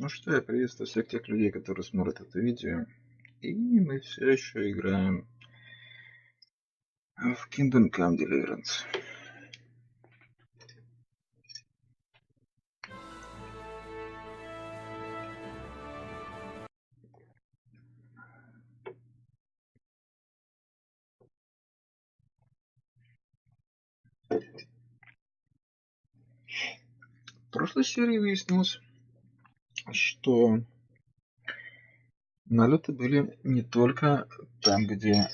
Ну что, я приветствую всех тех людей, которые смотрят это видео. И мы все еще играем в Kingdom Come Deliverance. В прошлой серии выяснилось, что налеты были не только там, где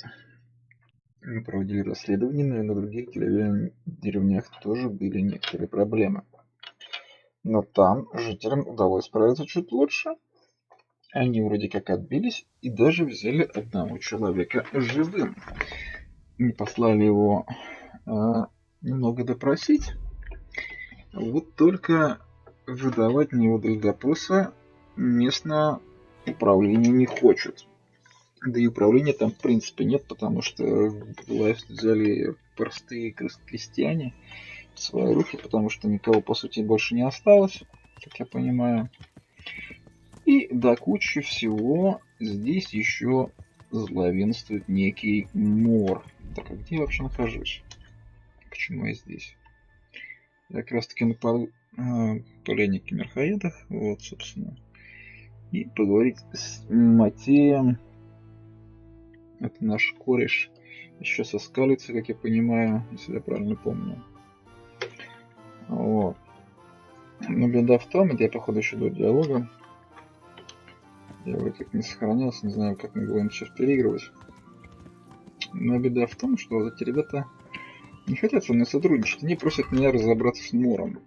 мы проводили расследование, но и на других деревнях тоже были некоторые проблемы. Но там жителям удалось справиться чуть лучше. Они вроде как отбились и даже взяли одного человека живым. Не послали его немного допросить. Вот только выдавать него для допроса местное управление не хочет. Да и управления там в принципе нет, потому что власть взяли простые крестьяне в свои руки, потому что никого по сути больше не осталось, как я понимаю. И до кучи всего здесь еще зловенствует некий мор. Так, а где я вообще нахожусь? Почему я здесь? Я как раз таки на поленнике Мерхоедах, вот, собственно. И поговорить с Матеем. Это наш кореш. Еще со скалицей, как я понимаю, если я правильно помню. Вот. Но беда в том, это я походу еще до диалога. Я вроде как не сохранялся, не знаю, как мы будем сейчас переигрывать. Но беда в том, что вот эти ребята не хотят со мной сотрудничать. Они просят меня разобраться с Мором.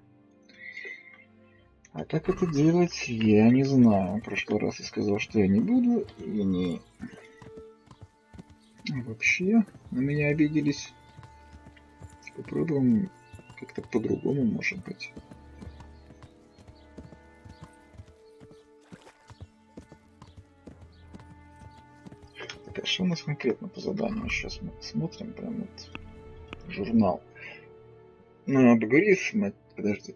А как это делать, я не знаю. В прошлый раз я сказал, что я не буду, и они вообще на меня обиделись. Попробуем как-то по-другому, может быть. Так, а что у нас конкретно по заданию? Сейчас мы смотрим прям вот журнал. Ну, поговори с Подожди.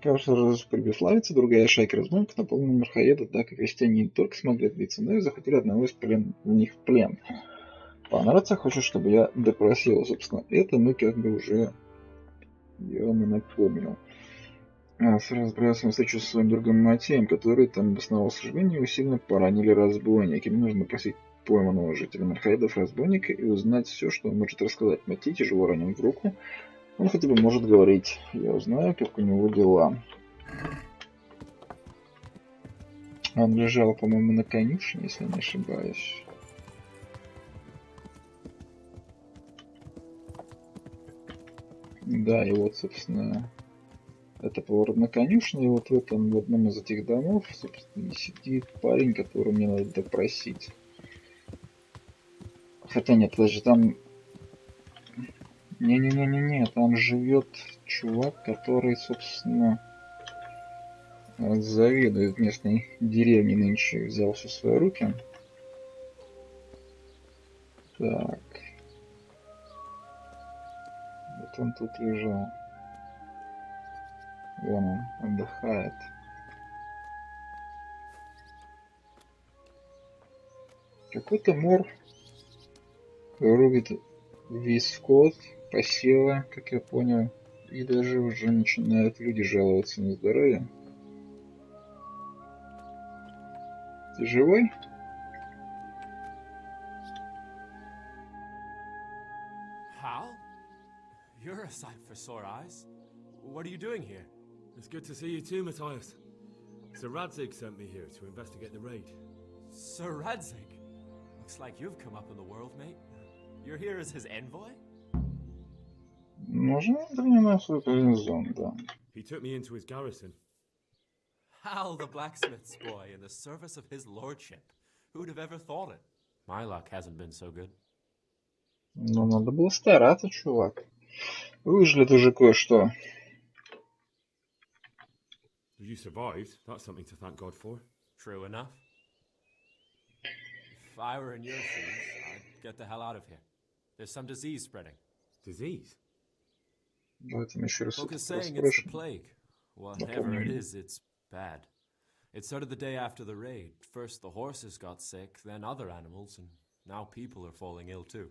Кажется, раз прибеславится, другая шайка разбойников напала на Мерхоеда, так как крестьяне не только смогли отбиться, но и захватили одного из них в плен. Понравится, хочет, чтобы я допросил, собственно. Это мы как бы уже, я вам и напомнил. Сразу сбрасываем встречу со своим другом Матеем, который там обосновался. К сожалению, его сильно поранили разбойники. Мне нужно просить пойманного жителя Мерхоедов разбойника и узнать все, что он может рассказать. Матей тяжело ранен в руку. Он хотя бы может говорить. Я узнаю, как у него дела. Он лежал, по-моему, на конюшне, если не ошибаюсь. Да, и вот, собственно, это поворот на конюшне, и вот в одном из этих домов, собственно, сидит парень, которого мне надо допросить. Хотя нет, подожди, там... Не-не-не-не-не, там живет чувак, который, собственно, заведует местной деревней нынче, взял все в свои руки. Так. Вот он тут лежал. Вон он, отдыхает. Какой-то мор рубит весь скот, посевы, как я понял. И даже уже начинают люди жаловаться на здоровье. Ты живой? Hal? You're a sight for sore eyes. What are you doing here? It's good to see you too, Matthias. Sir Radzig sent me here to investigate the raid. Sir Radzig? Looks like you've come up in the world, mate. You're here as his envoy? Можно принимать свой гарнизон, да. He took me into his garrison. Hal, the blacksmith's boy, in the service of his lordship. Who'd have ever thought it? My luck hasn't been so good. Но надо было стараться, чувак. Выжили даже кое-что. You survived. That's something to thank God for. True enough. If I were in your shoes, I'd get the hell out of here. There's some disease spreading. Disease? Давайте мы еще раз Folk is saying it's the расспрашиваем. plague. Whatever it is, it's bad. It started the day after the raid. First the horses got sick, then other animals, and now people are falling ill too.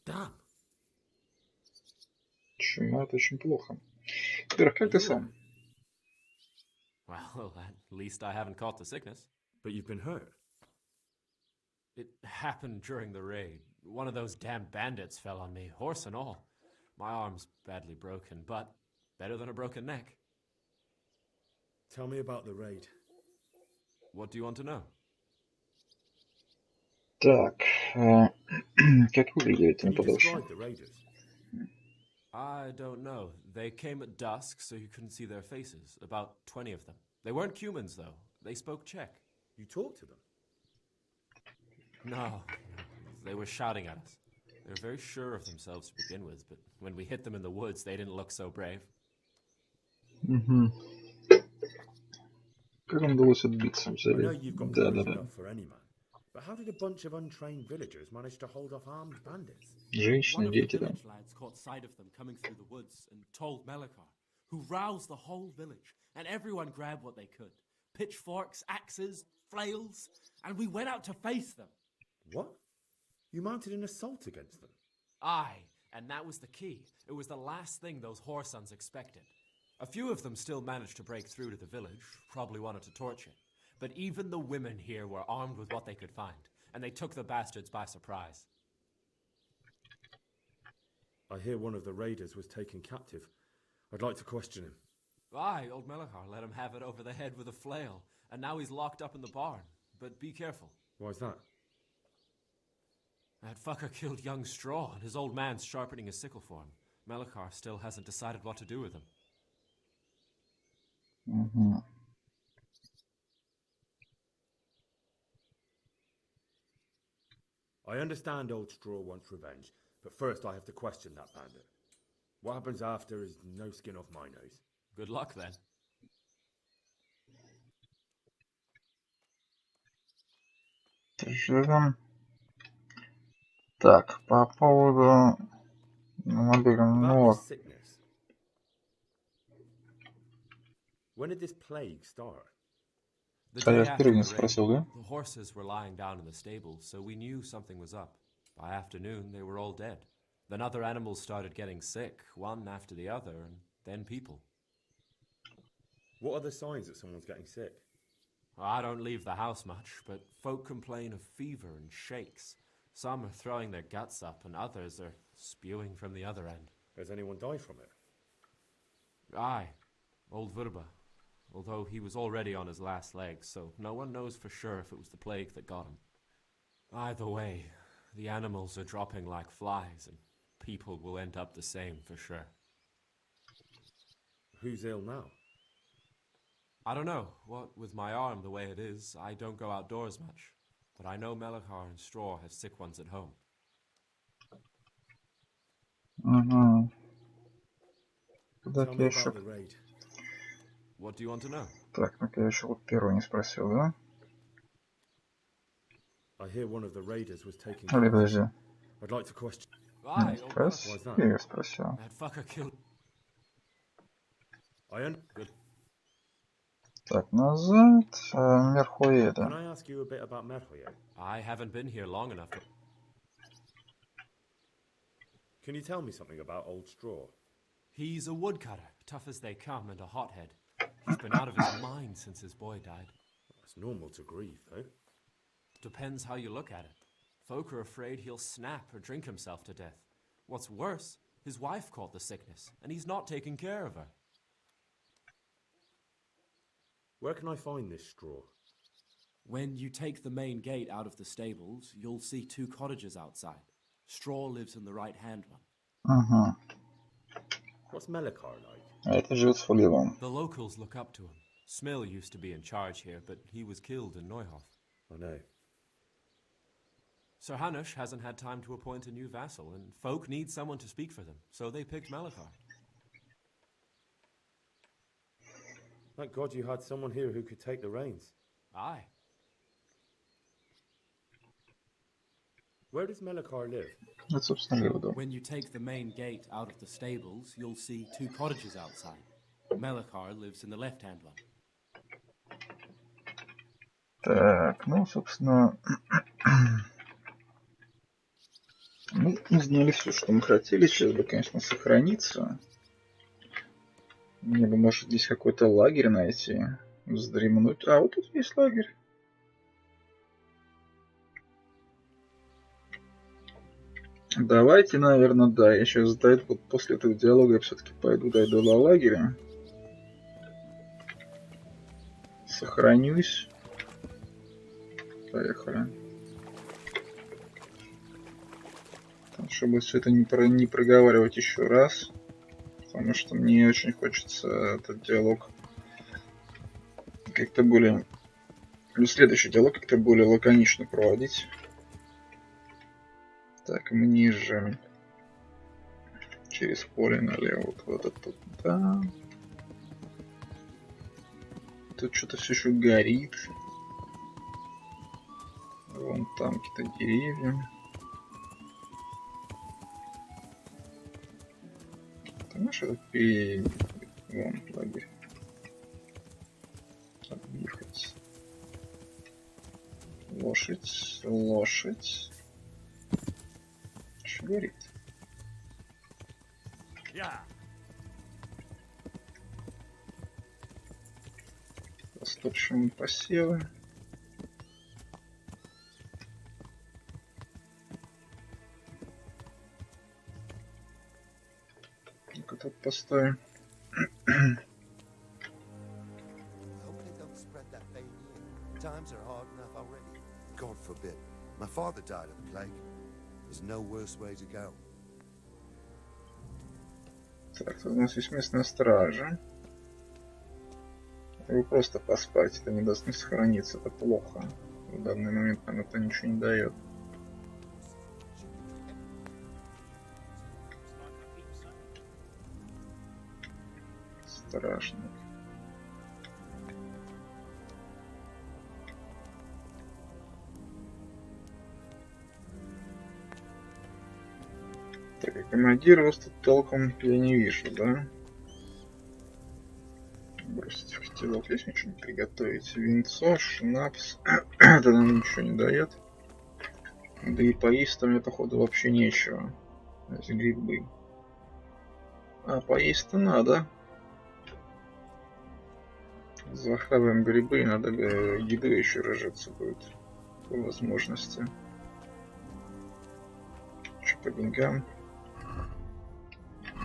Damn. Чума, это очень плохо. Во-первых, как ты сам? Well, at least I haven't caught the sickness. But you've been hurt. It happened during the raid. One of those damn bandits fell on me, horse and all. My arm's badly broken, but better than a broken neck. Tell me about the raid. What do you want to know? Так, как выглядели эти Can you нападавшие? describe the raiders? I don't know. They came at dusk, so you couldn't see their faces. About 20 of them. They weren't humans, though. They spoke Czech. You talked to them? No, they were shouting at us. They were very sure of themselves to begin with, but when we hit them in the woods, they didn't look so brave. Угу. Как вам удалось отбиться? I know Взяли? you've got Да, courage да, да. enough for any man, but how did a bunch of untrained villagers manage to hold off armed bandits? One Женщины, of the дети, да. village lads caught sight of them coming through the woods and told Melikar, who roused the whole village, and everyone grabbed what they could. Pitchforks, axes, flails, and we went out to face them. What? You mounted an assault against them? Aye, and that was the key. It was the last thing those whoresons expected. A few of them still managed to break through to the village, probably wanted to torch it. But even the women here were armed with what they could find, and they took the bastards by surprise. I hear one of the raiders was taken captive. I'd like to question him. Aye, old Melikar let him have it over the head with a flail, and now he's locked up in the barn. But be careful. Why's that? That fucker killed young Straw, and his old man's sharpening his sickle for him. Melikar still hasn't decided what to do with him. Угу. I understand old Straw wants revenge, but first I have to question that bandit. What happens after is no skin off my nose. Good luck, then. Живем. Так, по поводу набега, About this sickness. When did this plague start? The А day я after впервые не the raid, спросил, да? the horses were lying down in the stable, so we knew something was up. By afternoon, they were all dead. Then other animals started getting sick, one after the other, and then people. What are the signs that someone's getting sick? I don't leave the house much, but folk complain of fever and shakes. Some are throwing their guts up, and others are spewing from the other end. Has anyone died from it? Aye, old Verba. Although he was already on his last legs, so no one knows for sure if it was the plague that got him. Either way, the animals are dropping like flies, and people will end up the same for sure. Who's ill now? I don't know. What with my arm the way it is, I don't go outdoors much. But I know Melikar and Straw have sick ones at home. Угу. Tell Так, me я about еще... the raid. What do you want to know? Так, ну-ка, я еще вот первый не спросил, да? I hear one of the raiders was taken Или captive. подожди. I'd like to question. Aye, old Melikar. Спросил, я спросил. That fucker killed... Good. Так, назад. Can Мерхуэда. I ask you a bit about Merhoye? I haven't been here long enough to... Can you tell me something about Old Straw? He's a woodcutter, tough as they come, and a hothead. He's been out of his mind since his boy died. It's normal to grieve, though. Depends how you look at it. Folk are afraid he'll snap or drink himself to death. What's worse, his wife caught the sickness, and he's not taking care of her. Where can I find this Straw? When you take the main gate out of the stables, you'll see 2 cottages outside. Straw lives in the right-hand one. Угу. What's Melikar like? А это живет с Фоливом. The locals look up to him. Smill used to be in charge here, but he was killed in Neuhof. I know. Sir Hanush hasn't had time to appoint a new vassal, and folk need someone to speak for them, so they picked Melikar. Thank God you had someone here who could take the reins. Aye. Where does Melikar live? Это, собственно, Люда. When you take the main gate out of the stables, you'll see 2 cottages outside. Melikar lives in the left-hand one. Так, ну, собственно, мы узнали все, что мы хотели. Сейчас бы, конечно, сохраниться. Мне бы, может, здесь какой-то лагерь найти. Вздремнуть. А, вот тут есть лагерь. Давайте, наверное, да. Я сейчас дойду, вот после этого диалога я все-таки пойду дойду до лагеря. Сохранюсь. Поехали. Чтобы все это не проговаривать еще раз. Потому что мне очень хочется этот диалог как-то более... Ну, следующий диалог как-то более лаконично проводить. Так, мне же через поле налево вот куда-то туда. Тут что-то все еще горит. Вон там какие-то деревья. Ты можешь это Вон лагерь. Объехать. Лошадь. Что горит? Растопчем посевы. Ну-ка тут поставим. Times are hard enough already. God forbid. My father died of the plague. There's no worse way to go. Так, тут у нас есть местная стража. Вы просто поспать, это не даст мне сохраниться, это плохо. В данный момент нам это ничего не дает. Страшно. Так, и командира вас тут толком я не вижу, да? Бросить в котелок, здесь ничего не приготовить. Винцо, шнапс. Это нам ничего не дает. Да и поесть-то мне, походу, вообще нечего. Эти грибы. А, поесть-то надо. Захаваем грибы, и надо еду еще разжиться будет. По возможности. Что по деньгам?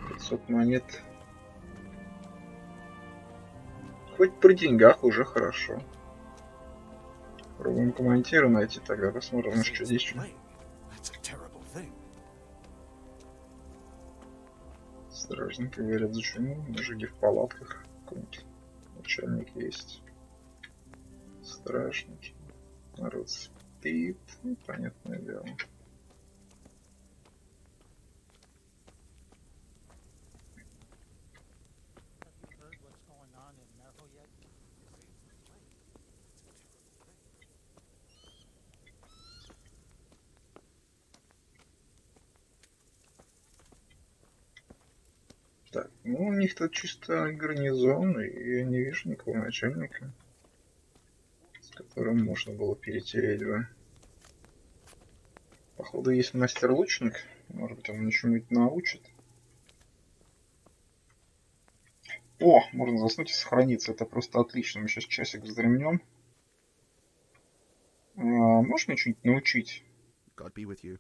500 монет. Хоть при деньгах уже хорошо. Пробуем командира найти тогда, посмотрим, что здесь. Стражники говорят, зачем мужики в палатках. Какой-нибудь начальник есть. Стражники. Народ спит. Ну, понятное дело. Так, ну у них тут чисто гарнизон, и я не вижу никакого начальника, с которым можно было перетереть бы. Походу есть мастер-лучник, может быть он чему-нибудь научит. О, можно заснуть и сохраниться, это просто отлично, мы сейчас часик вздремнем. Можешь мне что-нибудь научить? God be with you.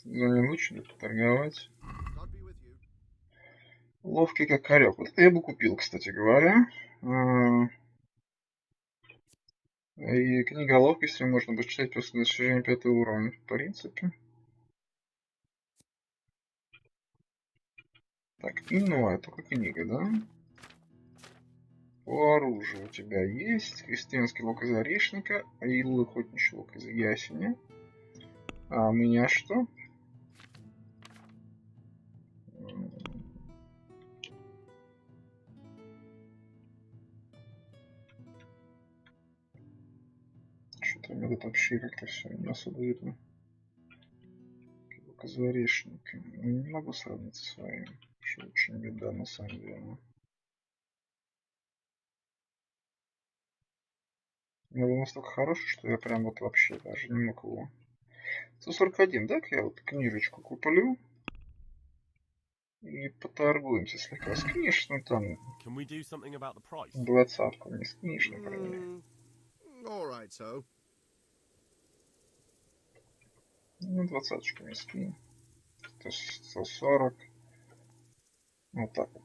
Звание лучника, торговать. Ловкий как хорек. Вот это я бы купил, кстати говоря. И книга о ловкости можно будет читать после достижения 5 уровня, в принципе. Так, иное, только книга, да? По оружию у тебя есть христианский лук из орешника, аилы охотничий лук из ясеня. А у меня что? Что-то у меня тут вообще как-то все не особо видно. Лук из орешника. Не могу сравнить со своим, что очень беда на самом деле. Он был настолько хороший, что я прям вот вообще даже не мог его... 141, так я вот книжечку куплю и поторгуемся слегка. Скинешь, ну там Can we do something about the price? 20-ку не скинешь, например. All right, so. Ну, 20-очку не скинь. 140. Вот так вот.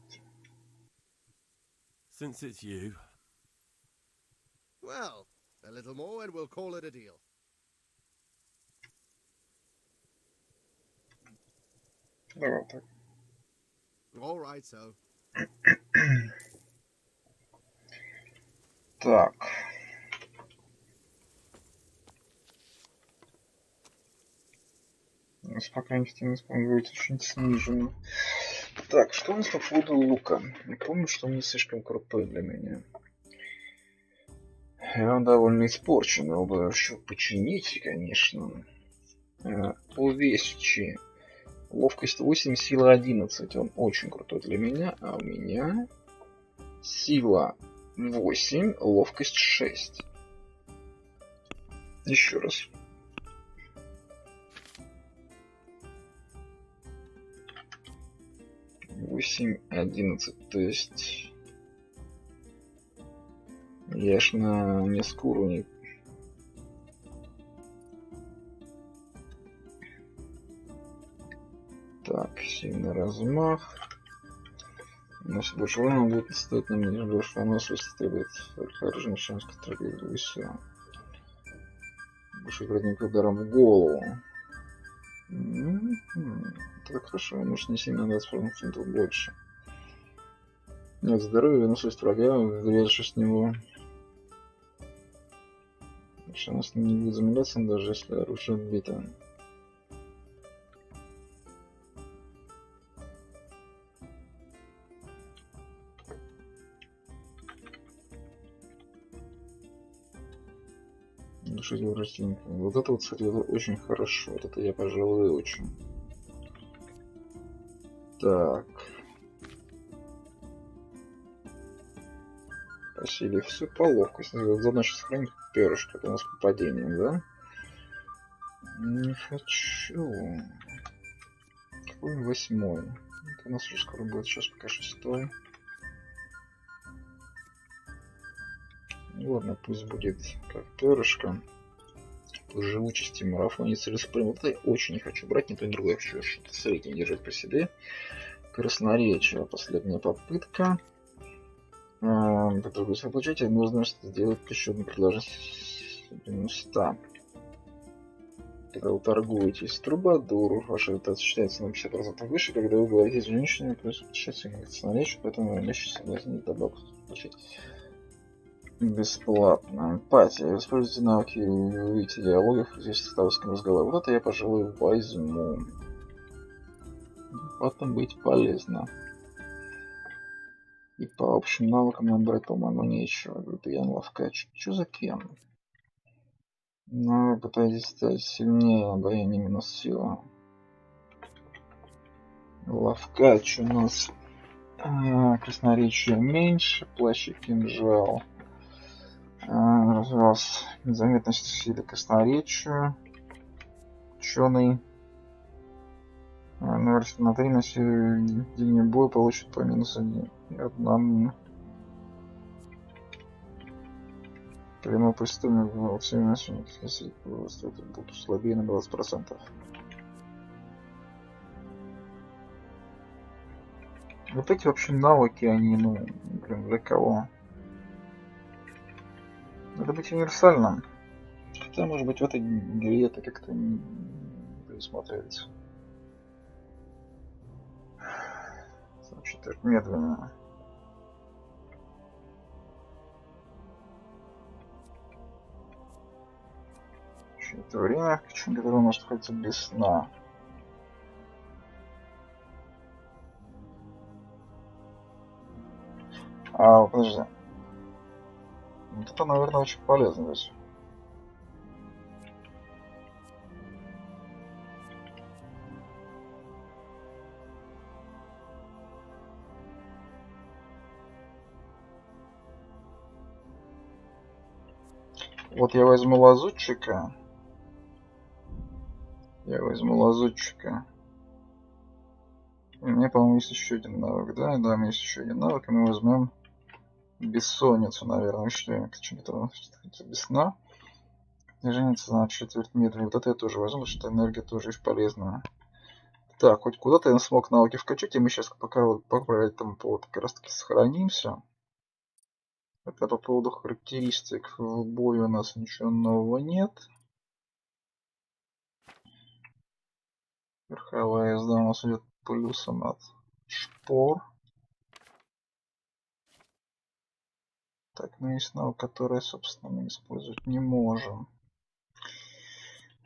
Since it's you. Well, a little more and we'll call it a deal. Давай вот так. All right, so. Так. Успокаиваемость будет очень снижена. Так, что у нас по поводу лука? Я помню, что он не слишком крутой для меня. И он довольно испорчен. Его бы еще починить, конечно. Увесчи. Ловкость 8, сила 11. Он очень крутой для меня. А у меня сила 8, ловкость 6. Еще раз. Восемь, 11. То есть я ж на несколько уровней. Так, сильный размах. Носит больше урона, будет стоить нам ниже больше выносливости, требует оружия шанс, который будет все. Больше противника ударом в голову. Это хорошо, может не сильно 20% больше. Нет здоровья, выносливость врага, врежешь с него. Шанс не будет замедляться, даже если оружие отбито. Душить растения. Вот это вот, кстати, это очень хорошо. Вот это я, пожалуй, очень. Так. По силе все по ловкости. Заодно сейчас сохранить перышко. Это у нас попадение, да? Не хочу. Какой 8? Это у нас уже скоро будет. Сейчас пока 6. Ладно, пусть будет как перышко. По живучести, марафоне, целеспрямовать. Вот я очень не хочу брать, ни то, ни другое. Я хочу что-то среднее держать по себе. Красноречие. Последняя попытка. Которую вы получаете, возможность сделать еще одно предложение минус 100. Когда вы торгуетесь, трубадур, ваша репутация считается на 50% выше, когда вы говорите с женщиной, плюс счастье красноречие, поэтому настоящий соблазнит добавку получить бесплатно. Эмпатия. Вы используете навыки выйти диалогов здесь с ставским разговором. Вот это я, пожалуй, возьму. Потом быть полезно. И по общим навыкам нам брать, по-моему, нечего. Ян Лавкач. Чё за кем? Ну, вы пытаетесь стать сильнее, обаяние минус сила. Лавкач у нас красноречие меньше, плащ и кинжал. Развивался незаметность силы красноречию. Ученый. На 3 на середине боя получит по минус 1. Одному. Прямой преступник в всеми начинах, если будут слабее на 20%. Вот эти вообще навыки, они, ну, блин, для кого? Надо быть универсальным. Хотя, может быть, в этой игре это как-то не предусматривается. Вообще так медленно. Еще это время, в течение которого может находиться без сна. Подожди. Вот это, наверное, очень полезно здесь. Вот я возьму лазутчика. Я возьму лазутчика. И у меня, по-моему, есть еще один навык, да? Да, у меня есть еще один навык, и мы возьмем бессонницу, наверное. Что что-то без сна. Женится на четверть метра. Вот это я тоже возьму, потому что энергия тоже есть полезная. Так, хоть куда-то я смог навыки вкачать, и мы сейчас пока вот по этому поводу как раз таки сохранимся. Это по поводу характеристик. В бою у нас ничего нового нет. Верховая езда у нас идет плюсом от шпор. Так, ну есть навык, который, собственно, мы использовать не можем.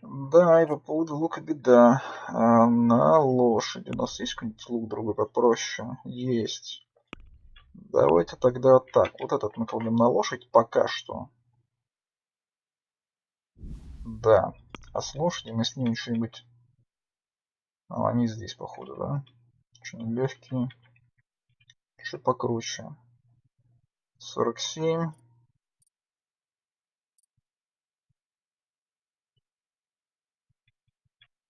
Да, и по поводу лука беда. На лошади у нас есть какой-нибудь лук другой попроще? Есть. Давайте тогда так. Вот этот мы кладем на лошадь пока что. Да. А с лошади мы с ним что-нибудь... они здесь, походу, да? Очень легкие. Чуть покруче. 47.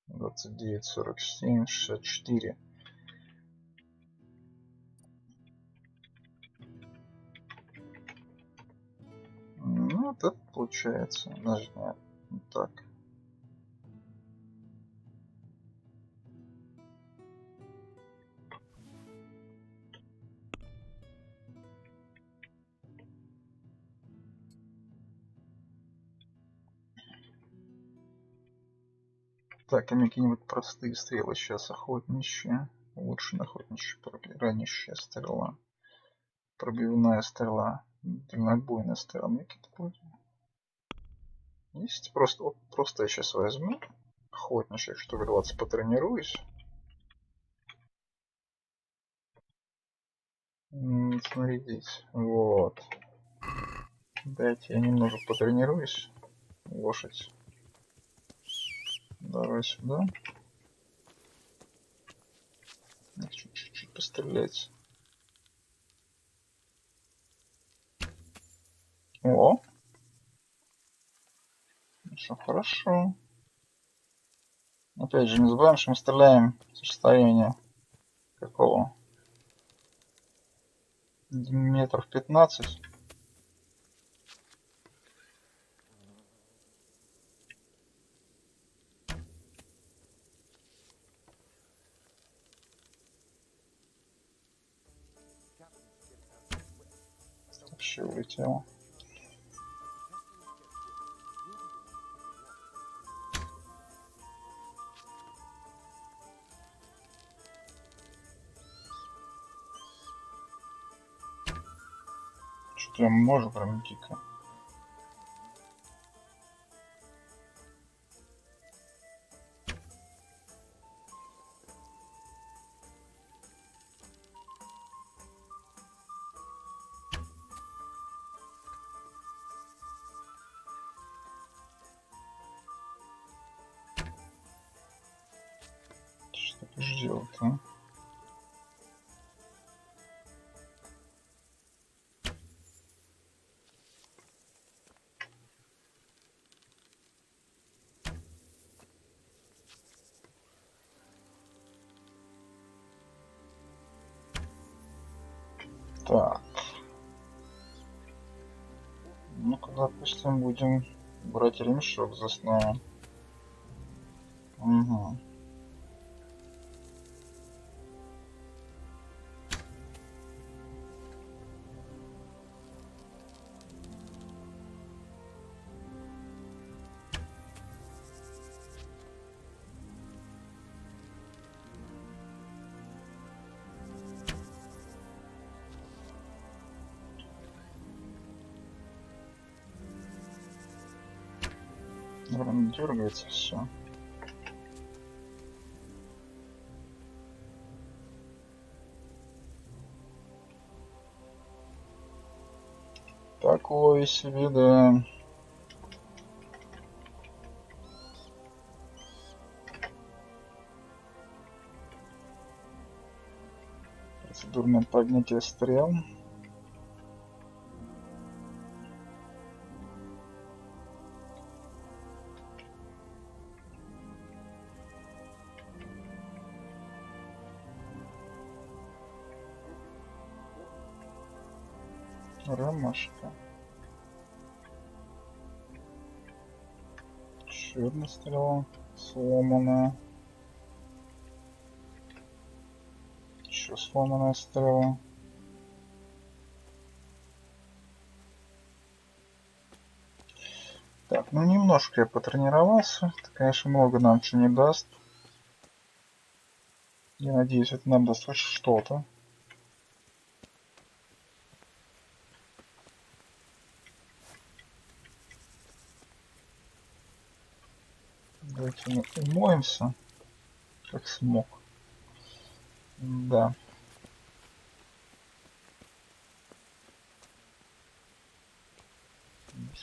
29, 47, 64. Ну, вот это получается. Даже нет. Вот так. Так, и мне какие-нибудь простые стрелы сейчас охотничьи. Лучше охотничья, ранящая стрела. Пробивная стрела. Дальнобойная стрела. Мне какие-то будут. Есть просто, вот, просто я сейчас возьму. Охотничья, штук 20 потренируюсь. Смотрите, вот. Дайте я немного потренируюсь. Лошадь. Давай сюда. Чуть-чуть пострелять. О! Все хорошо. Опять же, не забываем, что мы стреляем с расстояния какого? Метров 15. Вообще улетело. Что-то я могу прям дико. Что ты делать, а? Так. Ну-ка, допустим, будем брать ремешок за сном. Угу. Дергается все. Такое себе, да. Процедурное поднятие стрел. Ромашка. Еще одна стрела сломанная. Еще сломанная стрела. Так, ну немножко я потренировался. Это, конечно, много нам ничего не даст. Я надеюсь, это нам даст хоть что-то. Давайте мы умоемся, как смог. Да.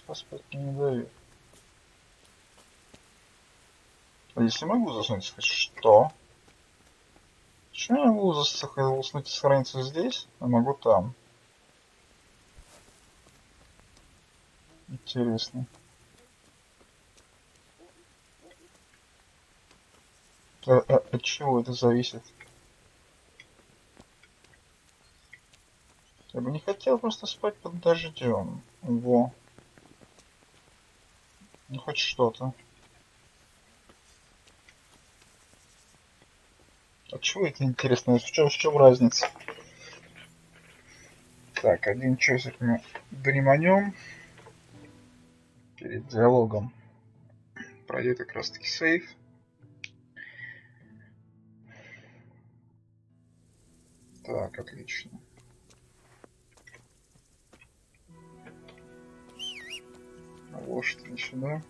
Поспать не дают. А если могу заснуть, хоть что? Почему я могу уснуть и сохраниться здесь, а могу там? Интересно. От чего это зависит? Я бы не хотел просто спать под дождем. Во. Ну хоть что-то. От чего это интересно? В чем разница? Так, 1 часик мы дреманем. Перед диалогом пройдет как раз таки сейф. Так, отлично. Лошадь не сюда.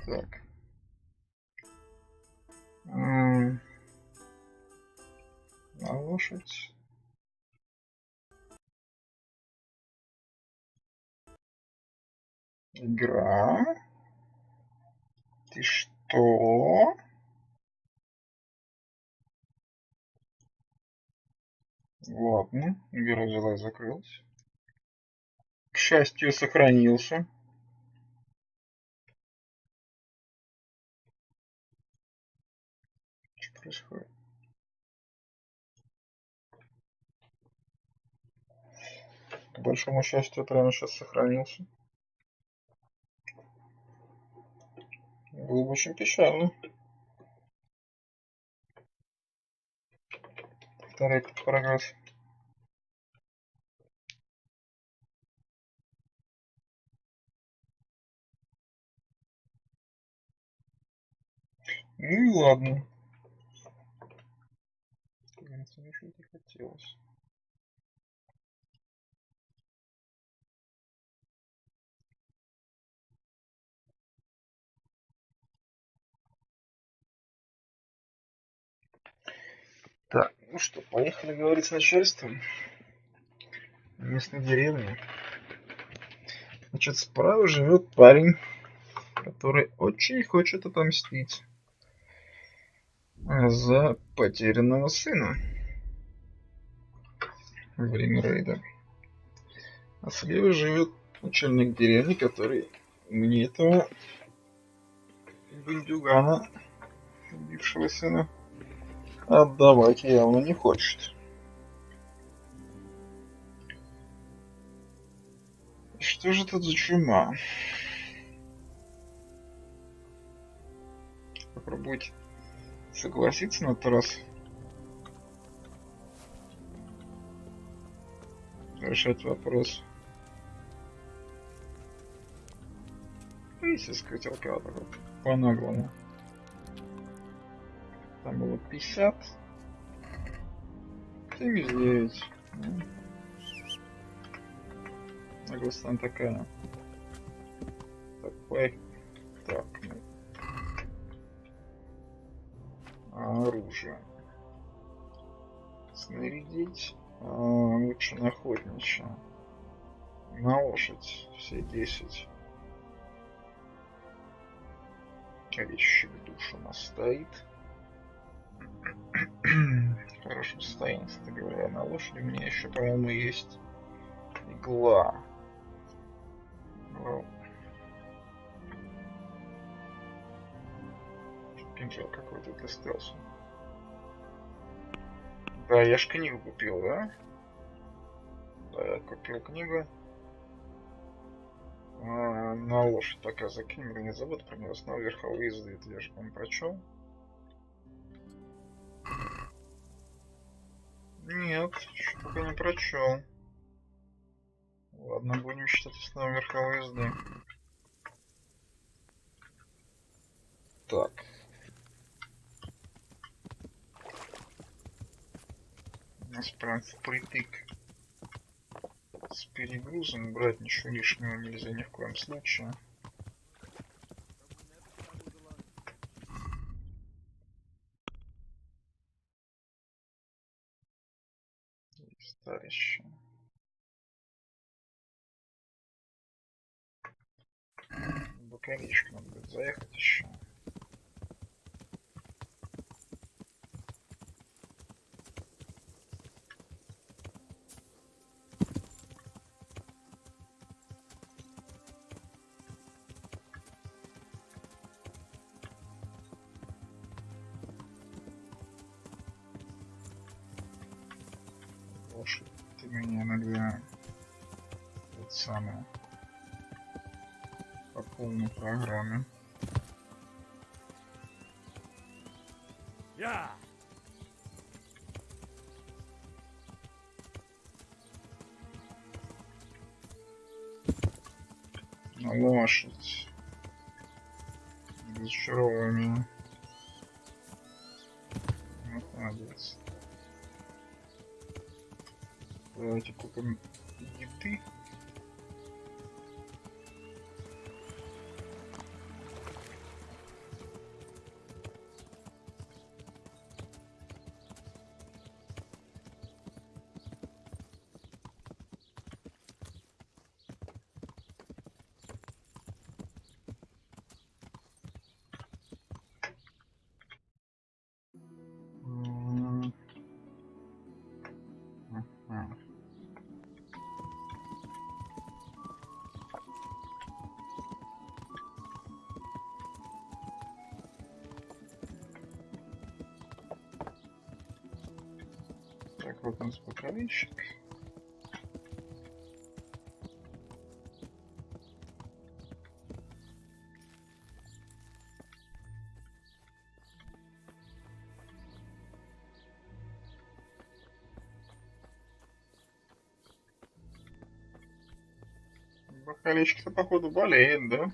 Так. На лошадь. Игра. Ты что? Ладно, игра взяла и закрылась. К счастью, сохранился. Что происходит? К большому счастью, прямо сейчас сохранился. Было бы очень печально. Второй прогресс. Ну и ладно. Как говорится, мне что-то не хотелось. Так, ну что, поехали говорить с начальством местной деревни. Значит, справа живет парень, который очень хочет отомстить за потерянного сына во время рейда. А слева живет начальник деревни, который мне этого бандюгана, убившего сына, отдавать явно не хочет. Что же это за чума? Попробуйте согласиться на этот раз. Решать вопрос. Если сказать алкоголь по-наглому. Там было 50. 79. Наглость там такая. Так, так, ну. Оружие. Снарядить. Лучше на охотничье. На лошадь. Все 10. Резчик душ у нас стоит. В хорошем состоянии, кстати говоря, на лошади. У меня еще, по-моему, есть игла. кинжал какой-то для стелса. Да, я ж книгу купил, да? Да, я купил книгу. На лошадь пока закинем, не забудь про нее. Основа верховой езды, это я же, по-моему, прочел. Нет, еще пока не прочел. Ладно, будем считать основу верховой езды. Так. У нас прям впритык. С перегрузом брать ничего лишнего нельзя ни в коем случае. Старище. Бакалейшка надо будет заехать еще. Лошадь, ты меня иногда вот самое по полной программе. Yeah! На лошадь. Разочаровывай меня. Вот, молодец. Давайте купим еды. Ага. Так, вот у нас бокалейщик. Бокалейщик-то, походу, болеет, да?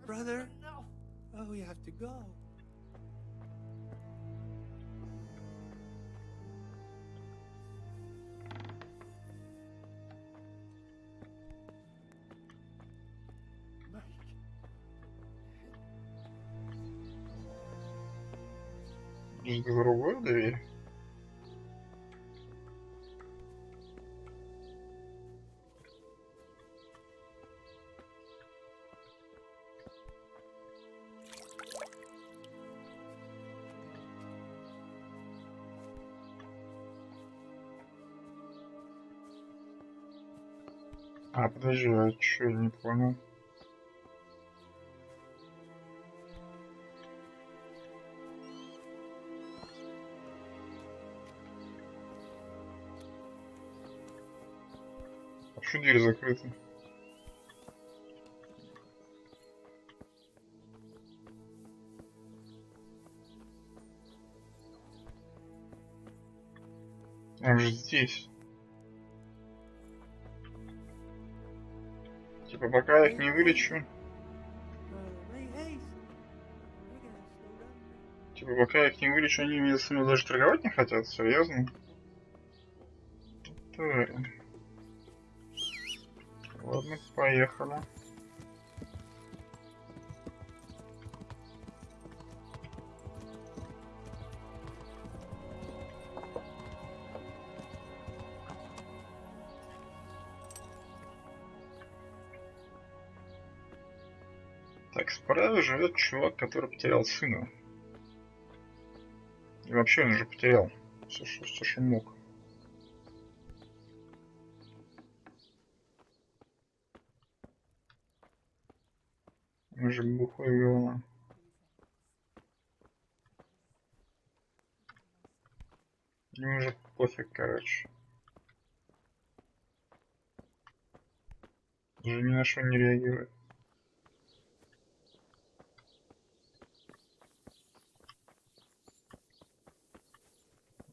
Brother? Oh, you have to go. С другой дверь. Подожди, а чё, я не понял. А чё дверь закрыта? Он же здесь. Типа, пока я их не вылечу. Типа, пока я их не вылечу, они мне со мной даже торговать не хотят, серьезно? Твари. Ладно, поехали. Так, справа живет чувак, который потерял сына. И вообще он же потерял все, что мог. Уже бухой голова. Мне уже пофиг, короче. Уже ни на что не реагирует.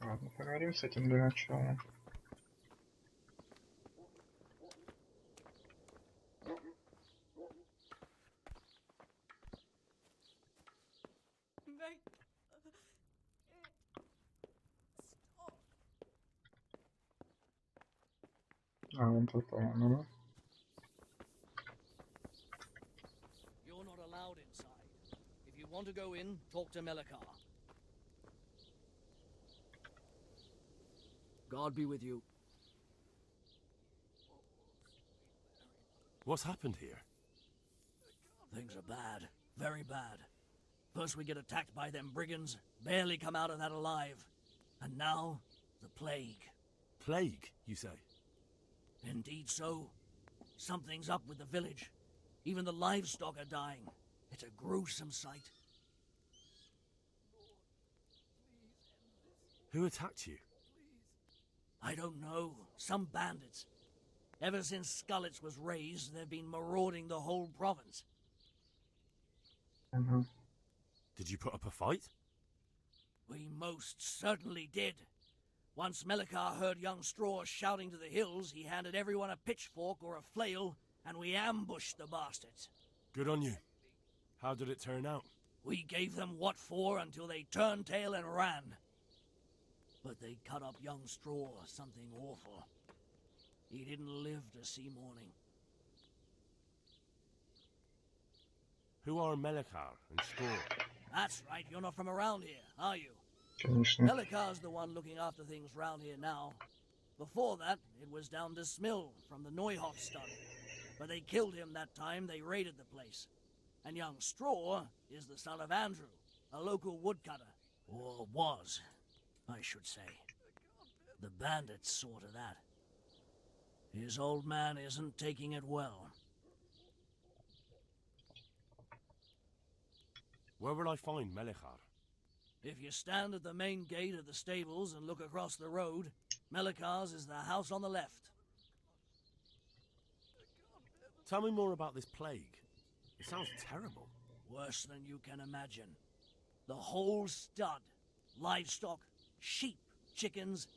Ладно, поговорим с этим для начала. А, вон тут, по-моему, да? You're not allowed inside. If you want to go in, talk to Melikar. God be with you. What's happened here? Things are bad. Very bad. First we get attacked by them brigands, barely come out of that alive. And now, the plague. Plague, you say? Indeed so. Something's up with the village. Even the livestock are dying. It's a gruesome sight. Who attacked you? I don't know. Some bandits. Ever since Skullets was raised, they've been marauding the whole province. Did you put up a fight? We most certainly did. Once Melikar heard young Straw shouting to the hills, he handed everyone a pitchfork or a flail, and we ambushed the bastards. Good on you. How did it turn out? We gave them what for until they turned tail and ran. But they cut up young Straw, something awful. He didn't live to see morning. Who are Melikar and Straw? That's right, you're not from around here, are you? Конечно. Melikar's the one looking after things round here now. Before that, it was down to Smill from the Neuhoff stud. But they killed him that time they raided the place. And young Straw is the son of Andrew, a local woodcutter. Or was, I should say. The bandits saw to that. His old man isn't taking it well. Where will I find Melikar? If you stand at the main gate of the stables and look across the road, Melikar's is the house on the left. Tell me more about this plague. It sounds terrible. Worse than you can imagine. The whole stud, livestock, sheep, chickens,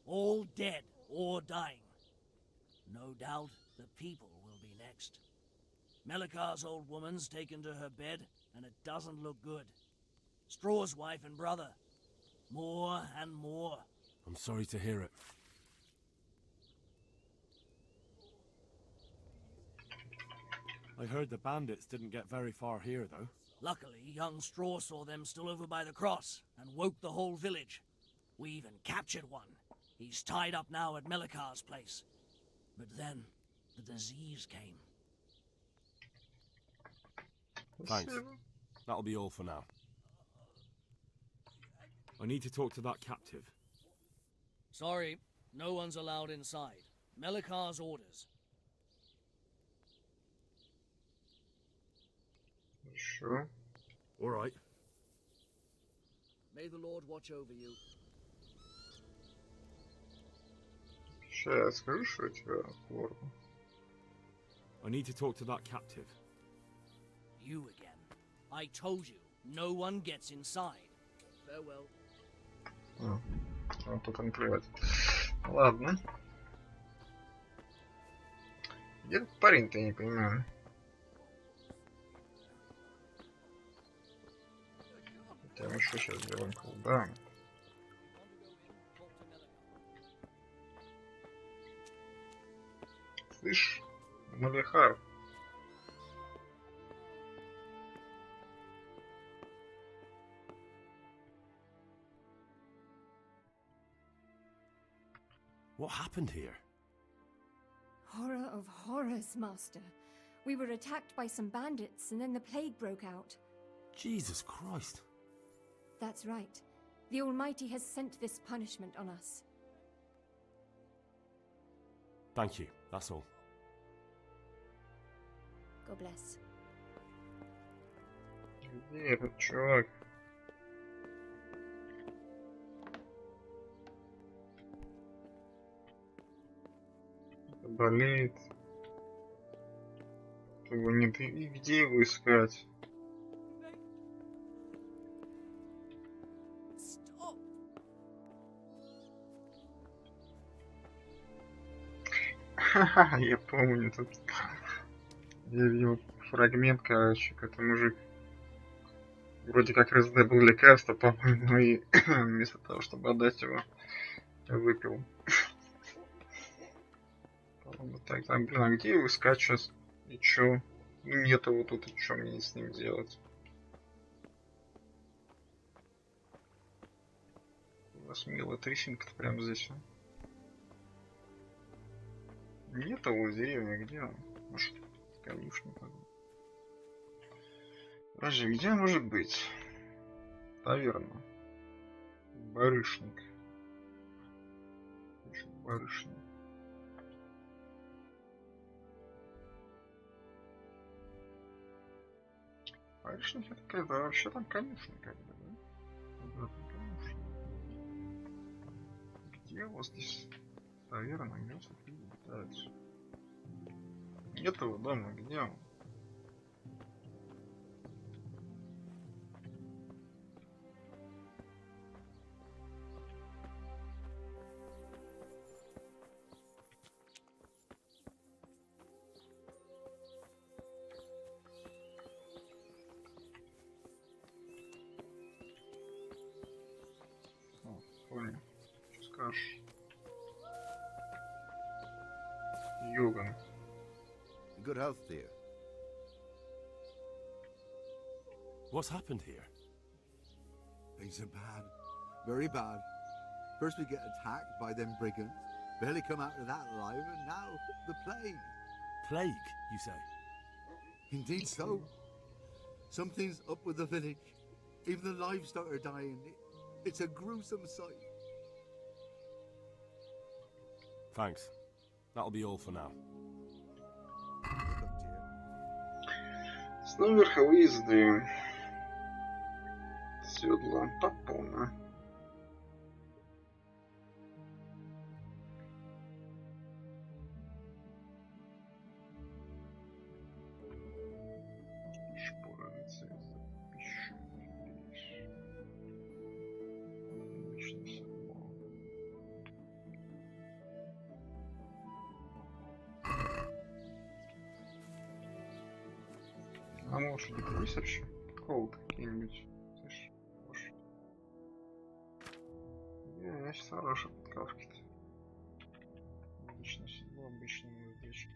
all dead or dying. No doubt the people will be next. Melikar's old woman's taken to her bed, and it doesn't look good. Straw's wife and brother. More and more. I'm sorry to hear it. I heard the bandits didn't get very far here, though. Luckily, young Straw saw them still over by the cross and woke the whole village. We even captured one. He's tied up now at Melikar's place. But then, the disease came. Thanks. That'll be all for now. I need to talk to that captive. Sorry, no one's allowed inside. Melikar's orders. Хорошо. All right. May the Lord watch over you. Сейчас я скажу, что у тебя форма. I need to talk to that captive. You again. I told you, no one gets inside. Farewell. Вот тут наплевать. Ладно. Где этот парень-то, я не понимаю. Хотя мы что сейчас делаем? Да. Слышь, Малихар. What happened here? Horror of horrors, Master. We were attacked by some bandits and then the plague broke out. Jesus Christ. That's right. The Almighty has sent this punishment on us. Thank you, that's all. God bless. Где этот чувак? Это болеет. Его нет. И где его искать? Stop! Ха-ха, я помню тут. Я видел фрагмент, короче, как мужик вроде как раздобыл лекарство, по-моему, и вместо того, чтобы отдать его, выпил. По-моему, так, там, блин, а где его искать сейчас? И чё? Ну, нет его тут, и чё мне с ним делать? У вас милая трещинка-то прямо здесь, а? Нет его в деревне, где он? Может, в конюшне пойду? Подожди, где он может быть? Таверна. Барышник. Еще барышня. Барышник это какая-то вообще там конюшня как-то, да? Обратно конюшня. Где у вас здесь таверна? Где вас тут видно дальше? Нет его дома, где он? О, понял. Что скажешь? Йоган. Good health, dear. What's happened here? Things are bad. Very bad. First we get attacked by them brigands. Barely come out of that alive, and now the plague. Plague, you say? Indeed so. Something's up with the village. Even the livestock are dying. It's a gruesome sight. Thanks. That'll be all for now. Good luck, dear. Снова верховые езды. Седла по полной. Шпора рыцаря за пищу. Обычно седло. А лошади-то есть вообще? Колд какие-нибудь? Слышь, лошадь. Я сейчас хорошие подкавки-то. Обычно седло, обычные уздечки.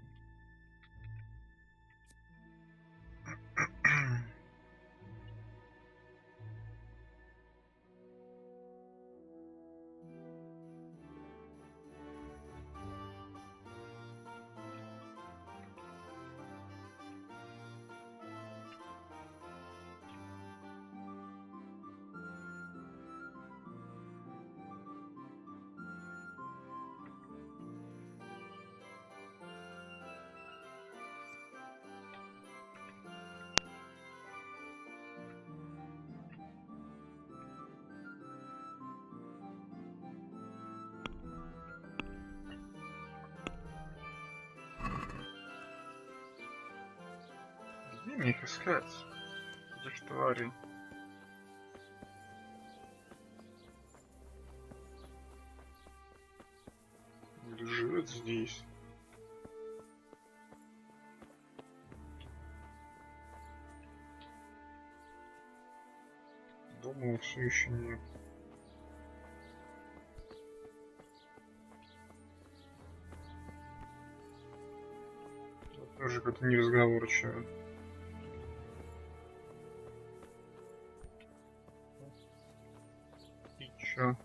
Где мне их искать? Этих тварей. Или живет здесь? Дома все еще нет. Тут тоже как-то неразговорчиво. И чё?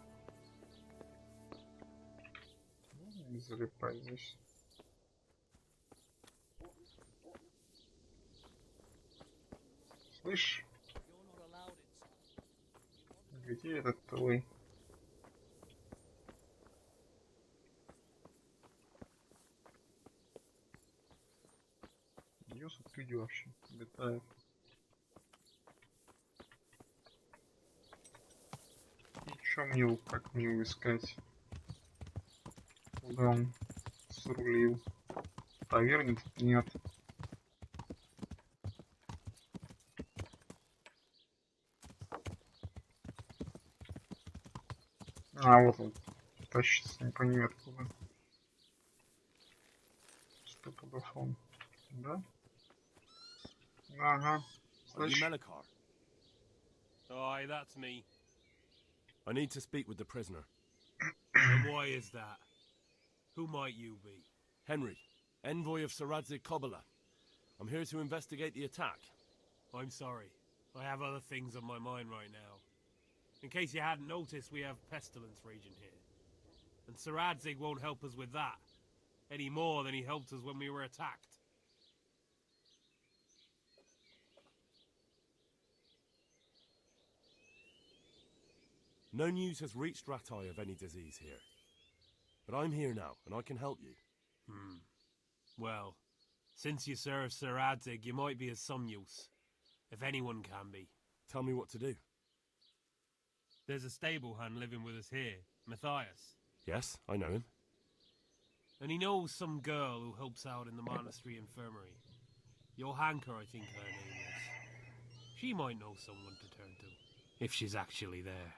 Можно не залипать здесь? Слышь, You're not allowed inside. где этот твой? Идёт оттуда вообще, летает. Чё Мил, как Мил искать? Куда он срулил? Таверни тут нет. А, вот он. Тащится непонятно куда. Что подошел? Да? Ага. Are you Слышь, Melikar? Aye, that's me. I need to speak with the prisoner. And why is that? Who might you be? Henry, envoy of Saradze Kobala. I'm here to investigate the attack. I'm sorry. I have other things on my mind right now. In case you hadn't noticed, we have pestilence raging here. And Saradzig won't help us with that. Any more than he helped us when we were attacked. No news has reached Ratai of any disease here. But I'm here now, and I can help you. Well, since you serve Saradzig, you might be of some use. If anyone can be. Tell me what to do. There's a stable hand living with us here, Matthias. Yes, I know him. And he knows some girl who helps out in the monastery infirmary. Johanka, I think her name is. She might know someone to turn to, if she's actually there.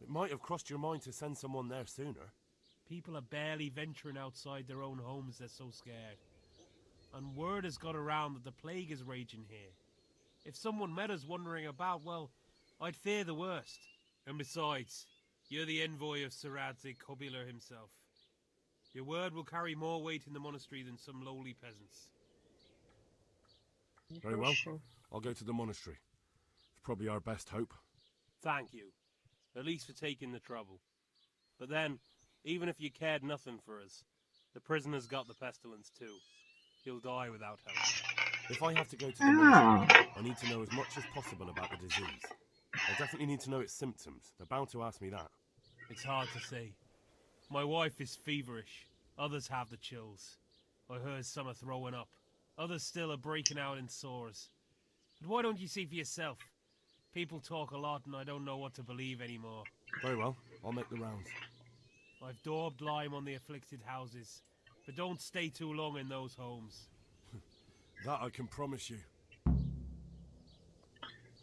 It might have crossed your mind to send someone there sooner. People are barely venturing outside their own homes, they're so scared. And word has got around that the plague is raging here. If someone met us wandering about, well, I'd fear the worst. And besides, you're the envoy of Saradze Kobiler himself. Your word will carry more weight in the monastery than some lowly peasants. Very well. I'll go to the monastery. It's probably our best hope. Thank you. At least for taking the trouble. But then, even if you cared nothing for us, the prisoner's got the pestilence too. He'll die without help. If I have to go to the monastery, I need to know as much as possible about the disease. I'll definitely need to know its symptoms. They're bound to ask me that. It's hard to say. My wife is feverish. Others have the chills. I heard some are throwing up. Others still are breaking out in sores. But why don't you see for yourself? People talk a lot and I don't know what to believe anymore. Very well. I'll make the rounds. I've daubed lime on the afflicted houses, but don't stay too long in those homes. That I can promise you.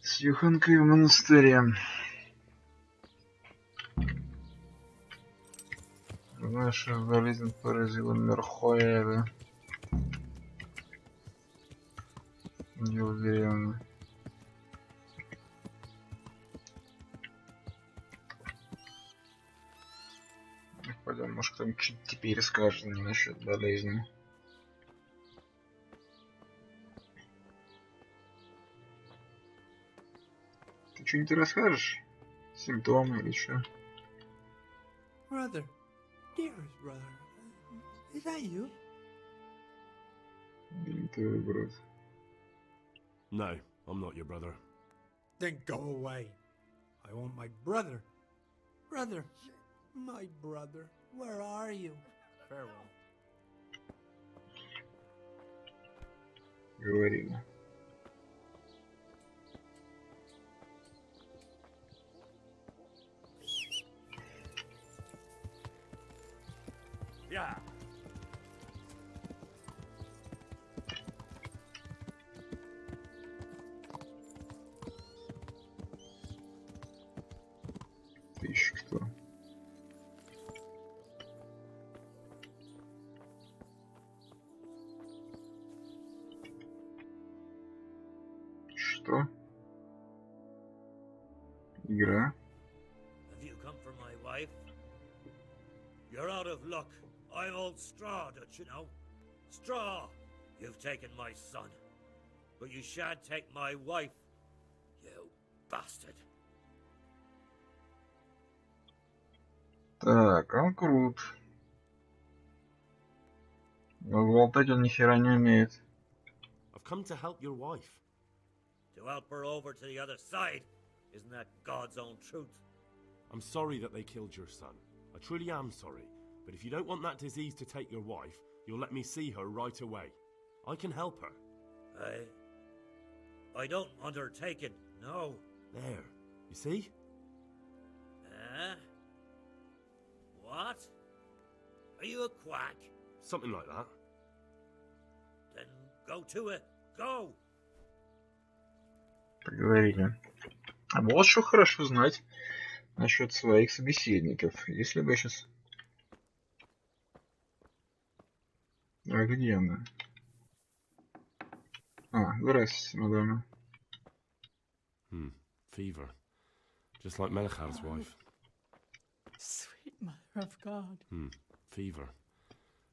С Юханкой в монастыре. Наша болезнь поразила Мерхоэда. Не уверен. Пойдем, может, кто-нибудь что-то теперь скажет мне насчет болезни. Ты что-нибудь расскажешь? Симптомы или что? Brother, dearest brother, is that you? Или твой брат? No, I'm not your brother. Then go away. I want my brother. Brother, my brother, where are you? Farewell. Говорили. Yeah. Ты еще кто? Что? Игра? Have you come for my wife? You're out of luck. I'm old Straw, don't you know? Straw! You've taken my son. But you shan't take my wife, you bastard. Так, он крут. Но болтать он ни хера не умеет. I've come to help your wife. To help her over to the other side. Isn't that God's own truth? I'm sorry that they killed your son. I truly am sorry. But if you don't want that disease to take your wife, you'll let me see her right away. I can help her. I don't want her taken, no. There, you see? What? Are you a quack? Something like that. Then go to it. Go! Поговорили. А вот что хорошо знать насчет своих собеседников. Если бы я сейчас... А где она? Здрасте, мадам. Fever. Just like Melchar's wife. Sweet Mother of God. Fever.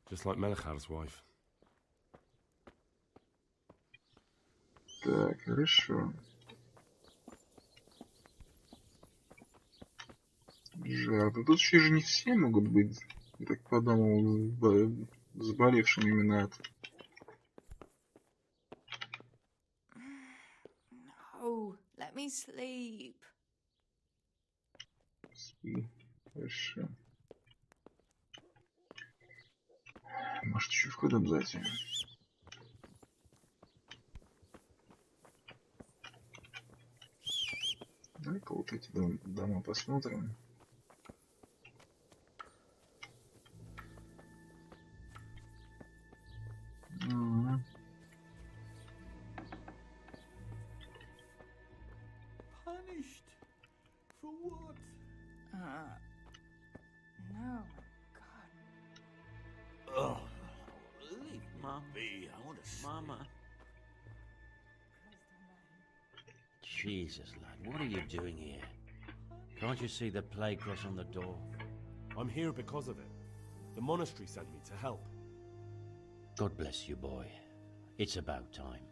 Just like Melchar's wife. Так, хорошо. Жар. Да тут еще же не все могут быть, я так подумал, заболевшими именно от... No, let me sleep. Спи. Хорошо. Может, еще вход обязательно? Давай-ка вот эти дома посмотрим. Punished? For what? No, God. Oh, leave Mom be. I want to sleep. Mama. Jesus, lad, what are you doing here? Can't you see the plague cross on the door? I'm here because of it. The monastery sent me to help. God bless you, boy. It's about time.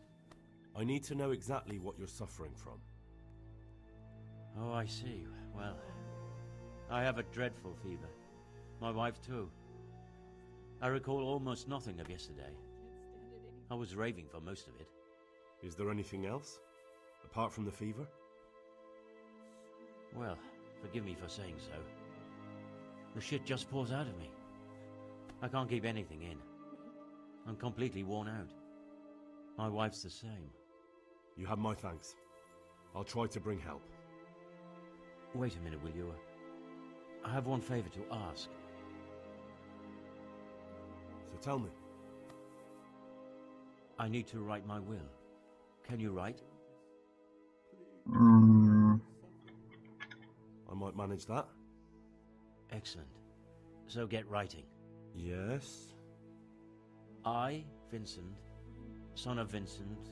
I need to know exactly what you're suffering from. Oh, I see. Well, I have a dreadful fever. My wife, too. I recall almost nothing of yesterday. I was raving for most of it. Is there anything else? Apart from the fever? Well, forgive me for saying so. The shit just pours out of me. I can't keep anything in. I'm completely worn out. My wife's the same. You have my thanks. I'll try to bring help. Wait a minute, will you? I have one favor to ask. So tell me. I need to write my will. Can you write? I might manage that. Excellent. So get writing. Yes? I, Vincent, son of Vincent,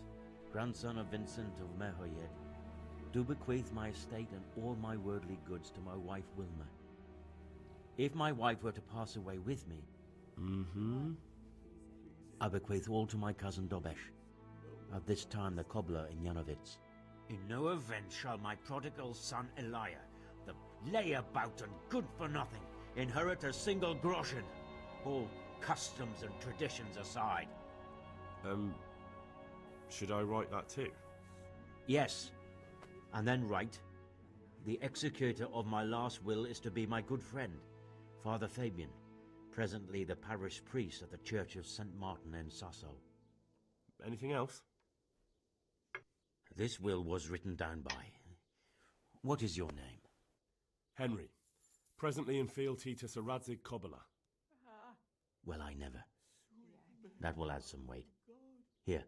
grandson of Vincent of Mehoyed, do bequeath my estate and all my worldly goods to my wife Wilma. If my wife were to pass away with me, I bequeath all to my cousin Dobesh, at this time the cobbler in Yanovitz. In no event shall my prodigal son Elia, the layabout and good-for-nothing, inherit a single groschen, all customs and traditions aside. Should I write that too? Yes, and then write, the executor of my last will is to be my good friend, Father Fabian, presently the parish priest at the Church of St. Martin in Sasso. Anything else? This will was written down by... What is your name? Henry. Presently in fealty to Sir Radzig Kobyla. Well, I never. That will add some weight. Here,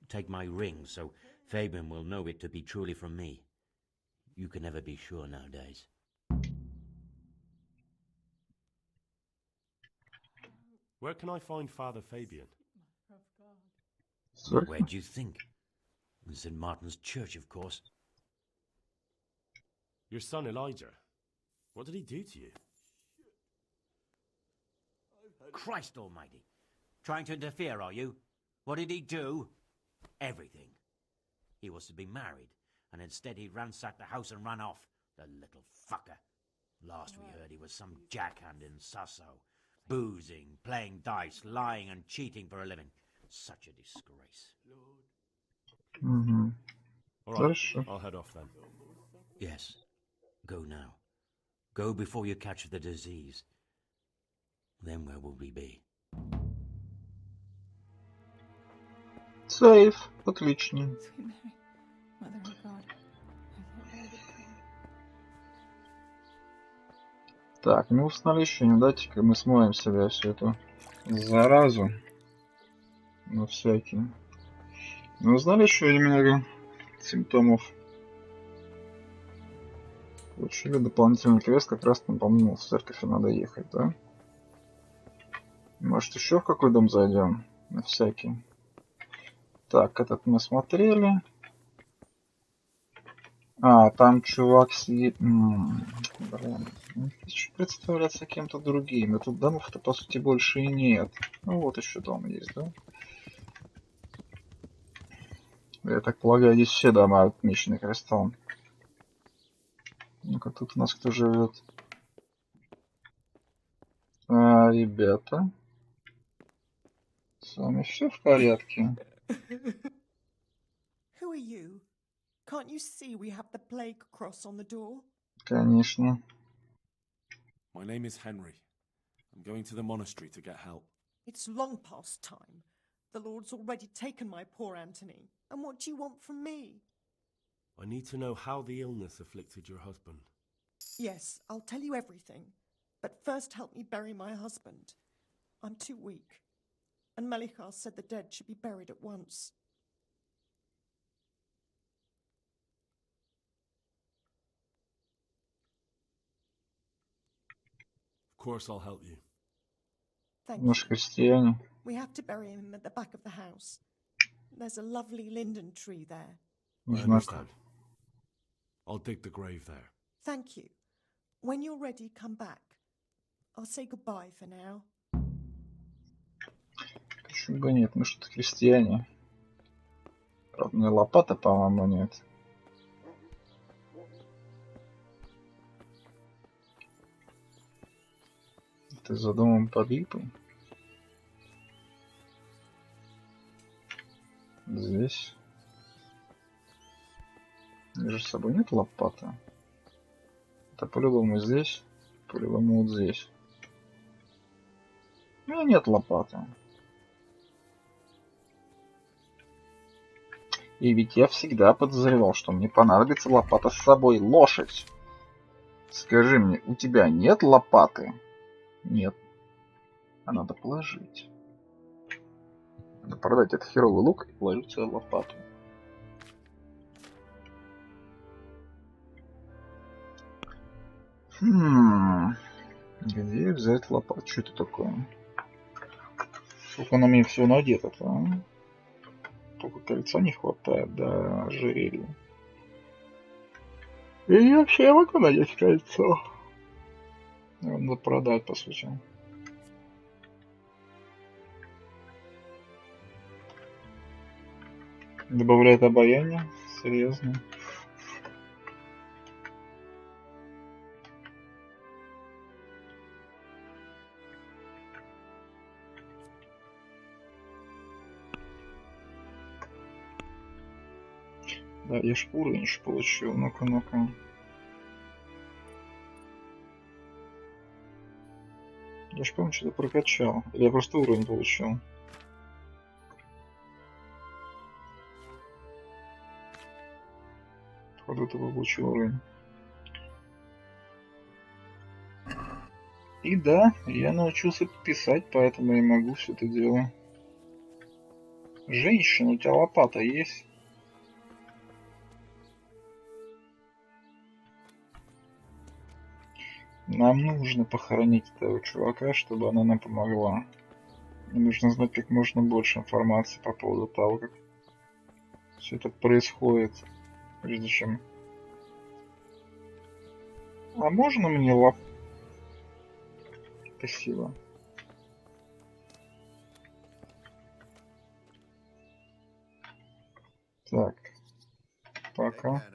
take my ring, so Fabian will know it to be truly from me. You can never be sure nowadays. Where can I find Father Fabian? Where do you think? In St. Martin's Church, of course. Your son Elijah. What did he do to you? Christ almighty. Trying to interfere, are you? What did he do? Everything. He was to be married, and instead he ransacked the house and ran off. The little fucker. Last we heard he was some jackhand in Sasso. Boozing, playing dice, lying and cheating for a living. Such a disgrace. All right, I'll head off then. Yes. Go now. Go before you catch the disease. Then where will we be? Сейф. Отлично. Sweet Mary, Mother of God, I thought I would pray. Так, ну узнали еще, не дайте-ка мы смоем себя всю эту заразу. На всякий. Ну узнали еще немного симптомов. Получили дополнительный квест, как раз там, по-моему, в церковь надо ехать, да? Может еще в какой дом зайдем? На всякий. Так, этот мы смотрели. А, там чувак сидит... Блин, хочу представляться кем-то другим. И тут домов-то, по сути, больше и нет. Ну, вот еще дом есть, да? Я так полагаю, здесь все дома отмечены крестом. Ну-ка, тут у нас кто живет? Ребята. С вами все в порядке? Who are you? Can't you see we have the plague cross on the door? Конечно. My name is Henry. I'm going to the monastery to get help. It's long past time. The Lord's already taken my poor Anthony. And what do you want from me? I need to know how the illness afflicted your husband. Yes, I'll tell you everything. But first help me bury my husband. I'm too weak. And Melichar said the dead should be buried at once. Of course I'll help you. Thank Мы же you. христиане. We have to bury him at the back of the house. There's a lovely linden tree there. I Знак. understand. I'll dig the grave there. Thank you. When you're ready, come back. I'll say goodbye for now. Почему бы нет? Мы что-то христиане. Правда, у меня лопата, по-моему, нет. Ты за домом под липой? Здесь. Между собой нет лопаты. Это по-любому здесь, по-любому вот здесь. Ну, нет лопаты. И ведь я всегда подозревал, что мне понадобится лопата с собой. Лошадь! Скажи мне, у тебя нет лопаты? Нет. А надо положить. Надо продать этот херовый лук и положить свою лопату. Где взять лопату? Что это такое? Сколько на мне всего надето-то, а? Только кольца не хватает, да, ожерелья. И вообще я могу надеть кольцо. Надо продать, по сути. Добавляет обаяние. Серьезно. Да, я ж уровень еще получил. Ну-ка, ну-ка. Я ж помню, что-то прокачал. Или я просто уровень получил. Походу, это получил уровень. И да, я научился писать, поэтому я могу все это дело. Женщина, у тебя лопата есть? Нам нужно похоронить этого чувака, чтобы она нам помогла. Мне нужно знать как можно больше информации по поводу того, как все это происходит, прежде чем... А можно мне лап... Спасибо. Так. Пока.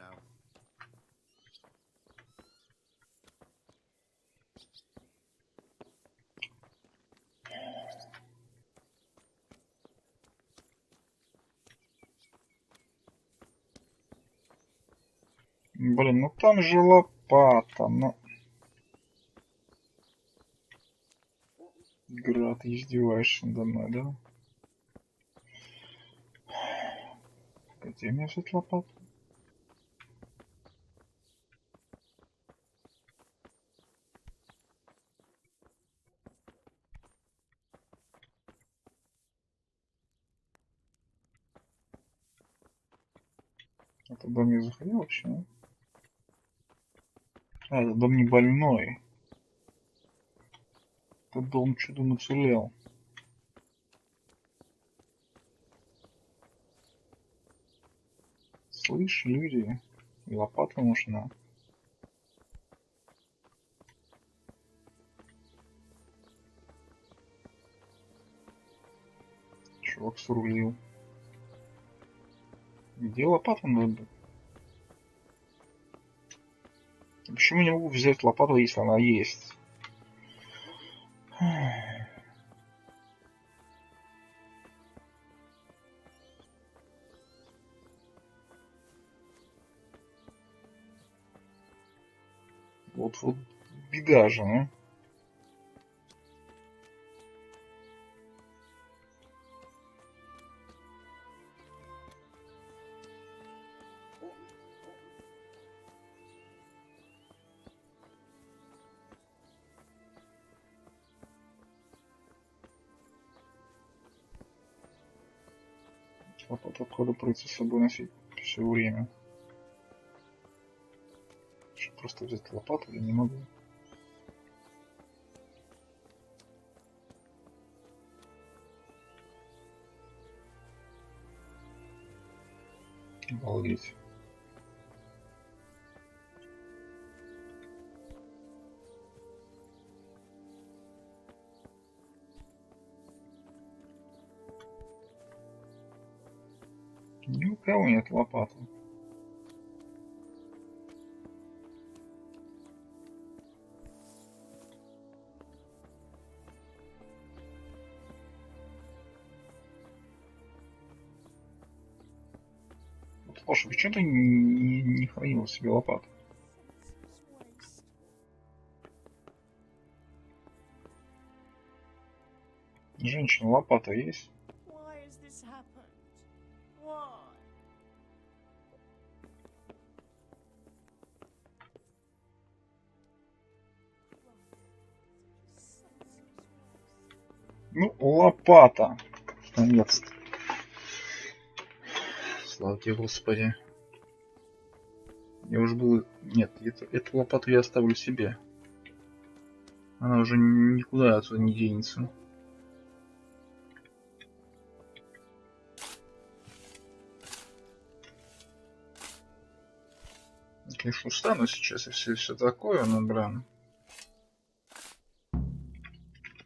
Блин, ну там же лопата, ну... Ты издеваешься надо мной, да? Где мне взять лопату? Этот дом не заходил вообще, да? А, этот дом не больной. Этот дом чудом уцелел. Слышь, люди, лопата нужна. Чувак срулил. Где лопата надо? Почему не могу взять лопату, если она есть? Вот беда же, ну. Лопату, походу, придется с собой носить все время. Просто взять лопату я не могу. Обалдеть. Ни у кого нет лопаты. Слушай, почему ты не хранил себе лопату? Женщина, лопата есть? Ну, лопата. Наконец-то. Слава тебе, Господи. Я уже был... Нет, эту лопату я оставлю себе. Она уже никуда отсюда не денется. Я, конечно, устану сейчас и все такое, но, блин.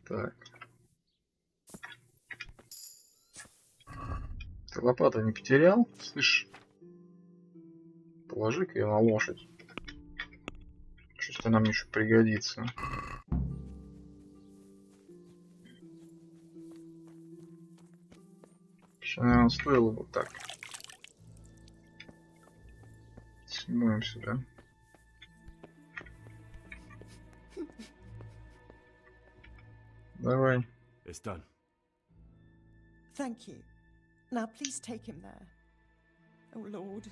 Так. Ты лопату не потерял? Слышь? Положи-ка ее на лошадь. Что-то нам еще пригодится. Сейчас, наверное, стоило бы так. Смоем сюда. Давай. It's done. Thank you. Now please take him there. Oh, Lord.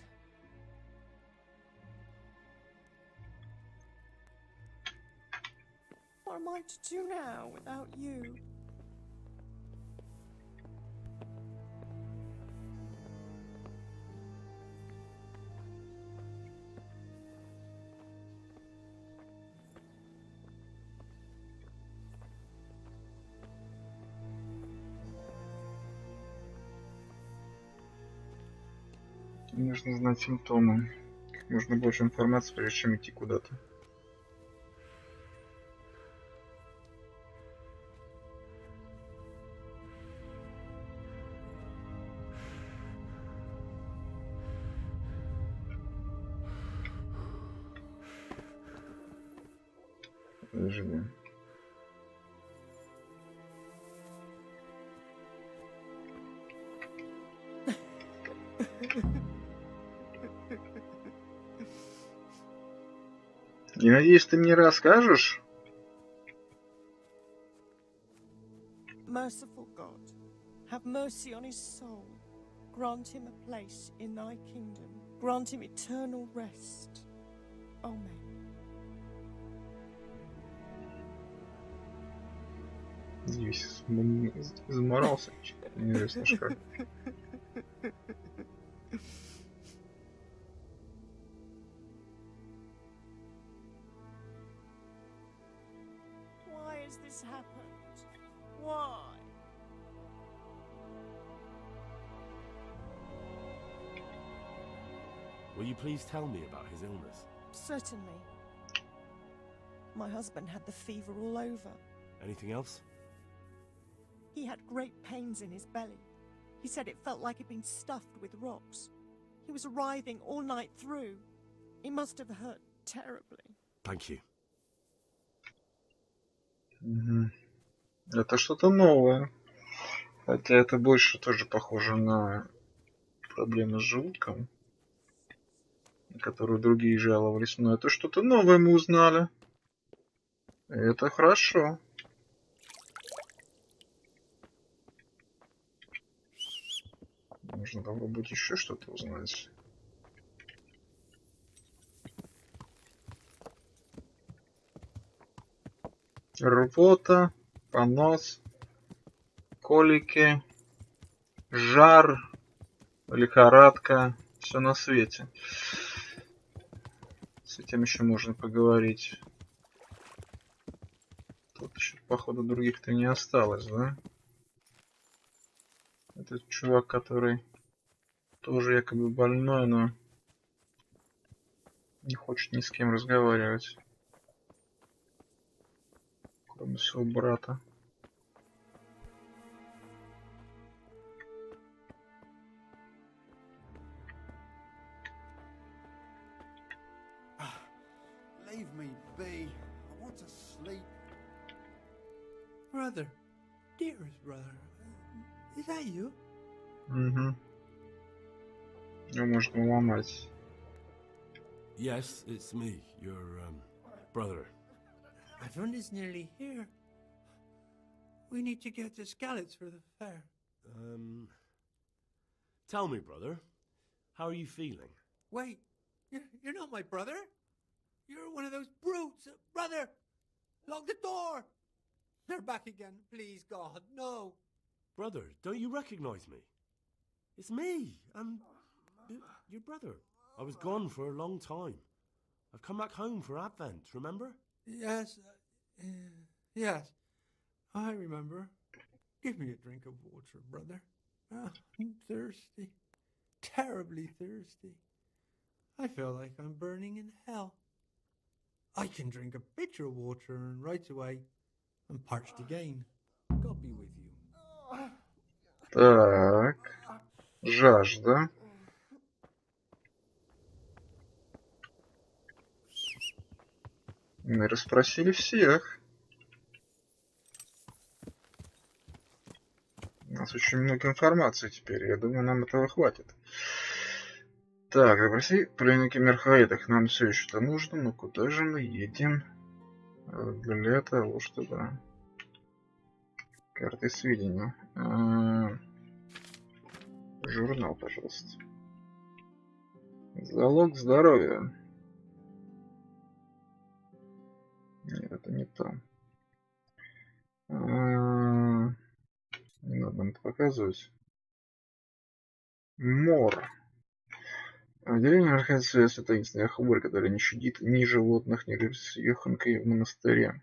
What am I to do now without you? Нужно знать симптомы. Как можно больше информации, прежде чем идти куда-то. Подожди. И надеюсь, ты мне расскажешь, merciful God, have mercy on his soul. Grant him a place in thy kingdom. Grant him eternal rest. Amen. Здесь заморался, неизвестно что. Why has this happened? Why? Will you please tell me about his illness? Certainly. My husband had the fever all over. Anything else? He had great pains in his belly. He said it felt like it'd been stuffed with rocks. He was writhing all night through. It must have hurt terribly. Thank you. Это что-то новое. Хотя это больше тоже похоже на проблемы с желудком, на которую другие жаловались. Но это что-то новое мы узнали. Это хорошо. Нужно попробовать еще что-то узнать. Рвота, понос, колики, жар, лихорадка. Все на свете. С этим еще можно поговорить. Тут еще, походу, других-то не осталось, да? Этот чувак, который тоже якобы больной, но не хочет ни с кем разговаривать. Кроме своего брата. Leave me be. I want to sleep. Brother, dearest brother, is that you? Угу. Ну, можно ломать. Yes, it's me, your brother. Everyone is nearly here. We need to get to Skalitz for the fair. Tell me, brother, how are you feeling? Wait, you're not my brother? You're one of those brutes. Brother, lock the door. They're back again. Please, God, no. Brother, don't you recognize me? It's me. I'm your brother. I was gone for a long time. I've come back home for Advent, remember? Yes, yes, I remember. Give me a drink of water, brother. I'm thirsty, terribly thirsty. I feel like I'm burning in hell. I can drink a pitcher of water and right away I'm parched again. God be with you. Так. Жажда. Мы расспросили всех. У нас очень много информации теперь. Я думаю, нам этого хватит. Так, допроси пленники Мерхаидах. Нам все еще это нужно, но куда же мы едем? Для этого, чтобы... Карты сведений. Журнал, пожалуйста. Залог здоровья. Нет, это не то. Не надо нам это показывать. Мор. В деревне находится таинственная хворь, которая не щадит ни животных, ни рыб с Йоханкой в монастыре.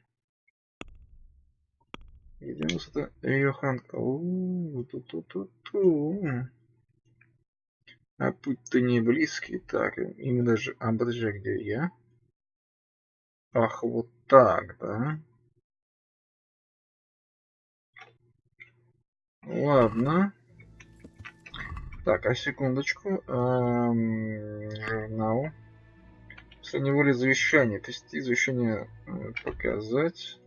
Единоус это Йоханка. А путь-то не близкий. Так, им даже... А, подожди, где я? Ах, вот так, да? Ладно. Так, а секундочку. Журнал. Последняя воля завещания. Тести завещание показать.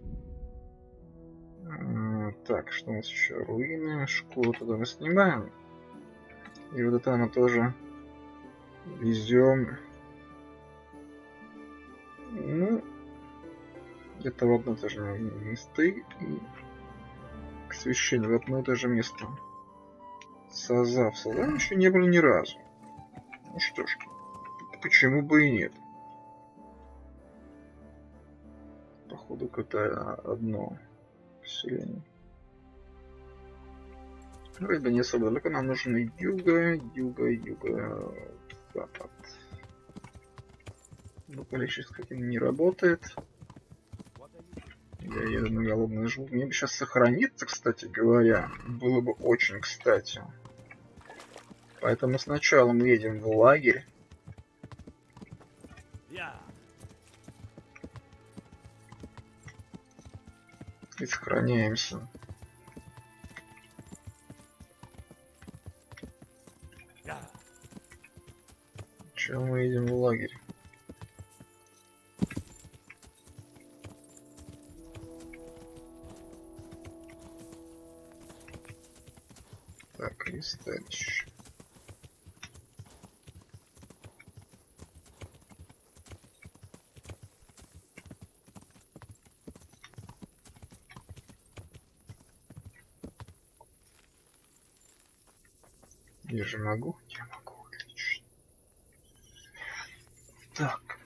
Так, что у нас еще? Руины. Школу туда мы снимаем. И вот это мы тоже везем. Ну, где-то в одно тоже месты. И к священнику в одно и то же место. Сазав еще не были ни разу. Ну что ж, почему бы и нет? Походу, это одно поселение. Вроде не особо далеко, нам нужно юга. Запад. Но количество каким не работает. Я еду на голодный желудок. Мне бы сейчас сохраниться, кстати говоря. Было бы очень кстати. Поэтому сначала мы едем в лагерь. И сохраняемся. Сначала мы едем в лагерь. Так, листач. Я же могу? Я могу, отлично. Так.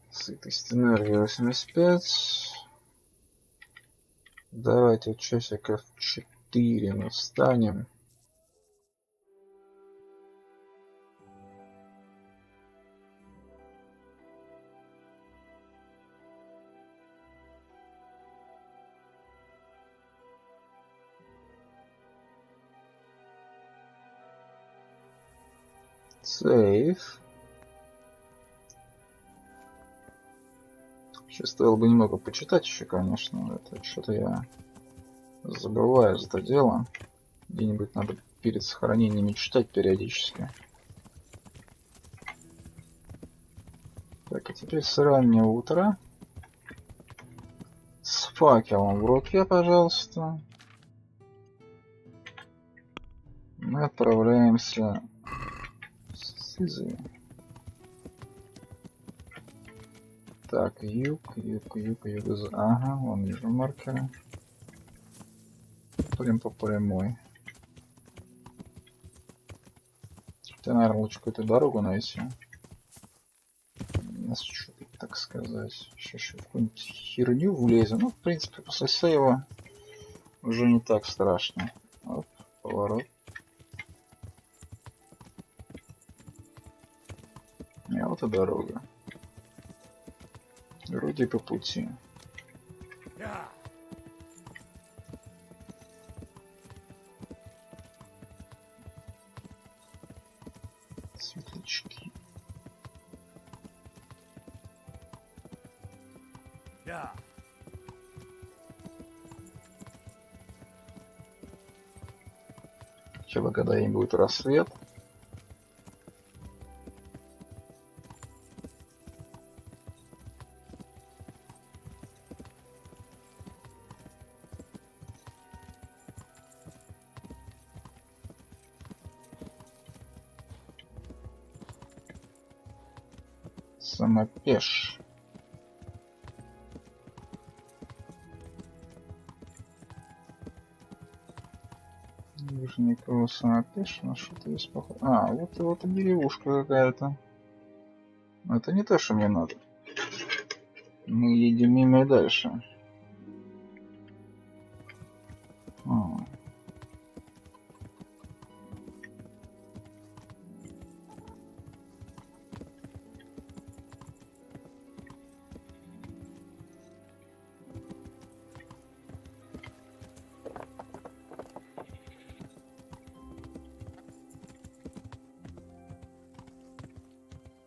Сытость энергии 85. Давайте часиков 4 мы встанем. Сейф. Сейчас стоило бы немного почитать еще, конечно. Это что-то я забываю за это дело. Где-нибудь надо перед сохранениями читать периодически. Так, а теперь с раннего утра. С факелом в руке, пожалуйста. Мы отправляемся с Изы. Так, юг. Ага, вон вижу маркеры. Прям по прямой. Ты, наверное, лучше какую-то дорогу найти. У нас что-то, так сказать. Сейчас в какую-нибудь херню влезем. Ну, в принципе, после сейва уже не так страшно. Оп, поворот. И вот и дорога. Вроде по пути. Светлячки. Сначала, когда им будет рассвет. Самопеш. Не вижу никого самопеш, но что-то есть похоже. А, вот и деревушка какая-то. Но это не то, что мне надо. Мы едем мимо и дальше.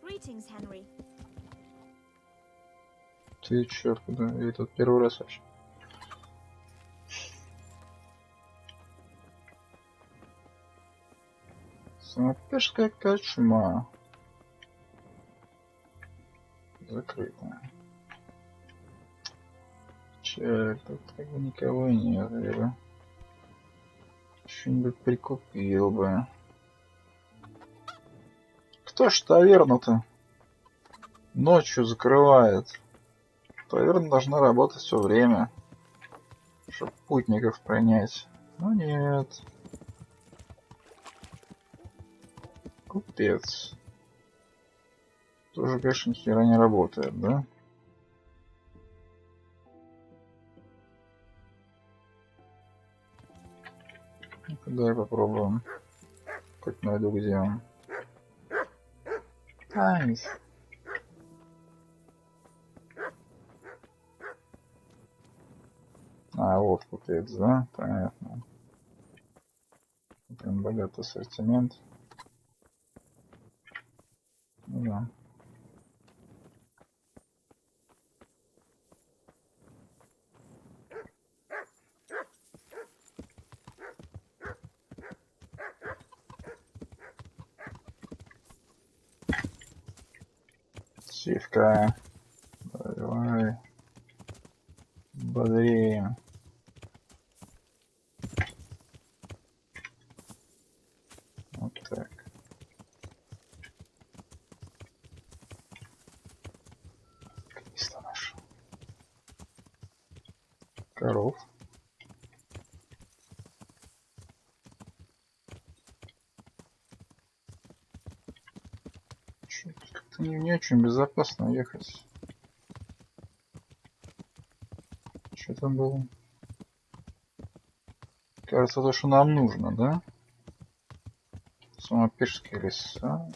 Greetings, Henry. Ты черт, да, я тут первый раз вообще. Самопешская кочма. Закрытая. Черт, тут как бы никого и нет, я бы что-нибудь прикупил бы. Кто ж таверну-то ночью закрывает? Таверна должна работать все время, чтобы путников принять. Но нет. Купец. Тоже, конечно, ни хера не работает, да? Ну-ка, давай попробуем. Хоть найду, где он. Танец. А, вот купец, да? Понятно. Прям богатый ассортимент. Ну да. Сивка. Давай. Бодрее. Вот так. Криста наш. Коров. Что-то как-то не очень безопасно ехать. Что там было? Кажется, то, что нам нужно, да? Самопирские леса.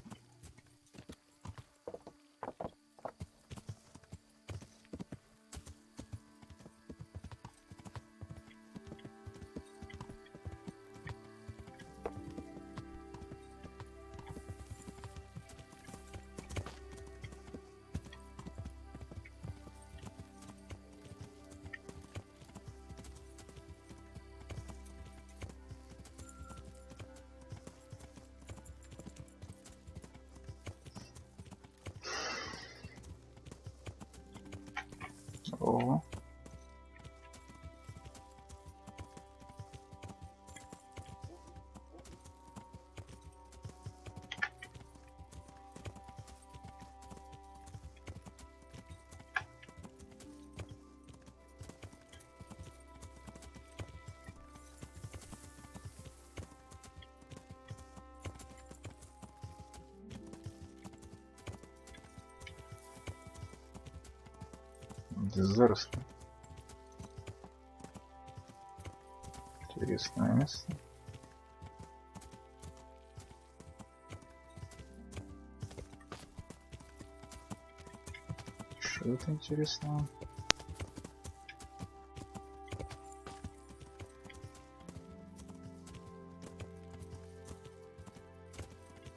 О. Здесь заросли. Интересное место. Что это интересного?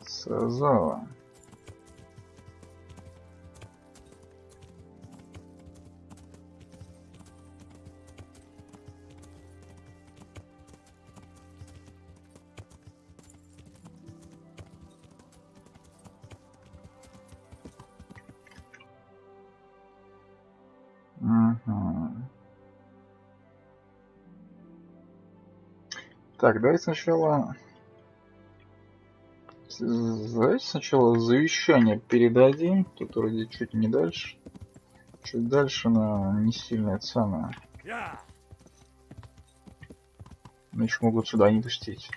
Сазава. Так, давайте сначала завещание передадим. Тут вроде чуть не дальше. Чуть дальше, но не сильно это самое. Значит, могут сюда не пустить.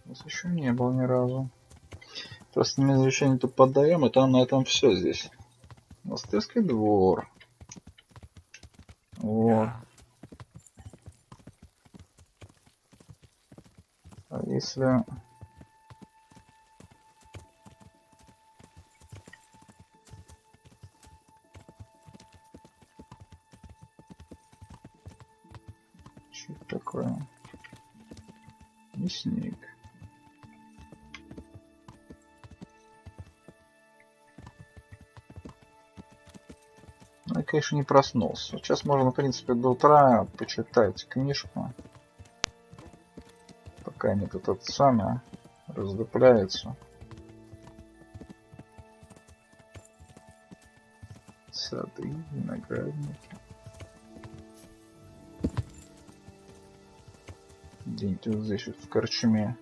У нас еще не было ни разу. Просто мы завещание тут поддаем, и там на этом все здесь. Монастырский двор. Вот. А если... Что это такое? Мясник. Ну, я, конечно, не проснулся. Сейчас можно, в принципе, до утра почитать книжку. Пока они тут это самое раздупляются. Сады, виноградники. Где-нибудь вот здесь вот в корчме.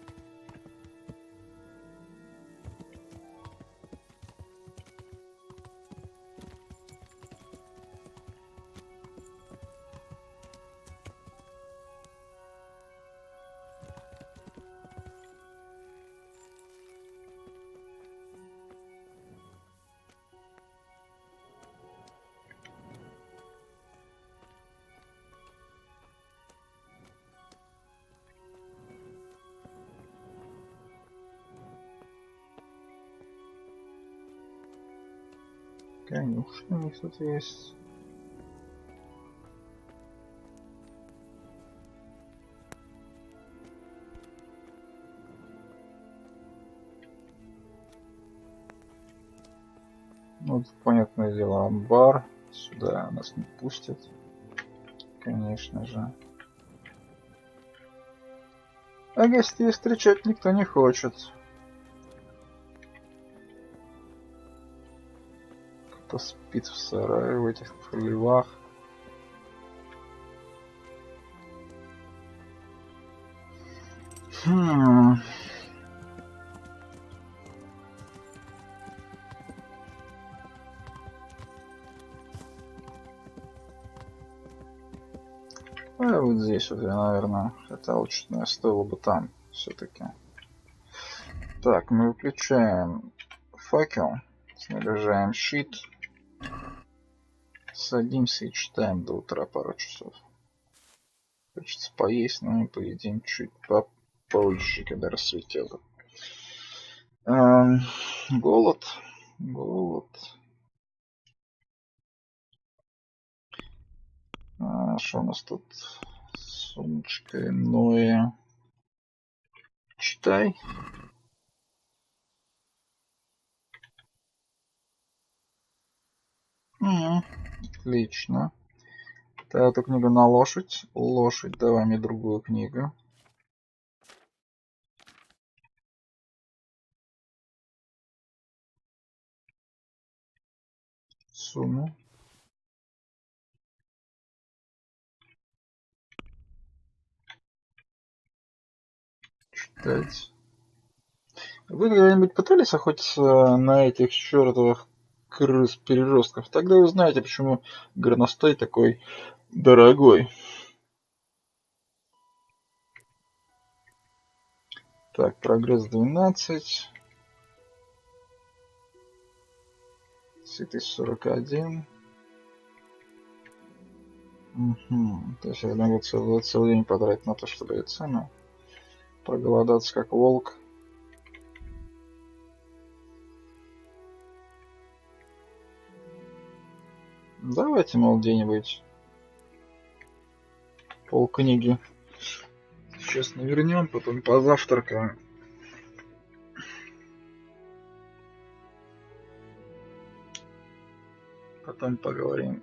Конечно, у них тут есть. Ну, понятное дело, амбар. Сюда нас не пустят. Конечно же. А гостей встречать никто не хочет. Кто спит в сарае, в этих хлевах. А вот здесь вот я, наверное, хотя лучше, наверное, стоило бы там все-таки. Так, мы выключаем факел, снаряжаем щит, садимся и читаем до утра пару часов. Хочется поесть, но мы поедим чуть попозже, когда рассветело. Голод. Что у нас тут? Сумочка иное. Читай. Отлично. Тогда эту книгу на лошадь. Лошадь, давай мне другую книгу. Сумму. Читать. Вы когда-нибудь пытались охотиться на этих чертовых крыс-переростков? Тогда вы знаете, почему горностай такой дорогой. Так, прогресс 12. Сытость 41. То есть я могу целый день потратить на то, чтобы это самое. Проголодаться как волк. Давайте, мол, где-нибудь полкниги сейчас навернем, потом позавтракаем. Потом поговорим.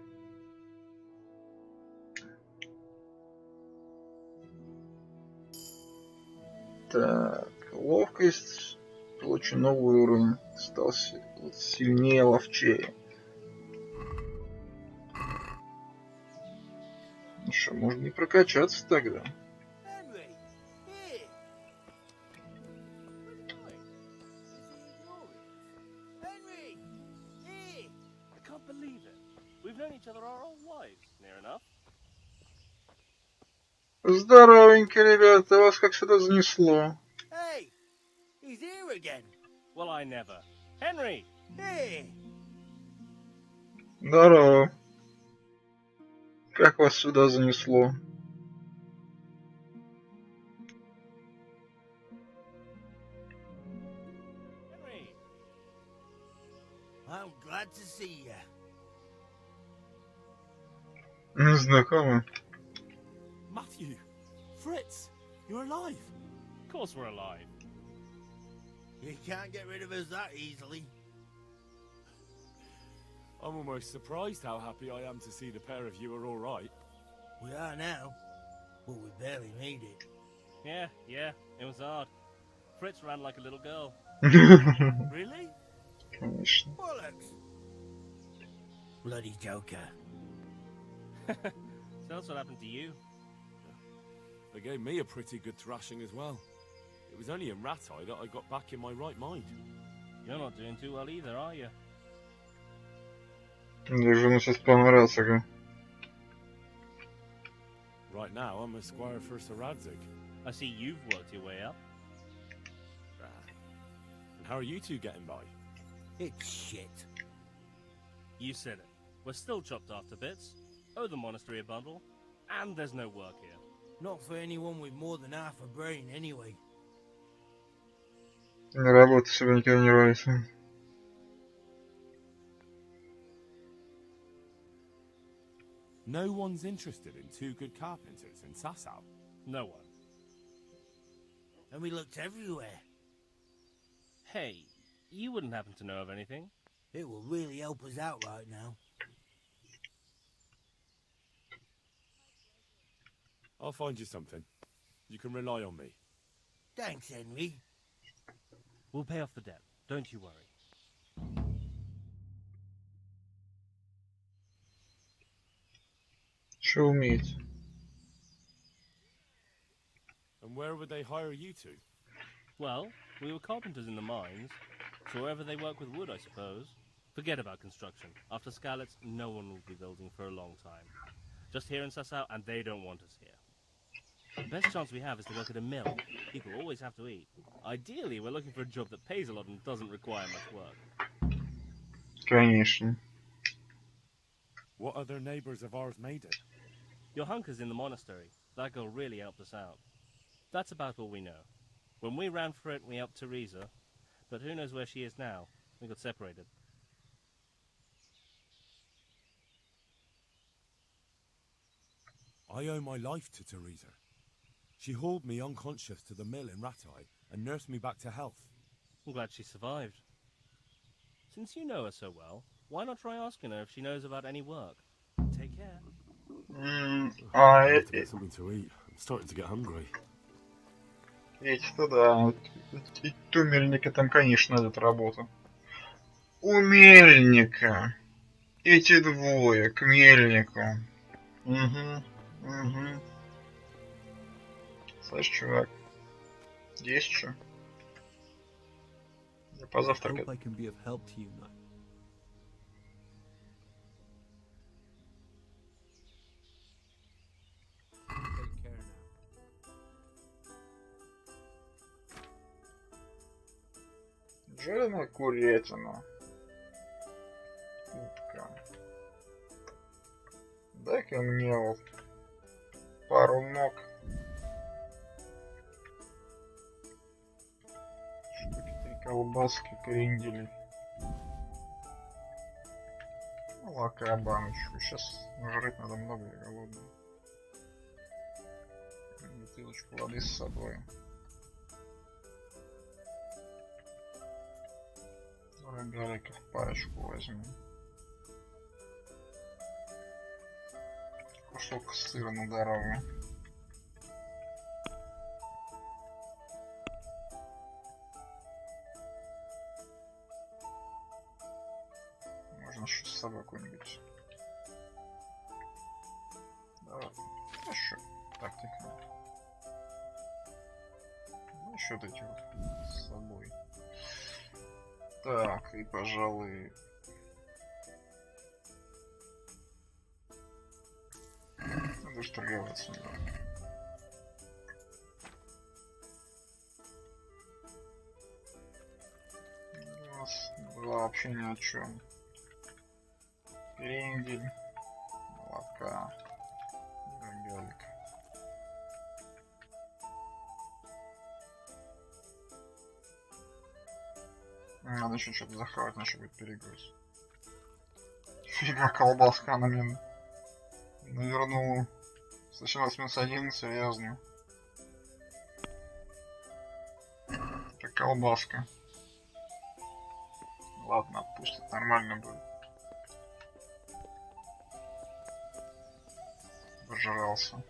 Так, ловкость. Получу новый уровень. Стал сильнее, ловчее. Ну что, можно не прокачаться тогда. Здоровенько, ребята, вас как сюда занесло? Hey, he's here again. Well, I never. Henry! Hey! Здорово. Как вас сюда занесло? Henry! I'm glad to see you. Знакомо. Matthew! Fritz! You're alive! Of course we're alive. You can't get rid of us that easily. I'm almost surprised how happy I am to see the pair of you are all right. We are now, but we barely made it. Yeah, it was hard. Fritz ran like a little girl. Really? Конечно. Bollocks! Bloody joker. So that's what happened to you. They gave me a pretty good thrashing as well. It was only in Rat-Eye that I got back in my right mind. You're not doing too well either, are you? Должен сейчас понравиться. Right now, I'm a squire for Sir Radzig. I see you've worked your way up. And how are you two getting by? It's shit. You said it. We're still chopped off to bits. Owe the monastery a bundle. And there's no work here. Not for anyone with more than half a brain, anyway. Не работай, чтобы никогда не нравится. No one's interested in two good carpenters in Sasau. No one. And we looked everywhere. Hey, you wouldn't happen to know of anything? It will really help us out right now. I'll find you something. You can rely on me. Thanks, Henry. We'll pay off the debt. Don't you worry. Что умеете? And where would they hire you to? Well, we were carpenters in the mines, so wherever they work with wood, I suppose. Forget about construction. After Skalitz, no one will be building for a long time. Just here in Sasau, and they don't want us here. The best chance we have is to work at a mill. People always have to eat. Ideally, we're looking for a job that pays a lot and doesn't require much work. Конечно. What other neighbors of ours made it? Your hunker's in the monastery. That girl really helped us out. That's about all we know. When we ran for it, we helped Teresa. But who knows where she is now? We got separated. I owe my life to Teresa. She hauled me unconscious to the mill in Ratai and nursed me back to health. I'm glad she survived. Since you know her so well, why not try asking her if she knows about any work? Take care. I need to get something to eat. I'm starting to get hungry. Эти-то да, у мельника там, конечно, идет работа. У мельника. Эти двое к мельнику. Угу. Слышь, чувак, есть что? Я позавтракать. I can be of help to you now. Take care now. Жареная курятина. Утка. Дай-ка мне вот пару ног. Штуки 3 колбаски, крендели. Молока баночку. Сейчас жрать надо много, я голодный. Бутылочку воды с собой. Рогаликов парочку возьму. Кусок сыра на дорогу. Можно еще с собой какой-нибудь. Давай. Еще тактика. Ну, еще вот эти вот с собой. Так, и, пожалуй... Надо же торговаться немного. Раз, два, вообще ни о чем. Крендель, молока, рогалик. Надо еще что-то захавать, иначе будет перегруз. Фига, колбаска она мне навернула. Сначала с -1, серьезно. Это колбаска. Ладно, отпустит, нормально будет. Пожрался.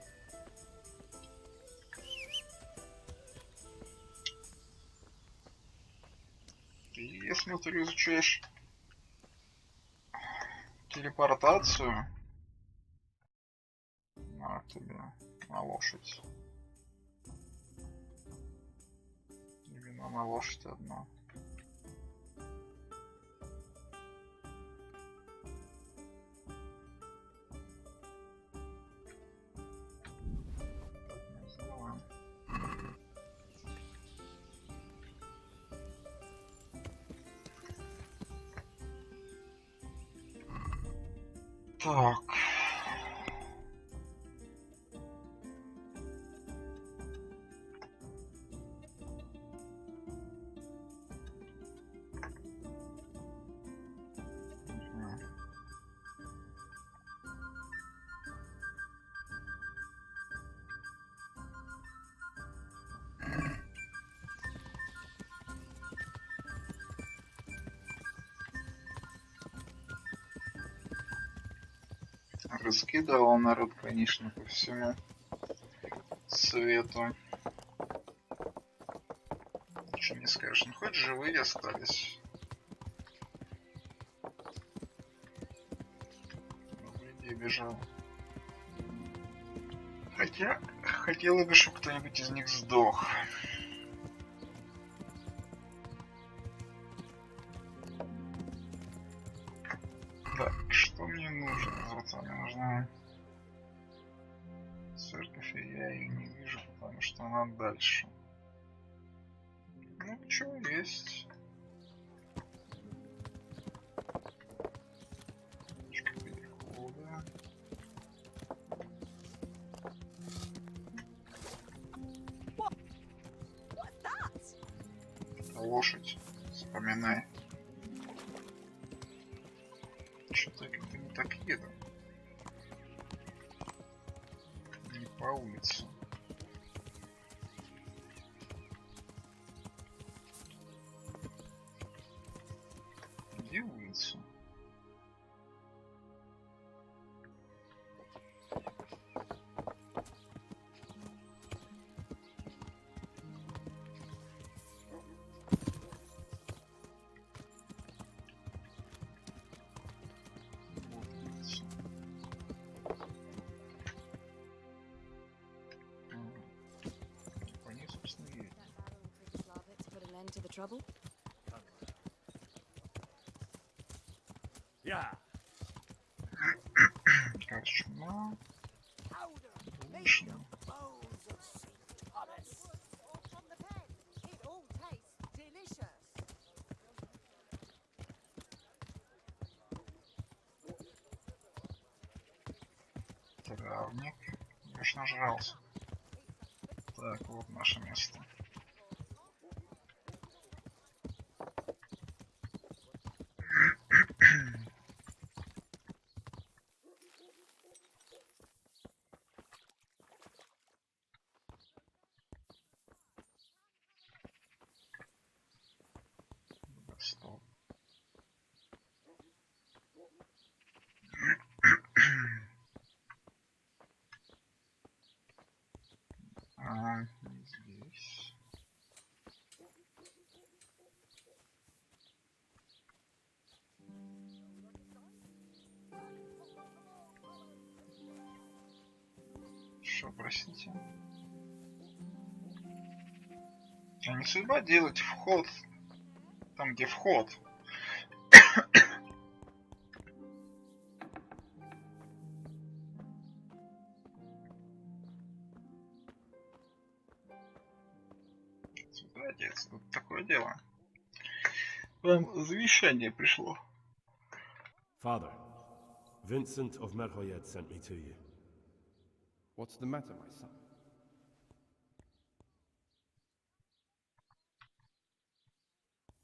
Я смотрю, изучаешь телепортацию. На тебе, на лошадь. И вино на лошадь одно. Так мы сделаем. Так. Раскидал народ, конечно, по всему свету. Ничего не скажешь. Ну, хоть живые остались. Вроде бежал. Хотя, хотела бы, чтобы кто-нибудь из них сдох. Так, что мне нужно? Вот мне нужна церковь, и я ее не вижу, потому что она дальше. Ну, что есть? Точка перехода. Лошадь, запоминай. Что-то как-то не так еду. Не по улице. Где улица? Вот улица. По ней, собственно, едет. Yeah. Кошмар. Вышел. Травник. Конечно, нажрался. Так, вот наше место. Стоп. Здесь. Что, простите? А не судьба делать вход там, где вход. Сюда одеться, тут такое дело. Вам завещание пришло. Father, Vincent of Merhoyed sent me to you. What's the matter, my son?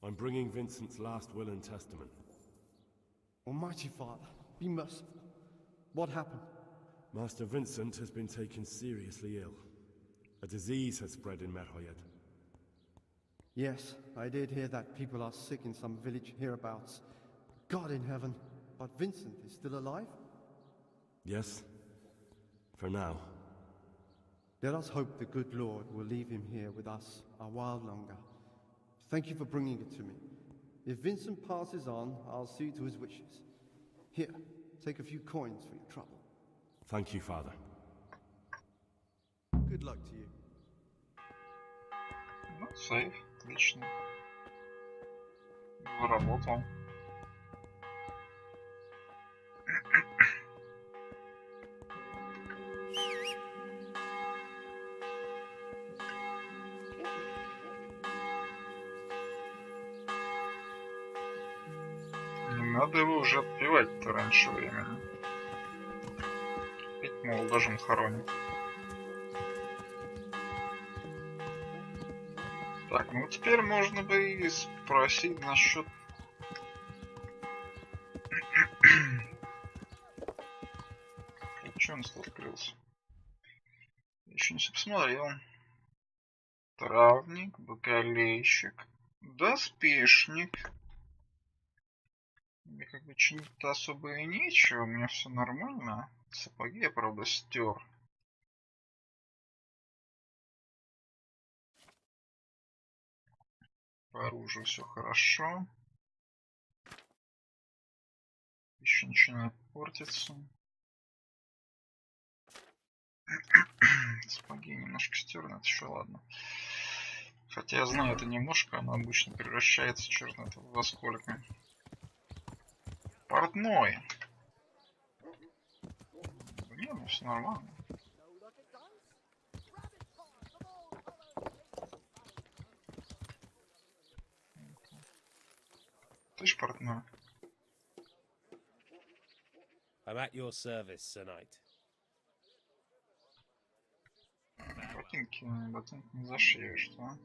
I'm bringing Vincent's last will and testament. Almighty Father, be merciful. What happened? Master Vincent has been taken seriously ill. A disease has spread in Merhoyed. Yes, I did hear that people are sick in some village hereabouts. God in heaven, but Vincent is still alive? Yes, for now. Let us hope the good Lord will leave him here with us a while longer. Thank you for bringing it to me. If Vincent passes on, I'll see to his wishes. Here, take a few coins for your trouble. Thank you, Father. Good luck to you. Ну, сейф, отлично. Заработал. Не надо его уже отпевать-то раньше времени. Ведь молодожен хоронит. Так, ну теперь можно бы и спросить насчет... Че он тут открылся? Еще не все посмотрел. Травник, бакалейщик, доспешник. Мне как бы чинить-то особо и нечего, у меня все нормально. Сапоги я, правда, стер. По оружию все хорошо. Еще начинает портиться. Сапоги немножко стерны, это еще ладно. Хотя я знаю, это немножко, оно обычно превращается, черт это во сколько. Портной. Да не, ну все нормально. Ты ж портной. I'm at your service, Sir Knight. Ботинки не зашьешь, что?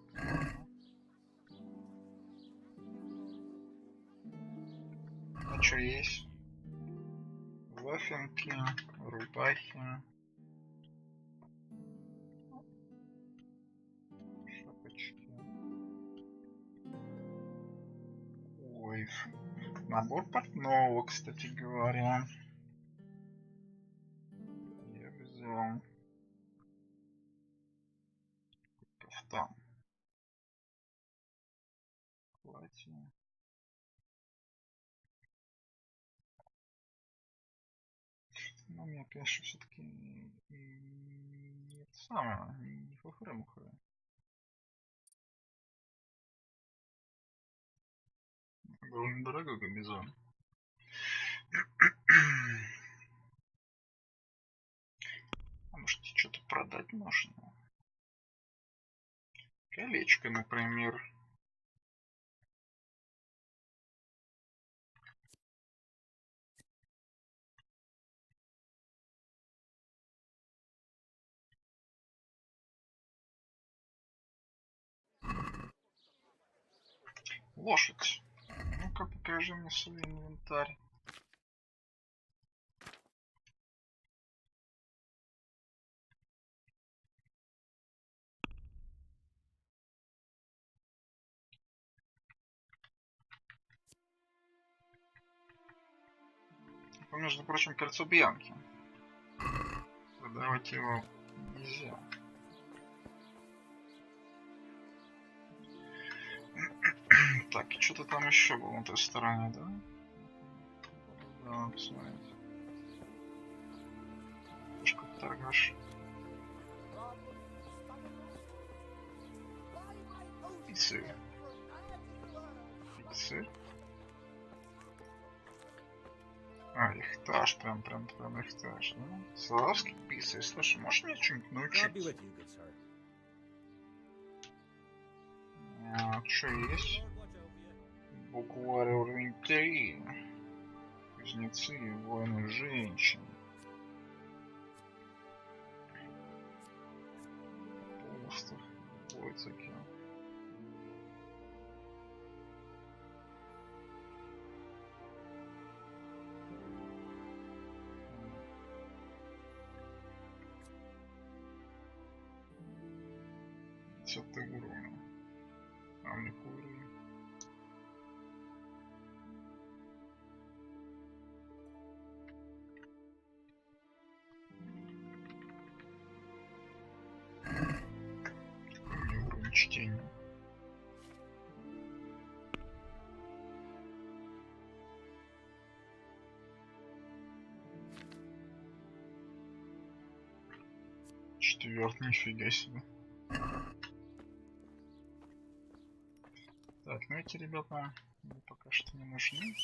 А что есть? Вафенки, рубахи. Шапочки. Ой. Набор портного, кстати говоря. Я взял. Кафтан. Платье. Но мне, конечно, все-таки не это самое, не фуфры-мухры. Довольно дорогой комбинезон. А может что-то продать можно? Колечко, например. Лошадь. Ну-ка, покажи мне свой инвентарь. Это, между прочим, кольцо Бьянки. Продавать его нельзя. Так, и что-то там еще было на той стороне, да? Да, посмотрите. Пешка торгаш. Пиццы. Пиццы. А, ихтаж, прям ихтаж, да? Славский пиццы. Слушай, можешь мне что-нибудь научить? А, что есть? Букварь уровень 3. Кузнецы, воины, женщины. Полностью. Бойцаки. Ты уровня. А мне уровень. Мне уровень чтения. Четвертый, нифига себе. Так, ну эти ребята мне пока что не нужны.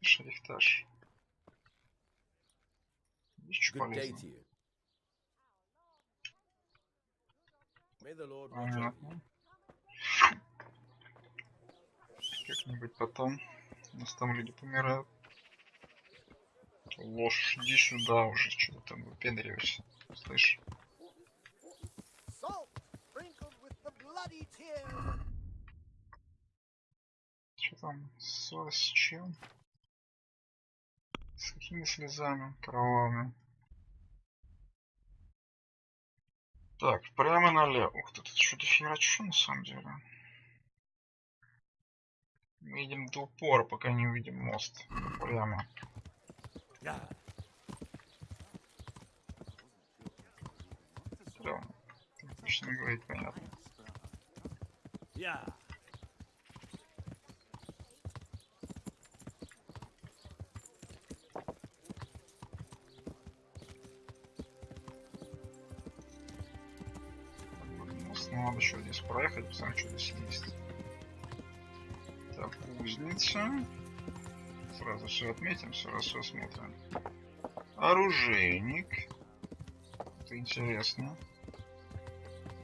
Шрифтаж. Есть что полезно? Понятно. Как-нибудь потом. У нас там люди помирают. Ложь, иди сюда уже, что ты там выпендриваешься. Слышь? Что там? Ссора с чем? С какими слезами кровавыми? Так, прямо налево. Ух ты, тут что-то херачу на самом деле. Мы идем до упора, пока не увидим мост. Прямо. Прямо. Точно говорить понятно. Мост надо еще здесь проехать, посмотреть, что здесь есть. Так, кузница. Сразу все отметим, сразу все смотрим. Оружейник. Это интересно.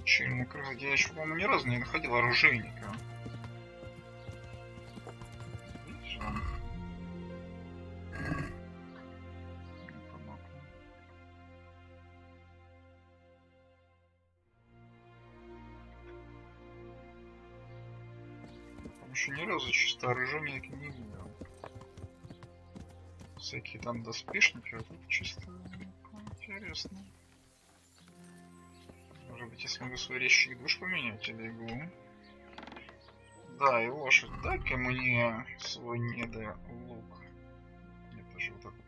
Чельный крылья. Я еще, по-моему, ни разу не находил оружейника. Видишь, он? Еще ни разу чисто оружейника не видел. Всякие там доспешники, вот это чисто интересно. Может быть, я смогу свой резчик душ поменять или иглу? Да, и лошадь. Дай-ка мне свой лук. Это же вот эту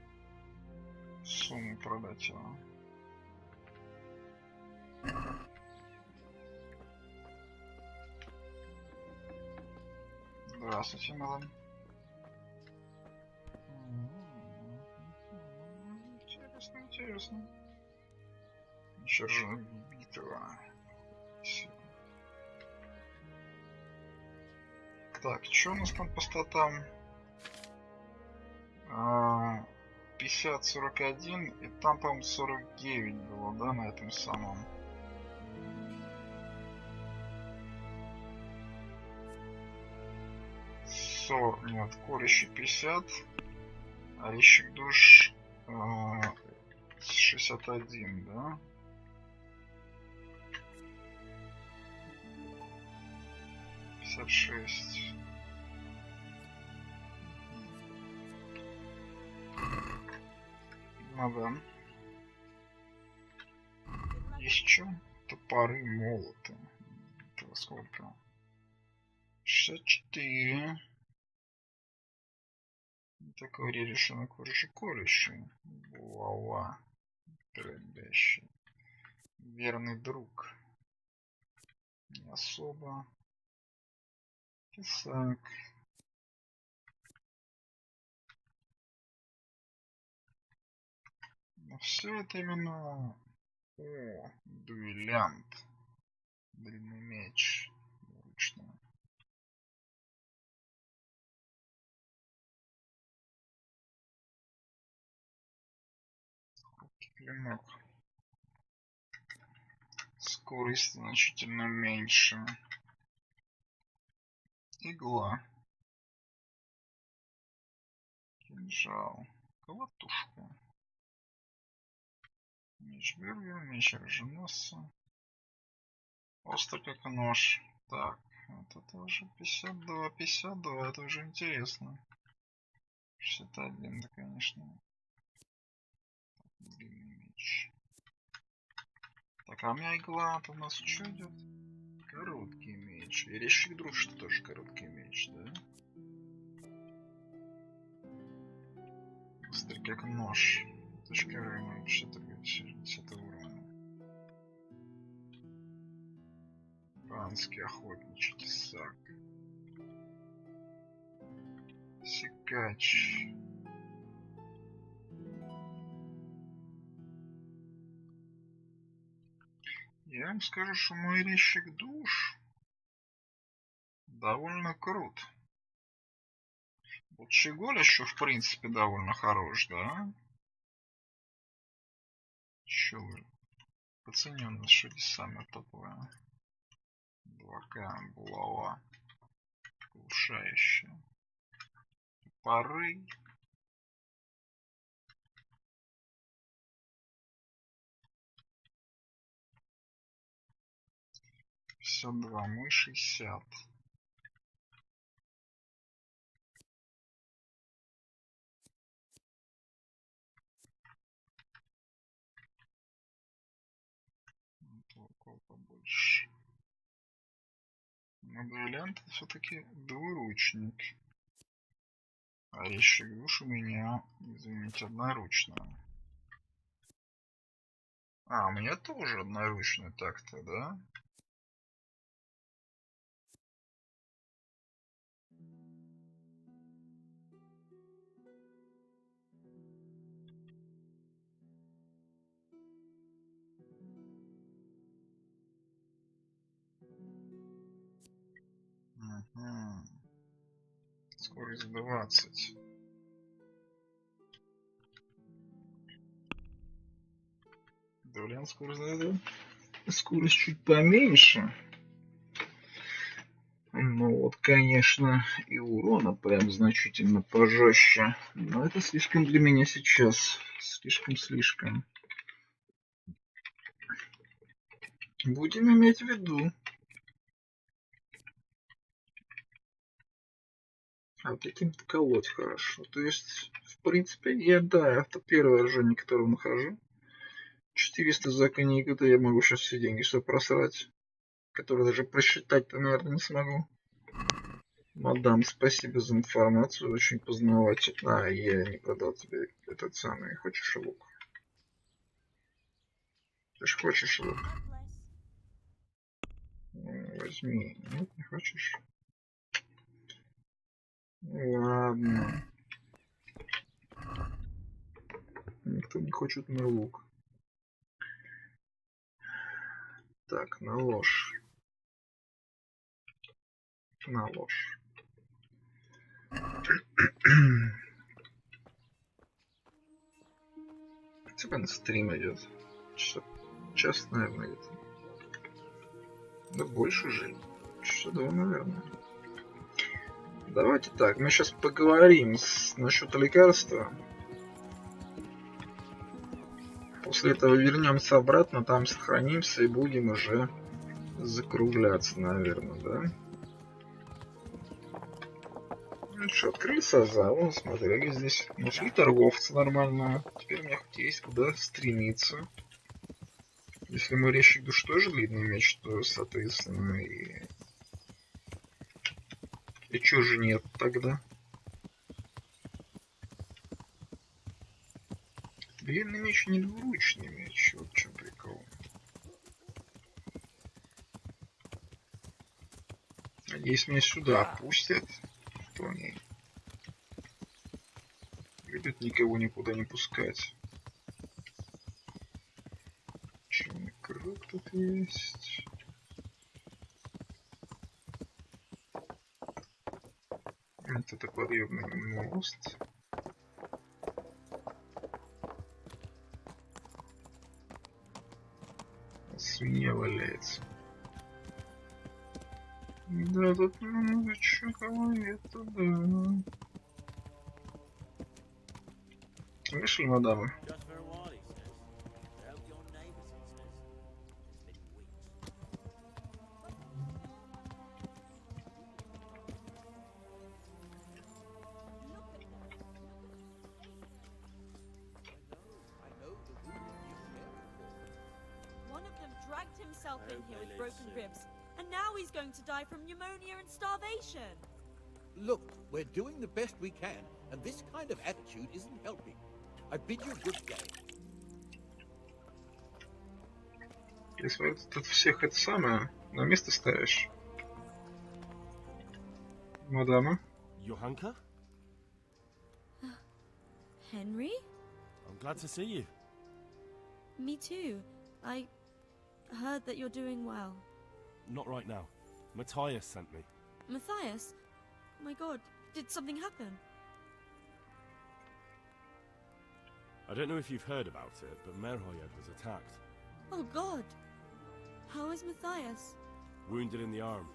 сумму продать его. Здравствуйте, Мелан. Интересно, интересно. Еще же битва. Все. Так, что у нас там по статам? 50-41, и там, по-моему, 49 было, да, на этом самом. Нет, колющий 50, а резчик душ 61, да? $56. Ну да. Есть что? Топоры, молоты. Это сколько? 64. Такой решенный кожи колющий. Булава. Дробящий. Верный друг. Не особо. Тесак. Но все это именно... О, дуэлянт. Длинный меч. Ручной. Клинок. Скорость значительно меньше. Игла. Кинжал. Колотушка. Меч бюргера, меч оруженосца. Острый как нож. Так, вот это уже 52, 52, это уже интересно. 61, да, конечно. Длинный меч. Так, а у меня игла-то у нас что идет? Короткий меч. И резчик друг, что тоже короткий меч, да? Острый как нож. Точка уровня 10 уровня. Панский охотничий тесак. Секач. Я вам скажу, что мой резчик душ довольно крут. Вот Щеголь еще в принципе довольно хорош, да? Щеголь. По цене у нас что здесь самое топовое? 2К, булава. Глушающая. Пары. Все два, мы 60. Толку побольше. Но дуэлянт все-таки двуручник. А еще душ у меня, извините, одноручная. А, у меня тоже одноручный так-то, да? Угу. Скорость 20. Блин, скорость чуть поменьше. Ну вот, конечно, и урона прям значительно пожестче. Но это слишком для меня сейчас. Слишком. Будем иметь в виду. А вот этим-то колоть хорошо. То есть, в принципе, это первое оружие, которое нахожу. 400 за коньяк, это я могу сейчас все деньги что просрать. Которые даже просчитать-то, наверное, не смогу. Мадам, спасибо за информацию, очень познавательно. А, я не продал тебе этот самый. Хочешь лук? Ты ж хочешь лук? Ну, возьми. Нет, не хочешь? Ладно. Никто не хочет мой лук. Так, на ложь. На ложь. Тебя на стрим идет. Час, наверное, где-то. Да больше же. Часа 2, наверное. Давайте так, мы сейчас поговорим насчет лекарства. После этого вернемся обратно, там сохранимся и будем уже закругляться, наверное, да? Ну что, открыли сазал, смотрели здесь, нашли торговца нормального. Теперь у меня хоть есть куда стремиться. Если мой резчик душ тоже длинный меч, то, соответственно, и чё же нет тогда? Длинный меч не двуручный меч, вот в чем прикол. Надеюсь, меня сюда опустят. Что они любят никого никуда не пускать. Черный круг тут есть. Это подъемный мост. Свинья валяется. Да, тут много чего это, да. Вышли, мадамы. In here with broken ribs, and now he's going to die from pneumonia and starvation. Look, we're doing the best we can, and this kind of attitude isn't helping. I bid you good day. Если тут всех это самое на место ставишь. Мадама. Johanka? Henry? I'm glad to see you. Me too. I heard that you're doing well. Not right now. Matthias sent me. Matthias? My god, did something happen? I don't know if you've heard about it, but Merhoyed was attacked. Oh god. How is Matthias? Wounded in the arm.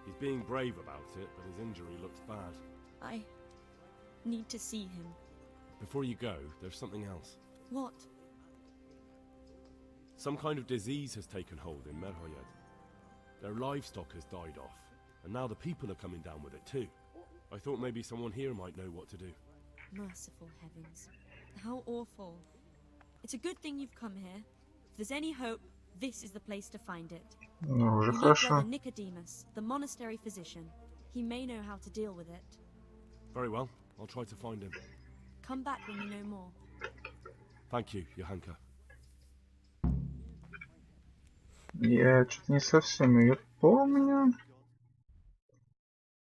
He's being brave about it, but his injury looks bad. I need to see him. Before you go, there's something else. What? Some kind of disease has taken hold in Merhoyed. Their livestock has died off, and now the people are coming down with it too. I thought maybe someone here might know what to do. Merciful heavens. How awful. It's a good thing you've come here. If there's any hope, this is the place to find it. Ну, уже You need хорошо. Brother Nicodemus, the monastery physician. He may know how to deal with it. Very well. I'll try to find him. Come back when you know more. Thank you, Johanka. Я что-то не совсем ее помню.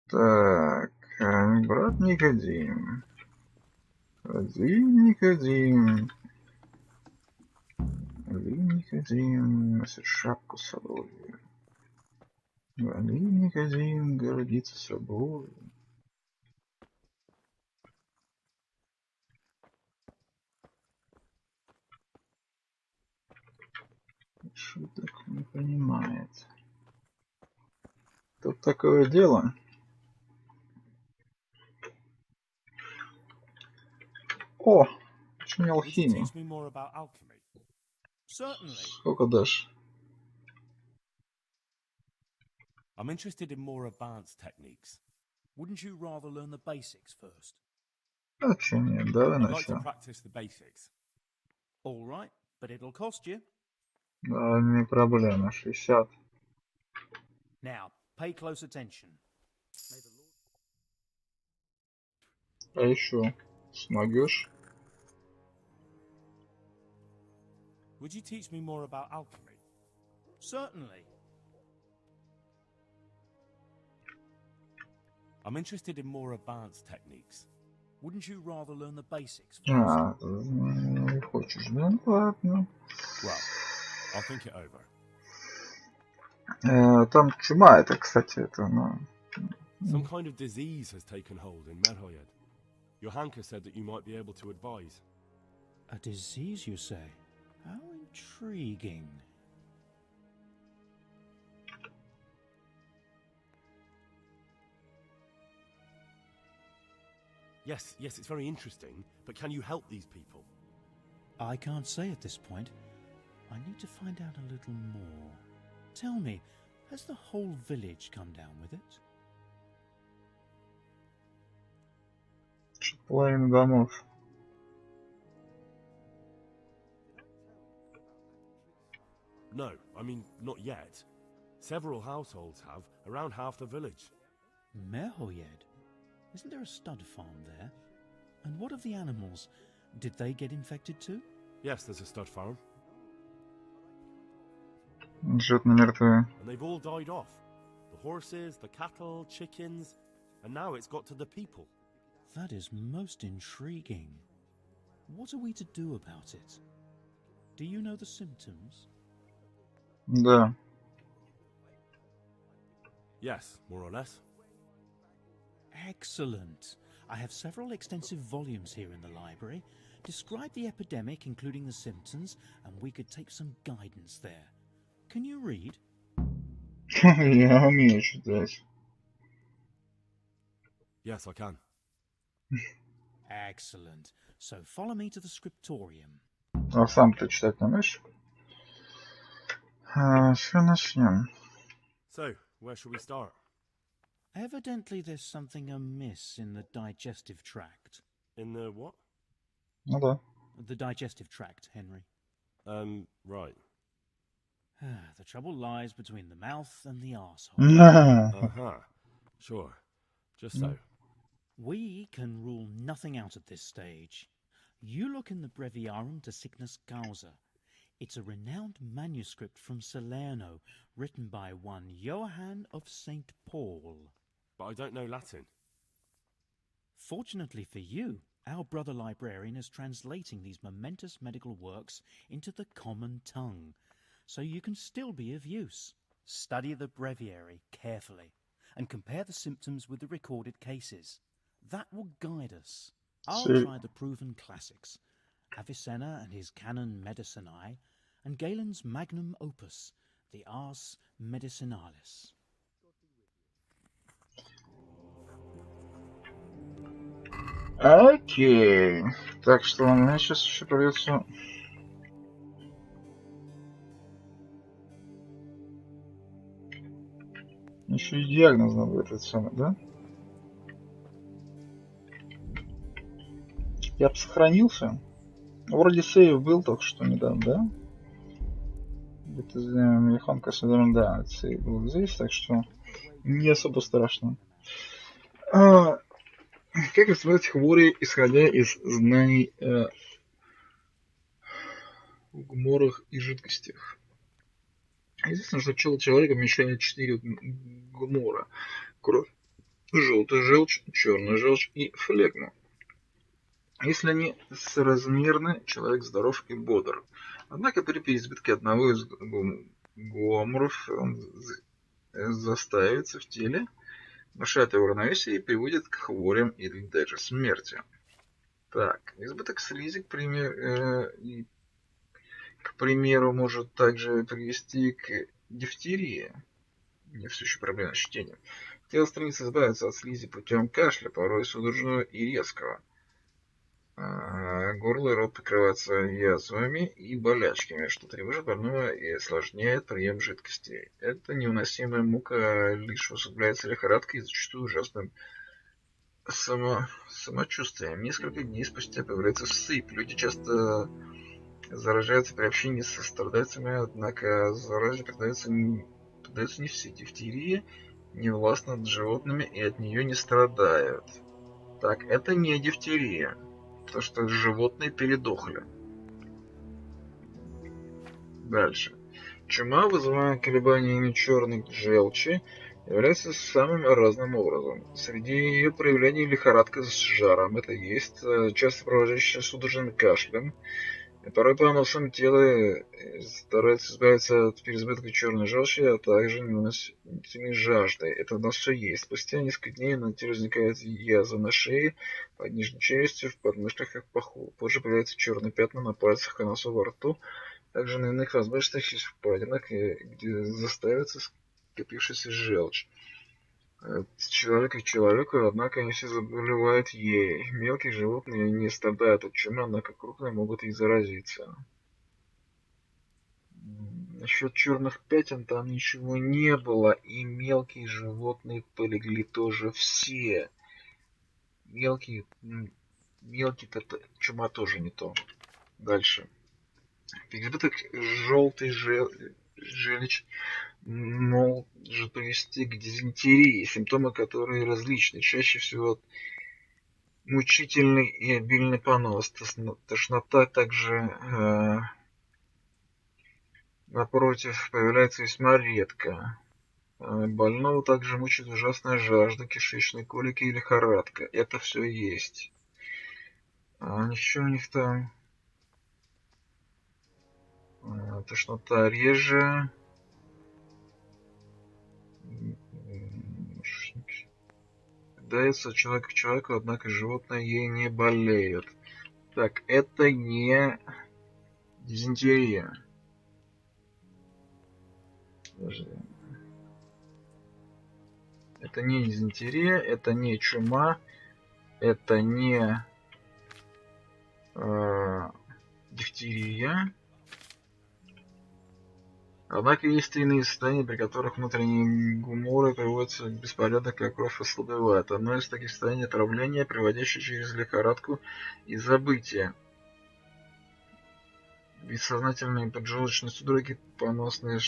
Так, брат Никодим. Никодим. Никодим носит шапку с собой. Никодим гордится собой. Шуток не понимает. Тут такое дело. О, учение алхимии. Сколько дашь? I'm interested in more advanced techniques. Wouldn't you rather learn the basics first? А че нет, давай I'd like to начнем. practice the basics. All right, but it'll cost you. Да, не проблема, 60. Now, pay close attention. А еще смогешь? Would you teach me more about alchemy? Certainly. I'm interested in more advanced techniques. Wouldn't you rather learn the basics first? А, не хочешь, да? Ладно. Well, I'll think it over. Там чума, это, кстати, это, ну... Some kind of disease has taken hold in Merhoyed. Johanka said that you might be able to advise. A disease, you say? How intriguing. Yes, it's very interesting, but can you help these people? I can't say at this point. I need to find out a little more. Tell me, has the whole village come down with it? Половина домов. No, I mean, not yet. Several households have, around half the village. Merhoyed? Isn't there a stud farm there? And what of the animals? Did they get infected too? Yes, there's a stud farm. Животные мертвые. And they've all died off. The horses, the cattle, chickens, and now it's got to the people. That is most intriguing. What are we to do about it? Do you know the symptoms? Да. Yes, more or less. Excellent. I have several extensive volumes here in the library. Describe the epidemic, including the symptoms, and we could take some guidance there. Can you read? Я умею читать. Yes, I can. Excellent. So follow me to the scriptorium. А сам ты читать не умеешь? Все начнем. So, where should we start? Evidently there's something amiss in the digestive tract. In the what? Ну да. The digestive tract, Henry. Right. The trouble lies between the mouth and the arsehole. Uh-huh. Sure. Just so. We can rule nothing out at this stage. You look in the Breviarum de Sickness Causa. It's a renowned manuscript from Salerno, written by one Johann of St. Paul. But I don't know Latin. Fortunately for you, our brother librarian is translating these momentous medical works into the common tongue, so you can still be of use. Study the breviary carefully and compare the symptoms with the recorded cases. That will guide us. I'll try the proven classics, Avicenna and his Canon Medicinae, and Galen's magnum opus, the Ars Medicinalis. Окей. Так что мне сейчас еще придется... Еще и диагноз надо этот самый, да? Я бы сохранился. Вроде сейв был только что недавно, да? Где-то Механка Садаран, да, сейв был здесь, так что не особо страшно. Как воспринимать хвори, исходя из знаний о гуморах и жидкостях? Известно, что тело человека вмещает 4 гумора: кровь, желтая желчь, черная желчь и флегма. Если они соразмерны, человек здоров и бодр. Однако при переизбытке одного из гоморов он заставится в теле, нарушает его равновесие и приводит к хворям или даже смерти. Так, избыток слизи, к примеру, может также привести к дифтерии. У меня все еще проблема с чтением. Тело стремится избавиться от слизи путем кашля, порой судорожного и резкого. Горло и рот покрываются язвами и болячками, что тревожит больного и осложняет прием жидкостей. Это невыносимая мука лишь усугубляется лихорадкой и зачастую ужасным самочувствием. Несколько дней спустя появляется сыпь. Люди часто заражаются при общении со страдальцами, однако заразе поддаются не все. Дифтерия не властна над животными и от нее не страдают. Так, это не дифтерия. То, что животные передохли. Дальше. Чума, вызываемая колебаниями черной желчи, является самым разным образом. Среди ее проявлений лихорадка с жаром, это есть, часто сопровождающаяся судорожным кашлем. Порой поносом тело старается избавиться от переизбытка черной желчи, а также невыносимой жаждой. Это у нас все есть. Спустя несколько дней на теле возникает язва на шее, под нижней челюстью, в подмышках и в паху. Позже появляются черные пятна на пальцах и носу во рту, также на иных разборчивых и впадинах, где застаивается скопившаяся желчь. С человека к человеку, однако они все заболевают ей. Мелкие животные не страдают от чумы, однако крупные могут и заразиться. Насчет черных пятен там ничего не было, и мелкие животные полегли тоже все. Мелкие чума тоже не то. Дальше. Переизбыток желтой желчь может привести к дизентерии, симптомы которой различны. Чаще всего мучительный и обильный понос, тошнота также, напротив, появляется весьма редко. Больного также мучает ужасная жажда, кишечные колики и лихорадка. Это все есть. Ничего у них там... Тошнота реже. Дается от человека к человеку, однако животные ей не болеют. Так, это не дизентерия. Это не дизентерия, это не чума, это не дифтерия. Однако есть иные состояния, при которых внутренние гуморы приводятся в беспорядок, а кровь ослабевает. Одно из таких состояний — отравление, приводящее через лихорадку и забытие. Бессознательные поджелудочные судороги, поносные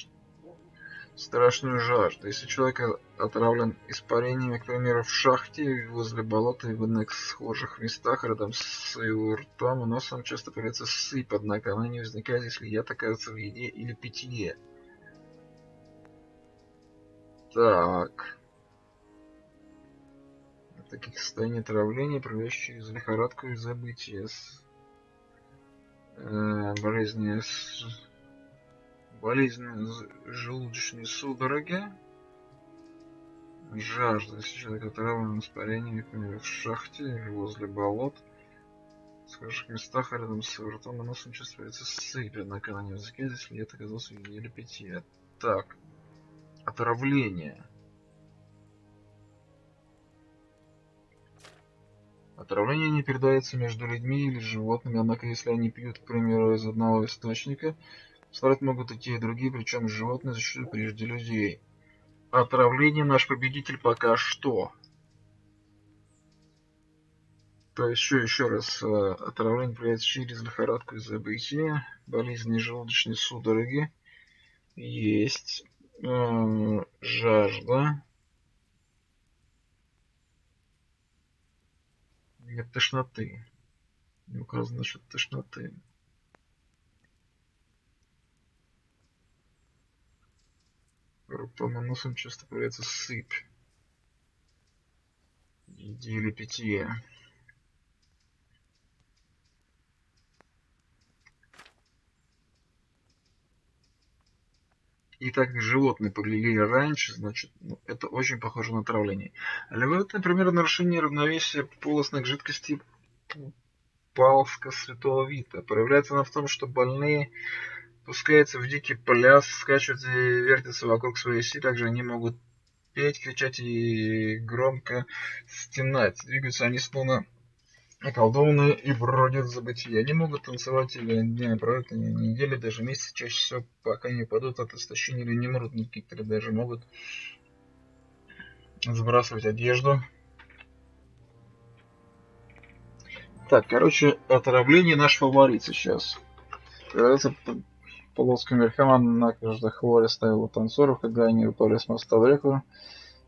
страшную жажду. Если человек отравлен испарениями, к примеру, в шахте, возле болота и в иных схожих местах, рядом с его ртом и носом часто появляется сыпь, однако она не возникает, если яд оказывается в еде или питье. Так. В таких состояниях отравления, приводящих через лихорадку и забытие. Болезни желудочные судороги, жажда, если человек отравлен испарениями, например, в шахте или возле болот, в схожих местах рядом с ртом и носом часто появляется сыпь, однако она не возникает, если яд оказался в еде или питье. Так, отравление. Отравление не передается между людьми или животными, однако если они пьют, к примеру, из одного источника, страдать могут и те, и другие, причем животные зачастую прежде людей. Отравление наш победитель пока что. То есть еще раз, отравление проявляется через лихорадку и забытие, болезни желудочные судороги, есть жажда, Нет тошноты. Не указано насчет тошноты. Ртом и носом часто появляется сыпь. Еде или питье. И так как животные поглядели раньше, значит, это очень похоже на отравление. Левет, например, нарушение равновесия полостных жидкостей Палска Святого Вита. Проявляется она в том, что больные пускаются в дикий пляс, скачут и вертятся вокруг своей оси. Также они могут петь, кричать и громко стенать. Двигаются они словно околдованные и бродят в забытие. Они могут танцевать или днями пройдут, или недели, даже месяцы, чаще всего, пока не упадут от истощения или не мрут. Некоторые даже могут сбрасывать одежду. Так, короче, отравление наш фаворит сейчас. Когда-то полоцкий наркоман на каждой хворе ставил танцоров, когда они упали с моста в реку.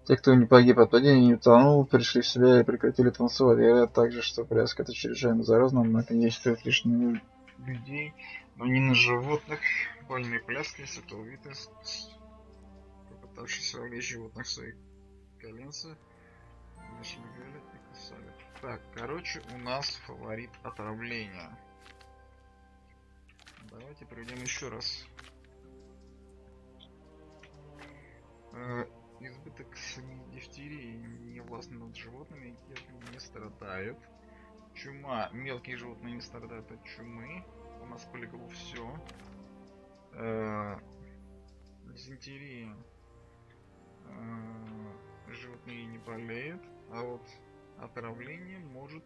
Те, кто не погиб от падения, не утонул, пришли в себя и прекратили танцевать. Говорят также, что пляска это чрезвычайно заразно, однако действует лишь на людей, но не на животных. Больные пляски Святого Вита, попытавшись вовлечь животных в свои коленца, начали гулять и кусали. Так, короче, у нас фаворит отравления. Давайте проведем еще раз. Избыток дифтерии не властны над животными, и не страдают. Чума. Мелкие животные не страдают от чумы. У нас полегло все. Дизентерия. Животные не болеют. А вот отравление может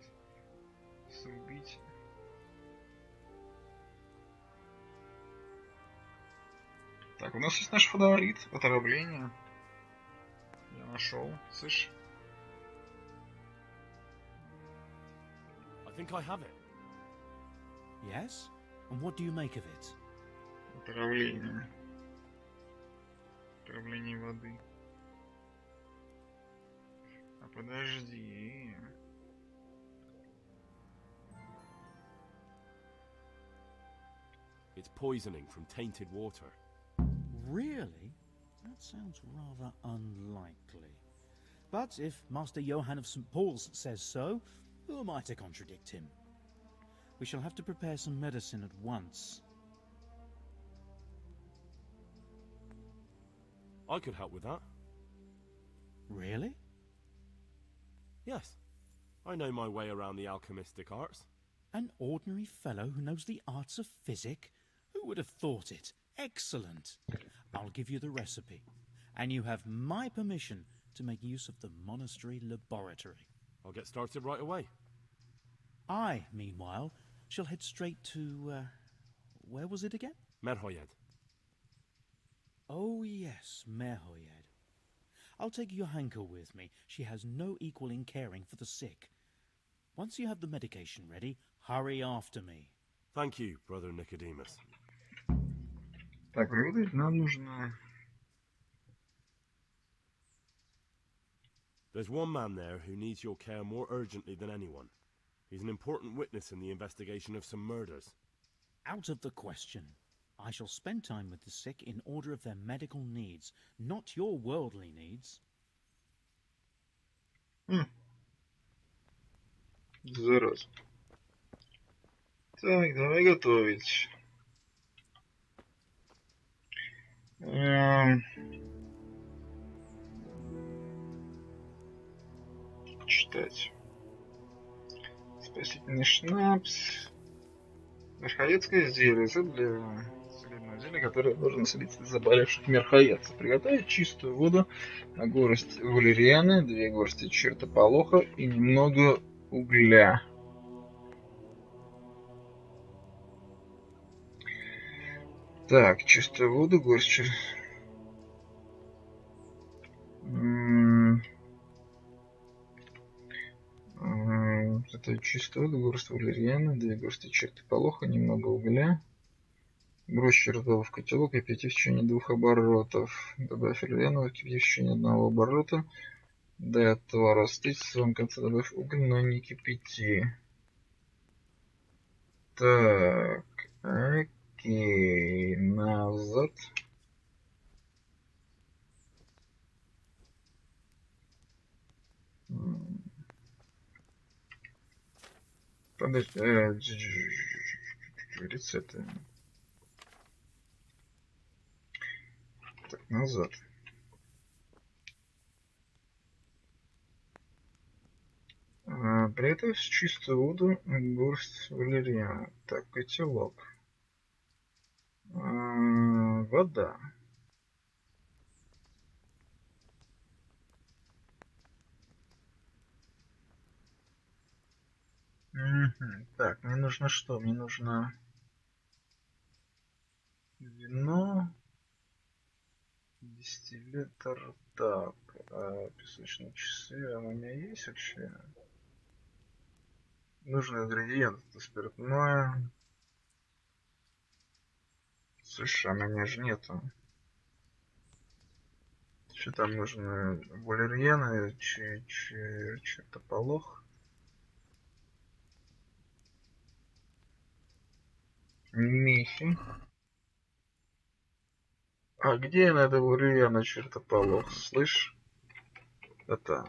срубить. Так, у нас есть наш фаворит. Отравление. Я нашел. Слышь? I think I have it. Yes? And what do you make of it? Отравление. Отравление воды. А подожди. It's poisoning from tainted water. Really? That sounds rather unlikely. But if Master Johann of St. Paul's says so, who am I to contradict him? We shall have to prepare some medicine at once. I could help with that. Really? Yes. I know my way around the alchemistic arts. An ordinary fellow who knows the arts of physic? Who would have thought it? Excellent. I'll give you the recipe, and you have my permission to make use of the monastery laboratory. I'll get started right away. I, meanwhile, shall head straight to, where was it again? Merhoyed. Oh, yes, Merhoyed. I'll take Johanka with me. She has no equal in caring for the sick. Once you have the medication ready, hurry after me. Thank you, Brother Nicodemus. Так, выводить нам нужно. There's one man there who needs your care more urgently than anyone. He's an important witness in the investigation of some murders. Out of the question. I shall spend time with the sick in order of their medical needs, not your worldly needs. Зараза. Так, давай готовить. Читать. Спасительный шнапс. Верхоедское зелье. Это для целебного зелья, которое должен исцелить заболевших мерхоедцев. Приготовить чистую воду, горсть валерианы, 2 горсти чертополоха и немного угля. Так, чистую воду, горсть это чистую воду, горсть валерианы, 2 горсти чертополоха, немного угля. Брось чертополох в котелок и кипяти в течение 2 оборотов. Добавь валериану, кипяти в течение 1 оборота. До этого растить в своем конце добавь уголь, но не кипяти. Так, окей, назад. Подожди, рецепты. Так, назад. Приготовь чистую воду, горсть валерьяна. Так, котелок. Вода. Мгм. Так, мне нужно что? Мне нужно вино, дистиллятор, так, песочные часы, а у меня есть вообще? Нужный ингредиент, это спиртное. Слушай, а у меня же нету. Что там нужно? Валерьяна, чертополох. Мехи. А где надо валерьяна, чертополох? Слышь? Это...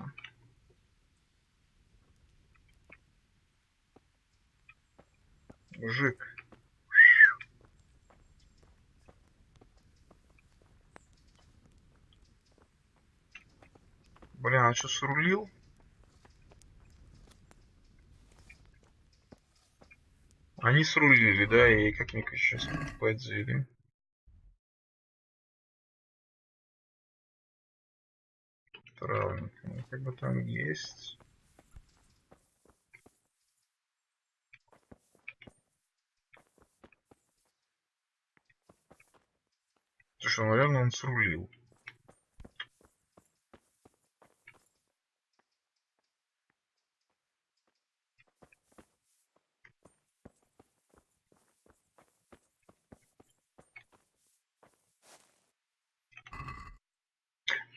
Мужик. Блин, а что, срулил? Они срулили, да, и как-никак сейчас подзели. Травненько. Ну, как бы там есть. Слушай, наверное, он срулил.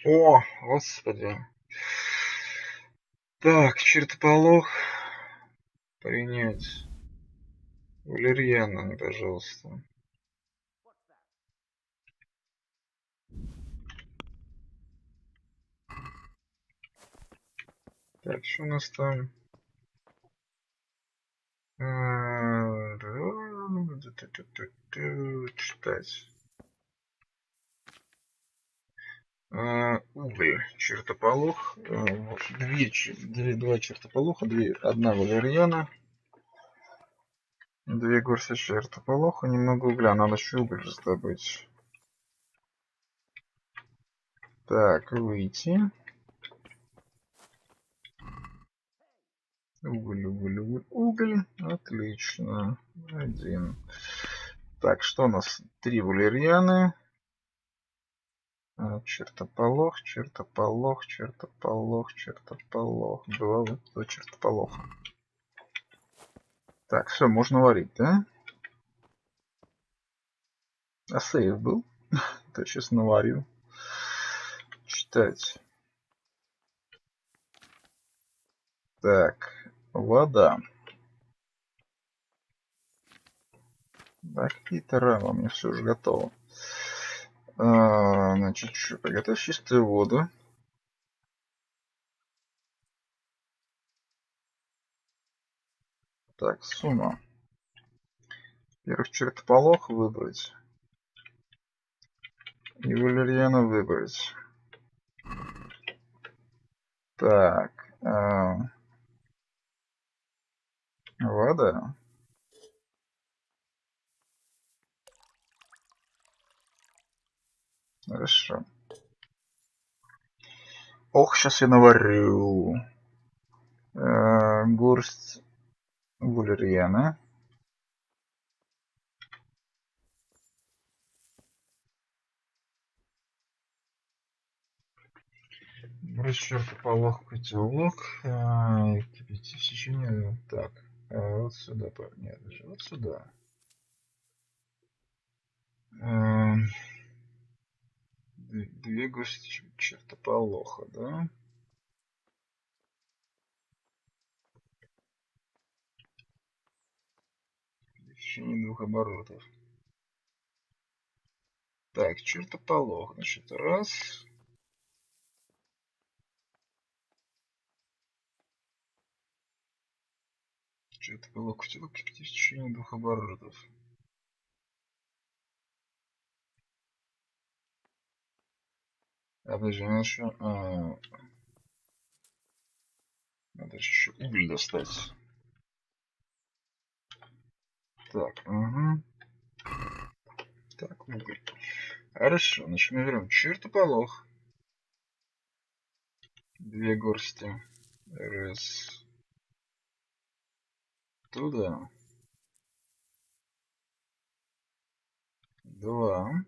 О, господи. Так, чертополох. Принять. Валерьяна, пожалуйста. Так, что у нас там? Читать. Уголь, чертополох, два чертополоха, одна валерьяна, две горсти чертополоха, немного угля. Надо еще уголь раздобыть. Так, выйти. Уголь. Отлично. Один. Так, что у нас? 3 валерьяны. Чертополох. Два чертополоха. Так, все, можно варить, да? А сейв был? То сейчас наварю. Читать. Так, вода. Да, какие травы, у меня все уже готово. Значит, что, приготовь чистую воду. Так, сумма. Во-первых, чертополох выбрать. И валерьяна выбрать. Так. Вода. Хорошо. Ох, сейчас я наварю. Горсть валерьяна. Горсть чертополох, котелок. Кипятить в течение... Так. Вот сюда. Нет, даже вот сюда. Две горсти чертополоха, да? течение 2 оборотов. Так, чертополох. Значит, раз. Чертополох в течение 2 оборотов. А, подожди, надо еще... надо еще уголь достать. Так, угу. Так, уголь. Хорошо, значит, мы берем чертополох. 2 горсти. Раз. Туда. 2.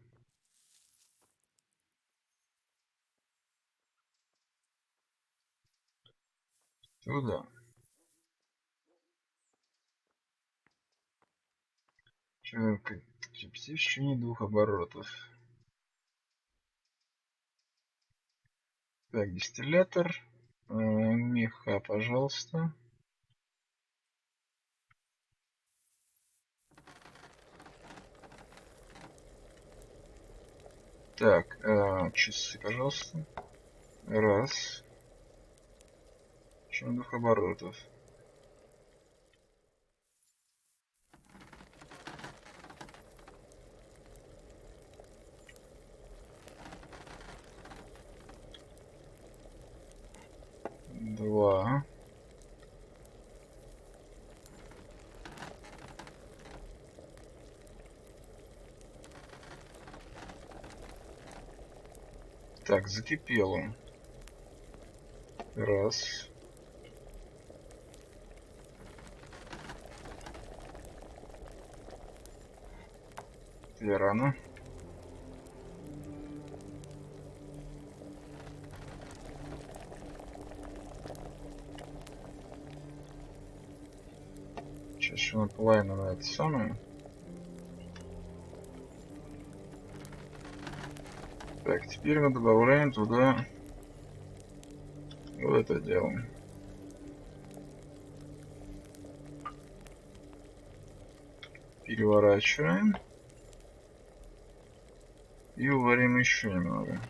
Туда. В течение 2 оборотов. Так, дистиллятор. Меха, пожалуйста. Так, часы, пожалуйста. Раз. В течение 2 оборотов. Два. Так, закипело. Раз. Рано. Сейчас еще наполовину на это самое. Так, теперь мы добавляем туда вот это дело. Переворачиваем. И уварим еще немного.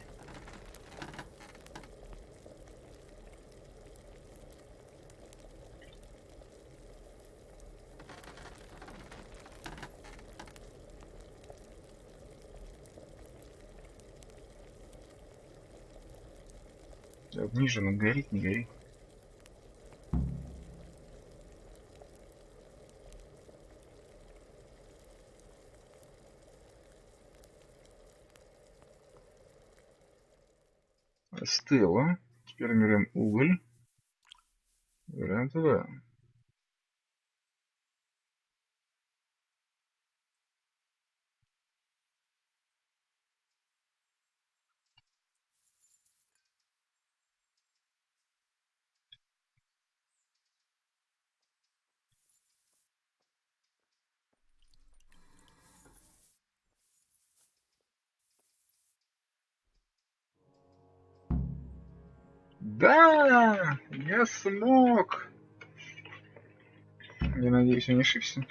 Так, ниже она горит, не горит. Остыло. Теперь берем уголь. Берем туда. Да! Я смог! Я надеюсь, я не ошибся.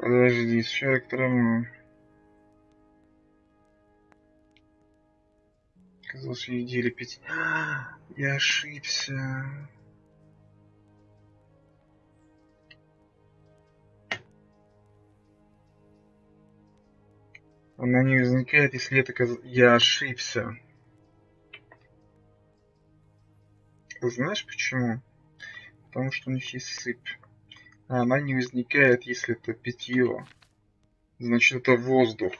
Подожди, с человеком казалось, едели пить. Я ошибся. Она не возникает, если это я ошибся. Знаешь почему? Потому что у них есть сыпь. А она не возникает, если это питье. Значит, это воздух.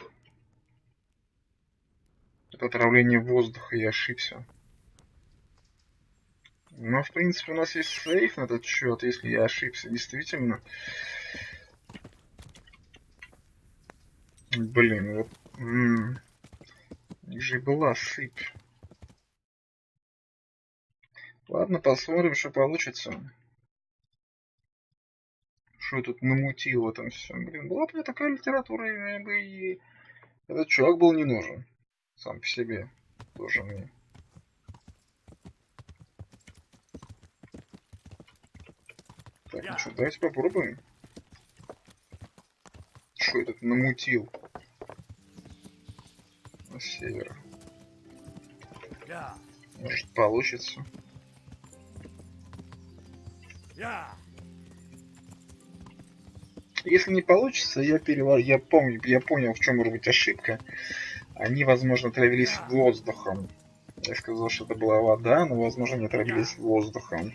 Это отравление воздуха, я ошибся. Но, в принципе, у нас есть сейф на этот счет, если я ошибся. Действительно. Блин, вот... У них же была сыпь. Ладно, посмотрим, что получится. Что я тут намутил в этом всем. Блин, была бы такая литература, я бы и... Этот чувак был не нужен. Сам по себе. Тоже мне. Так, ну что, давайте попробуем. Что я тут намутил? На север. Может, получится. Если не получится, я понял, в чем может быть ошибка. Они, возможно, отравились воздухом. Я сказал, что это была вода, но, возможно, они отравились воздухом.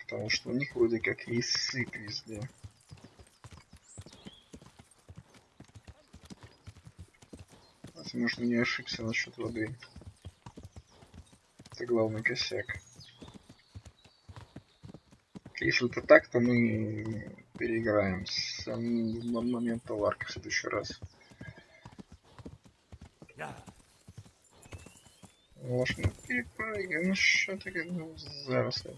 Потому что у них вроде как есть сыпь везде. Возможно, не ошибся насчет воды. Это главный косяк. Если это так, то мы переиграем с момента ларка в следующий раз. Лошадь, перепрыгай, ну что ты как заросли.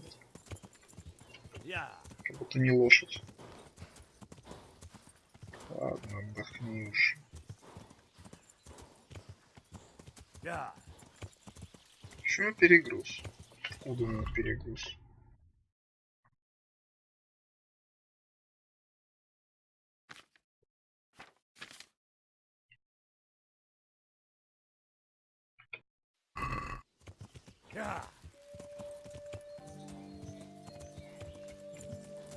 Как будто не лошадь. Ладно, отдохни уж. Чё перегруз? Откуда у меня перегруз?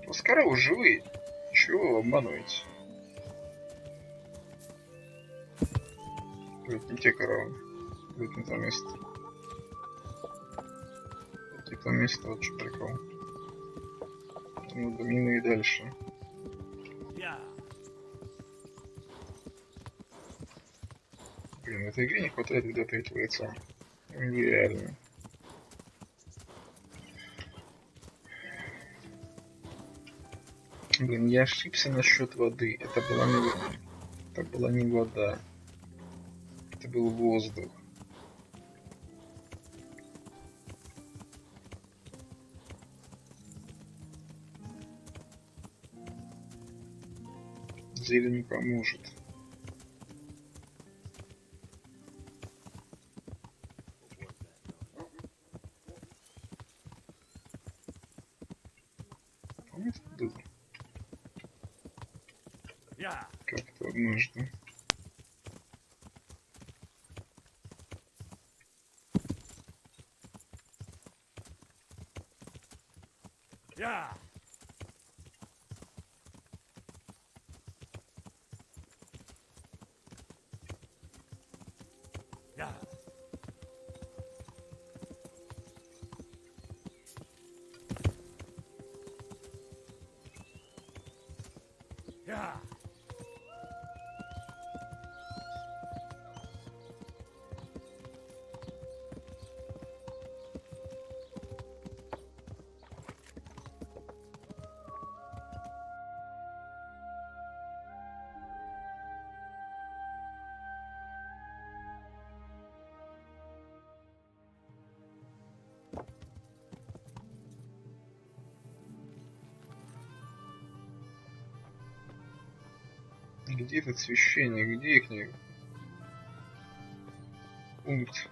Пускай вы живые. Чего вы обманываете? Это не те коровы. Это не то место. Это не то место, вот что прикол. Надо мины и дальше. Блин, в этой игре не хватает где-то третьего яйца. Нереально. Блин, я ошибся насчет воды. Это была не вода. Это был воздух. Зелень не поможет. Помните, было? Как-то однажды. Где этот священник? Где книга? Пункт.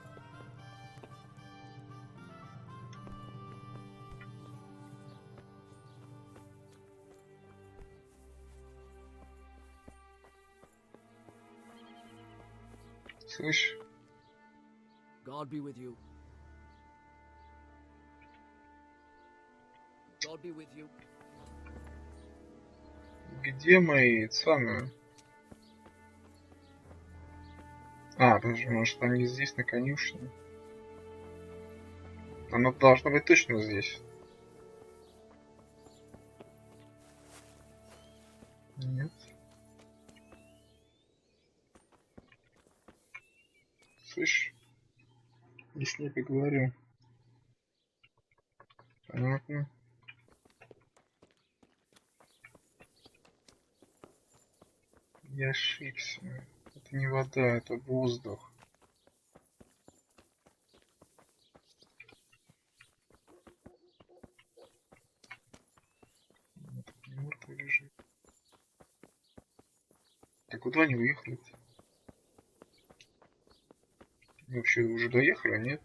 Слышь? God be with you. God be with you. Где мои самые? А, подожди, может они здесь на конюшне? Оно должно быть точно здесь. Нет. Слышь? Я с ней поговорю. Понятно. Я ошибся. Это не вода, это воздух. Вот мертвый лежит. А куда они уехали-то? Вообще уже доехали, нет?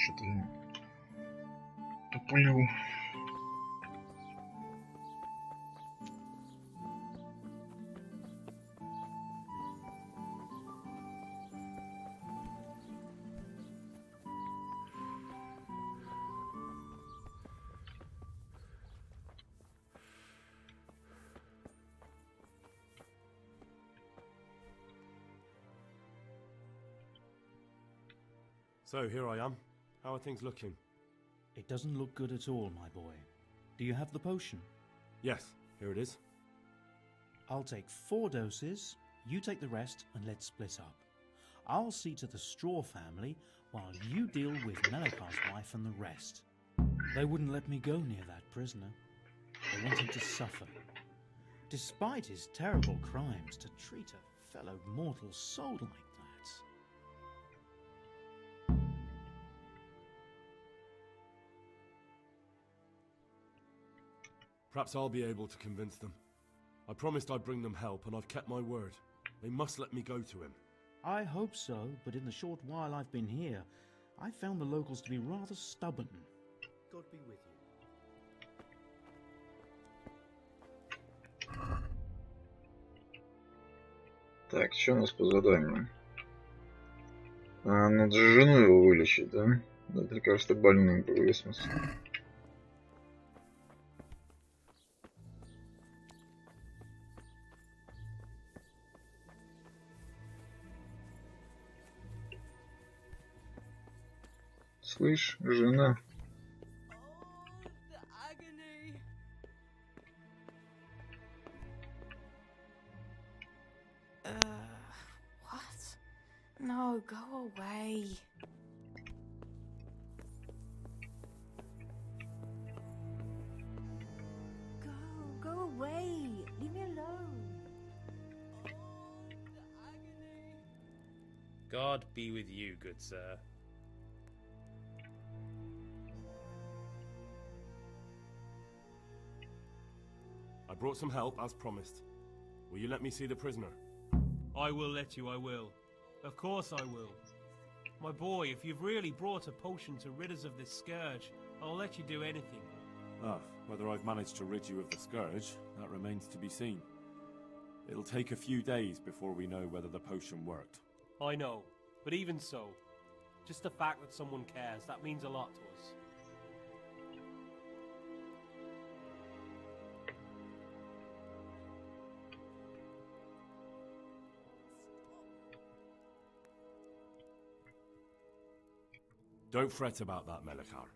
Что-то я туплю. So, here I am. How are things looking? It doesn't look good at all, my boy. Do you have the potion? Yes, here it is. I'll take 4 doses, you take the rest, and let's split up. I'll see to the Straw family, while you deal with Melikar's wife and the rest. They wouldn't let me go near that prisoner. They want him to suffer. Despite his terrible crimes, to treat a fellow mortal soul like that. Perhaps I'll be able to convince them. I promised I'd bring them help, and I've kept my word. They must let me go to him. I hope so, but in the short while I've been here, I've found the locals to be rather stubborn. God be with you. Так, что у нас по заданию? Надо же жену его вылечить, да? Дать лекарство больным, в смысле. Слышь, жена. What? No, go away. Go away. Leave me alone. God be with you, good sir. I brought some help, as promised. Will you let me see the prisoner? I will let you, I will. Of course I will. My boy, if you've really brought a potion to rid us of this scourge, I'll let you do anything. Ah, whether I've managed to rid you of the scourge, that remains to be seen. It'll take a few days before we know whether the potion worked. I know, but even so, just the fact that someone cares, that means a lot to us. Don't fret about that, Melikar.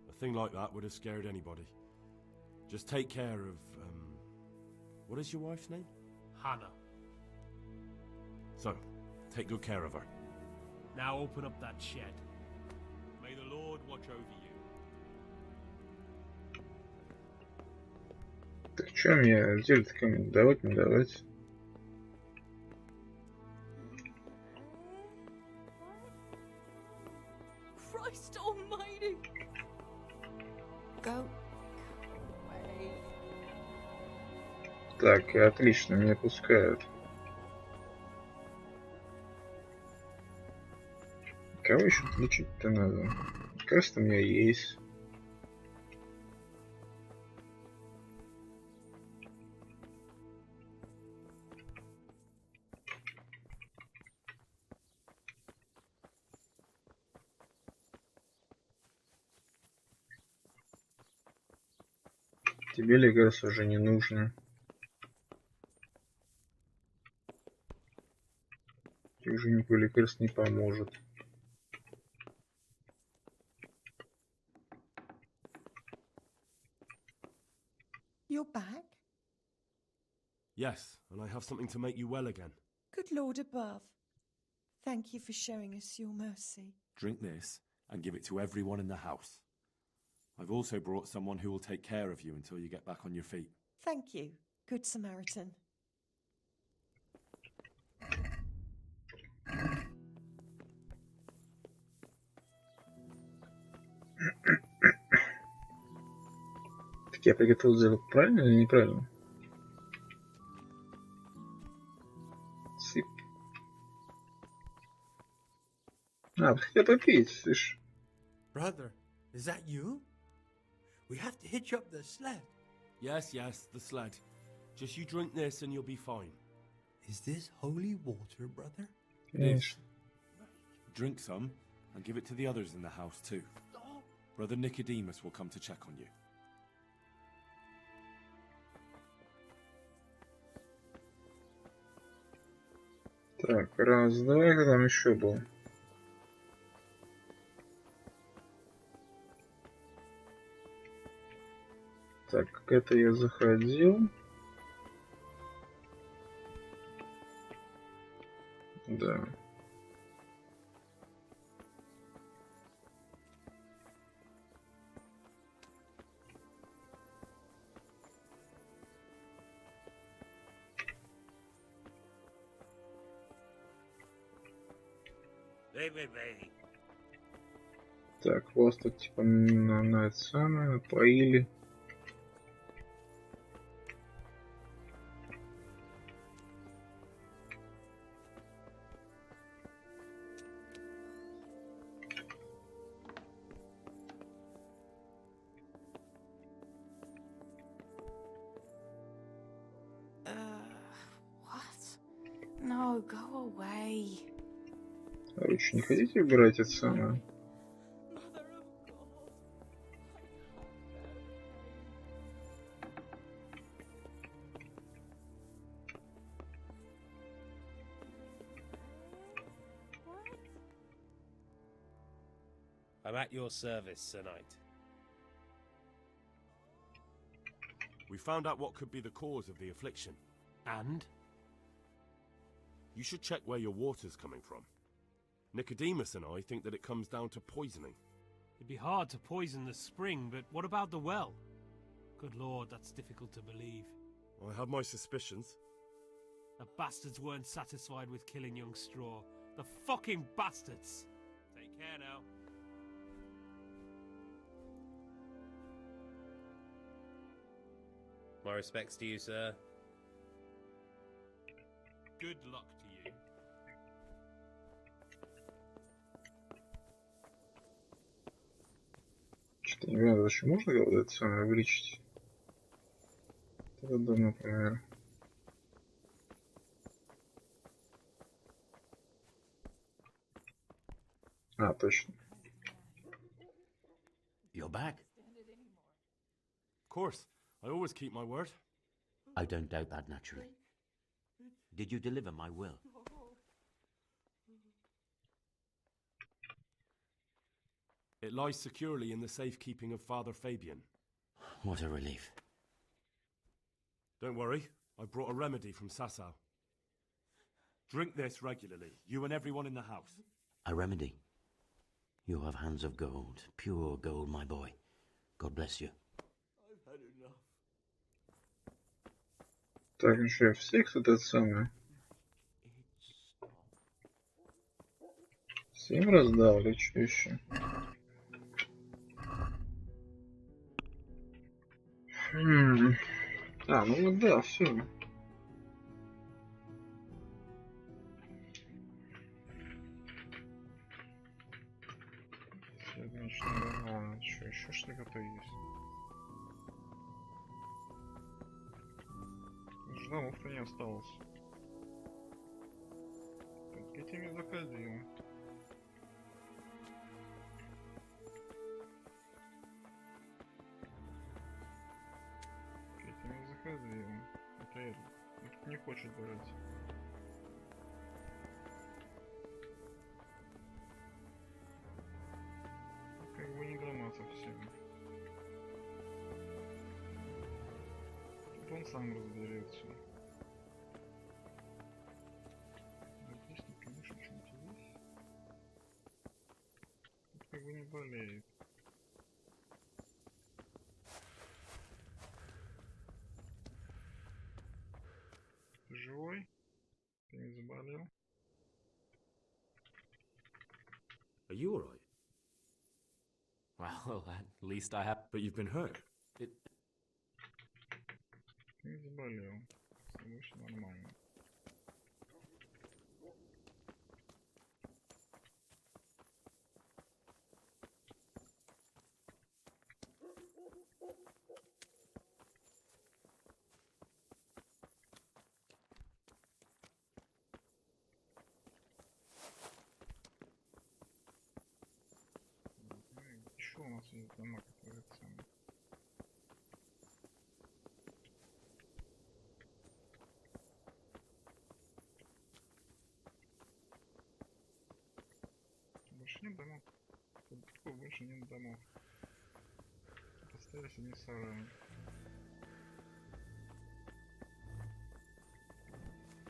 A thing like that would have scared anybody. Just take care of, what is your wife's name? Hannah. So, take good care of her. Now open up that shed. May the Lord watch over you. Так что мне делать кому-нибудь давать, не давать? Christ almighty! Go away. Так, отлично, меня пускают. Кого еще лечить-то надо? Лекарство у меня есть. Тебе лекарство уже не нужно. Тебе уже никакой лекарство не поможет. You're back? Yes, and I have something to make you well again. Good Lord above. Thank you for showing us your mercy. Drink this and give it to everyone in the house. I've also brought someone who will take care of you until you get back on your feet. Thank you, Good Samaritan. Так я приготовил зелье правильно или неправильно? Сыпь. А, хотел попить, слышь. Brother, is that you? We have to hitch up the sled. Yes, the sled. Just you drink this and you'll be fine. Is this holy water, brother? It is. Drink some and give it to the others in the house too. Brother Nicodemus will come to check on you. Так, раз, два, кто там еще был? Так, как это я заходил. Да. Так, вас тут типа на это самое напоили. What? No, go away. А вы что, не хотите убирать это самое? I'm at your service, Sir Knight. We found out what could be the cause of the affliction. And? You should check where your water's coming from. Nicodemus and I think that it comes down to poisoning. It'd be hard to poison the spring, but what about the well? Good Lord, that's difficult to believe. I have my suspicions. The bastards weren't satisfied with killing young Straw. The fucking bastards! Take care now. My respects to you, sir. Good luck to you. Что-то не знаю, вообще можно вот это самое вылечить? Этот дом, например. А, точно. You're back? Of course. I always keep my word. I don't doubt that, naturally. Did you deliver my will? It lies securely in the safekeeping of Father Fabian. What a relief. Don't worry, I brought a remedy from Sasau. Drink this regularly, you and everyone in the house. A remedy? You have hands of gold, pure gold, my boy. God bless you. I've had enough. Так, ну что, всех вот это самое? Всем раздал или что еще? А, ну вот да, все. Отлично, да. Что, еще что-то есть? Жена муфта не осталось. К этим не заходил. не хочет болеть. Как бы не дома совсем. Тут он сам разберется. Записник, конечно, что-то есть. Тут как бы не болеет. Ты живой? Ты не заболел? Are you alright? Well, at least I have. But you've been hurt. It. Ты не заболел. С тобой все нормально. Еще у нас есть дома, которые самые. Больше нет домов. Тут больше нет домов. Тут остались одни сараи.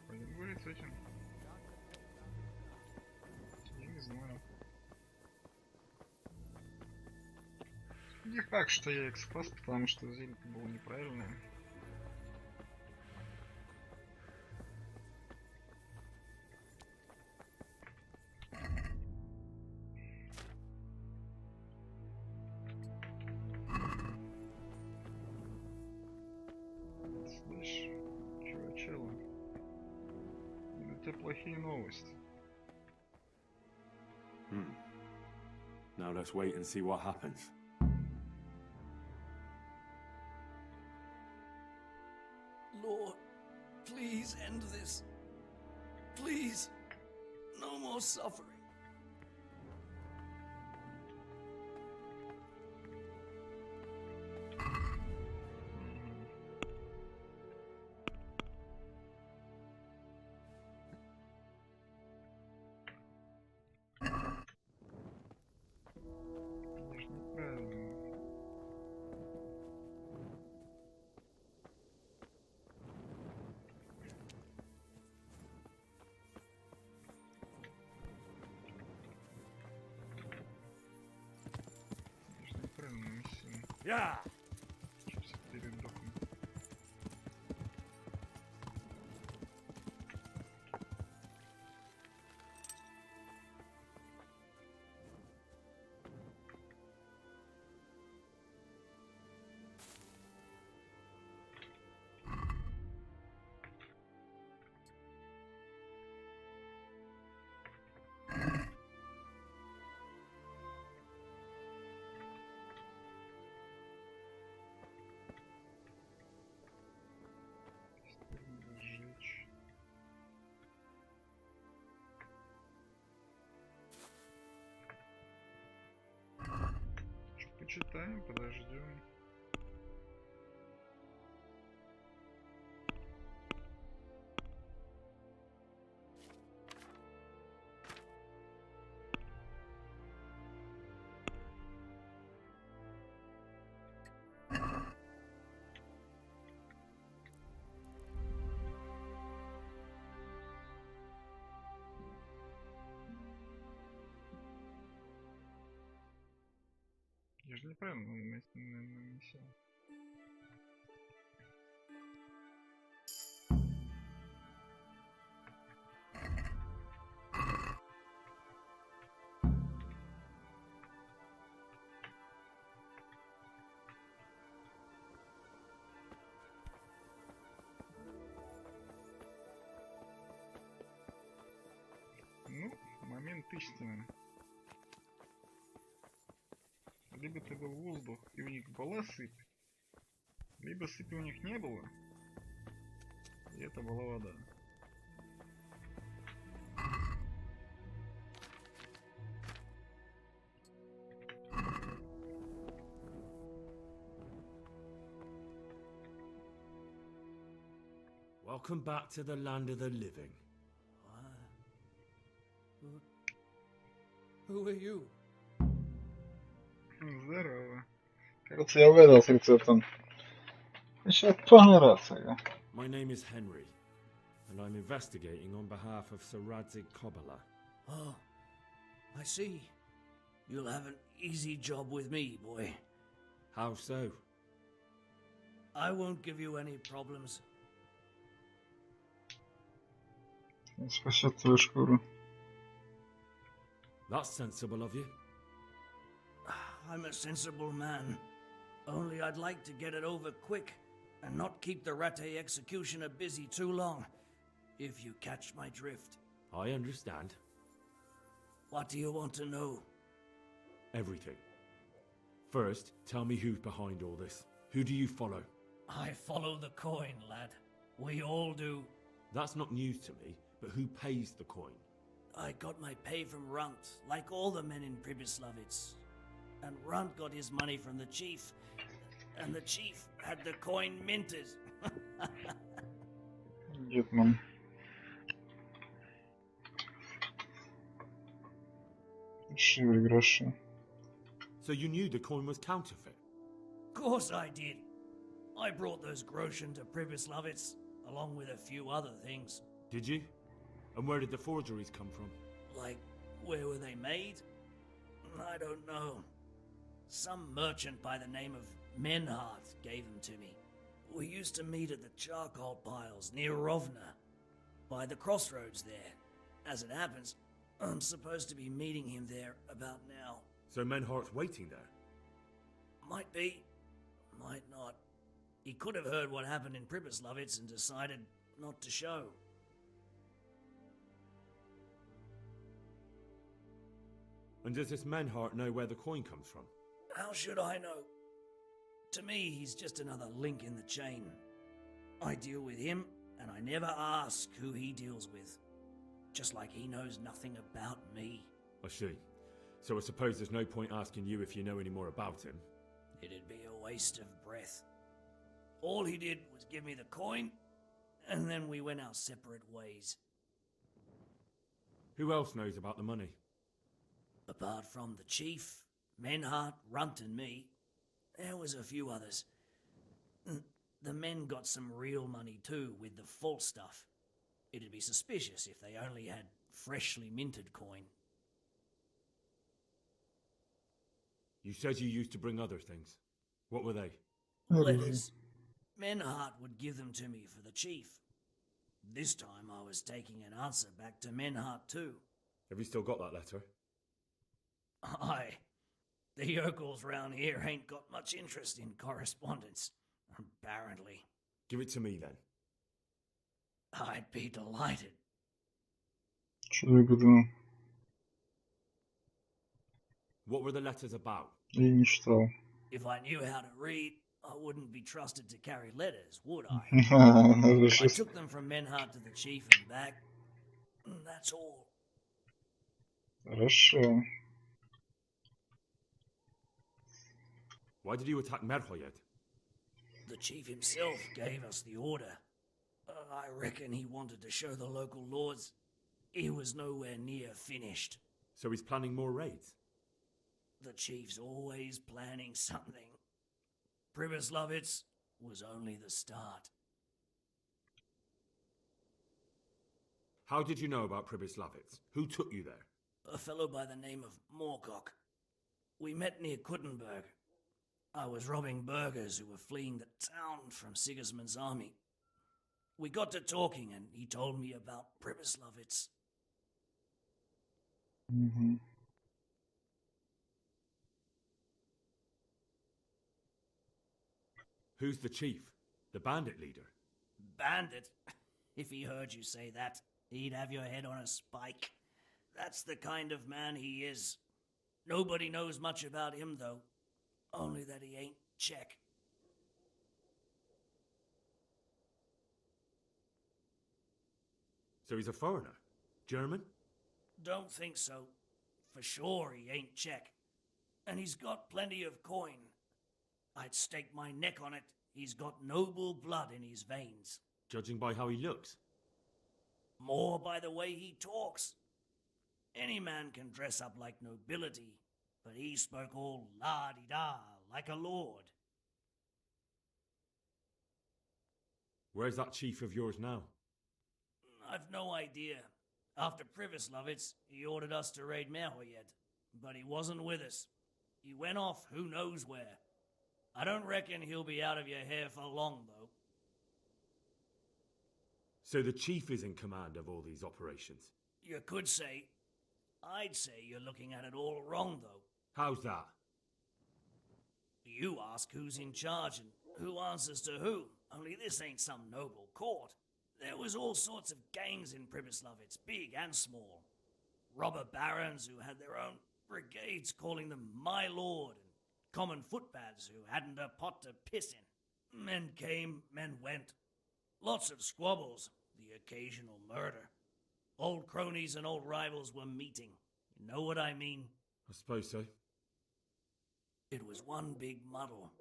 Пойдем говорить с этим. Я не знаю. Не факт, что я их спас, потому что зелье было неправильное. Слышь, чувачело, это плохие новости. Now let's wait and see what happens. Lord, please end this. Please, no more suffering. Конечно, неправильно. Конечно, неправильно миссия. Yeah! Сейчас все передохну. Сжечь. Что, почитаем, подождем. Я же неправильно нанесел. Ну, момент истины. Либо это был воздух, и у них была сыпь, либо сыпи у них не было, и это была вода. Welcome back to the land of the living. Who are you? Здорово. Кажется, я угадал с рецептом. Сейчас понравится. My name is Henry, and I'm investigating on behalf of Sir Radzig Kobyla. Oh, I see. You'll have an easy job with me, boy. How so? I won't give you any problems. Спасет твою шкуру. That's sensible of you. I'm a sensible man. Only I'd like to get it over quick and not keep the Rattay executioner busy too long, if you catch my drift. I understand. What do you want to know? Everything. First, tell me who's behind all this. Who do you follow? I follow the coin, lad. We all do. That's not news to me, but who pays the coin? I got my pay from Runt, like all the men in Pribyslavitz. And Runt got his money from the chief. And the chief had the coin minted. Гетман. Шивер гроши. So you knew the coin was counterfeit? Of course I did. I brought those groschen to Pribyslavitz, along with a few other things. Did you? And where did the forgeries come from? Like, where were they made? I don't know. Some merchant by the name of Menhart gave them to me. We used to meet at the charcoal piles near Rovna, by the crossroads there. As it happens, I'm supposed to be meeting him there about now. So Menhart's waiting there? Might be, might not. He could have heard what happened in Pribyslavitz and decided not to show. And does this Menhart know where the coin comes from? How should I know? To me, he's just another link in the chain. I deal with him, and I never ask who he deals with. Just like he knows nothing about me. I see. So I suppose there's no point asking you if you know any more about him. It'd be a waste of breath. All he did was give me the coin, and then we went our separate ways. Who else knows about the money? Apart from the chief, Menhart, Runt and me, there was a few others. The men got some real money too with the false stuff. It'd be suspicious if they only had freshly minted coin. You said you used to bring other things. What were they? Letters. Menhart would give them to me for the chief. This time I was taking an answer back to Menhart too. Have you still got that letter? Aye. The yokels round here ain't got much interest in correspondence, apparently. Give it to me then. I'd be delighted. Человек думал. What were the letters about? Я не читал. If I knew how to read, I wouldn't be trusted to carry letters, would I? I took them from Menhart to the chief and back. That's all. Хорошо. Why did you attack Merhoyed? The chief himself gave us the order. I reckon he wanted to show the local lords he was nowhere near finished. So he's planning more raids? The chief's always planning something. Pribyslavitz was only the start. How did you know about Pribyslavitz? Who took you there? A fellow by the name of Moorcock. We met near Kuttenberg. I was robbing burghers who were fleeing the town from Sigismund's army. We got to talking and he told me about Pribyslavitz. Mm-hmm. Who's the chief? The bandit leader? Bandit? If he heard you say that, he'd have your head on a spike. That's the kind of man he is. Nobody knows much about him, though. Only that he ain't Czech. So he's a foreigner? German? Don't think so. For sure he ain't Czech. And he's got plenty of coin. I'd stake my neck on it. He's got noble blood in his veins. judging by how he looks. More by the way he talks. Any man can dress up like nobility, but he spoke all la-di-da like a lord. Where's that chief of yours now? I've no idea. After Privislovitz, he ordered us to raid Merhoyed, but he wasn't with us. He went off who knows where. I don't reckon he'll be out of your hair for long, though. So the chief is in command of all these operations? You could say. I'd say you're looking at it all wrong, though. How's that? You ask who's in charge and who answers to who, only this ain't some noble court. There was all sorts of gangs in Privislovitz, big and small. Robber barons who had their own brigades calling them my lord, and common footpads who hadn't a pot to piss in. Men came, men went. Lots of squabbles, the occasional murder. Old cronies and old rivals were meeting. You know what I mean? I suppose so. It was one big muddle.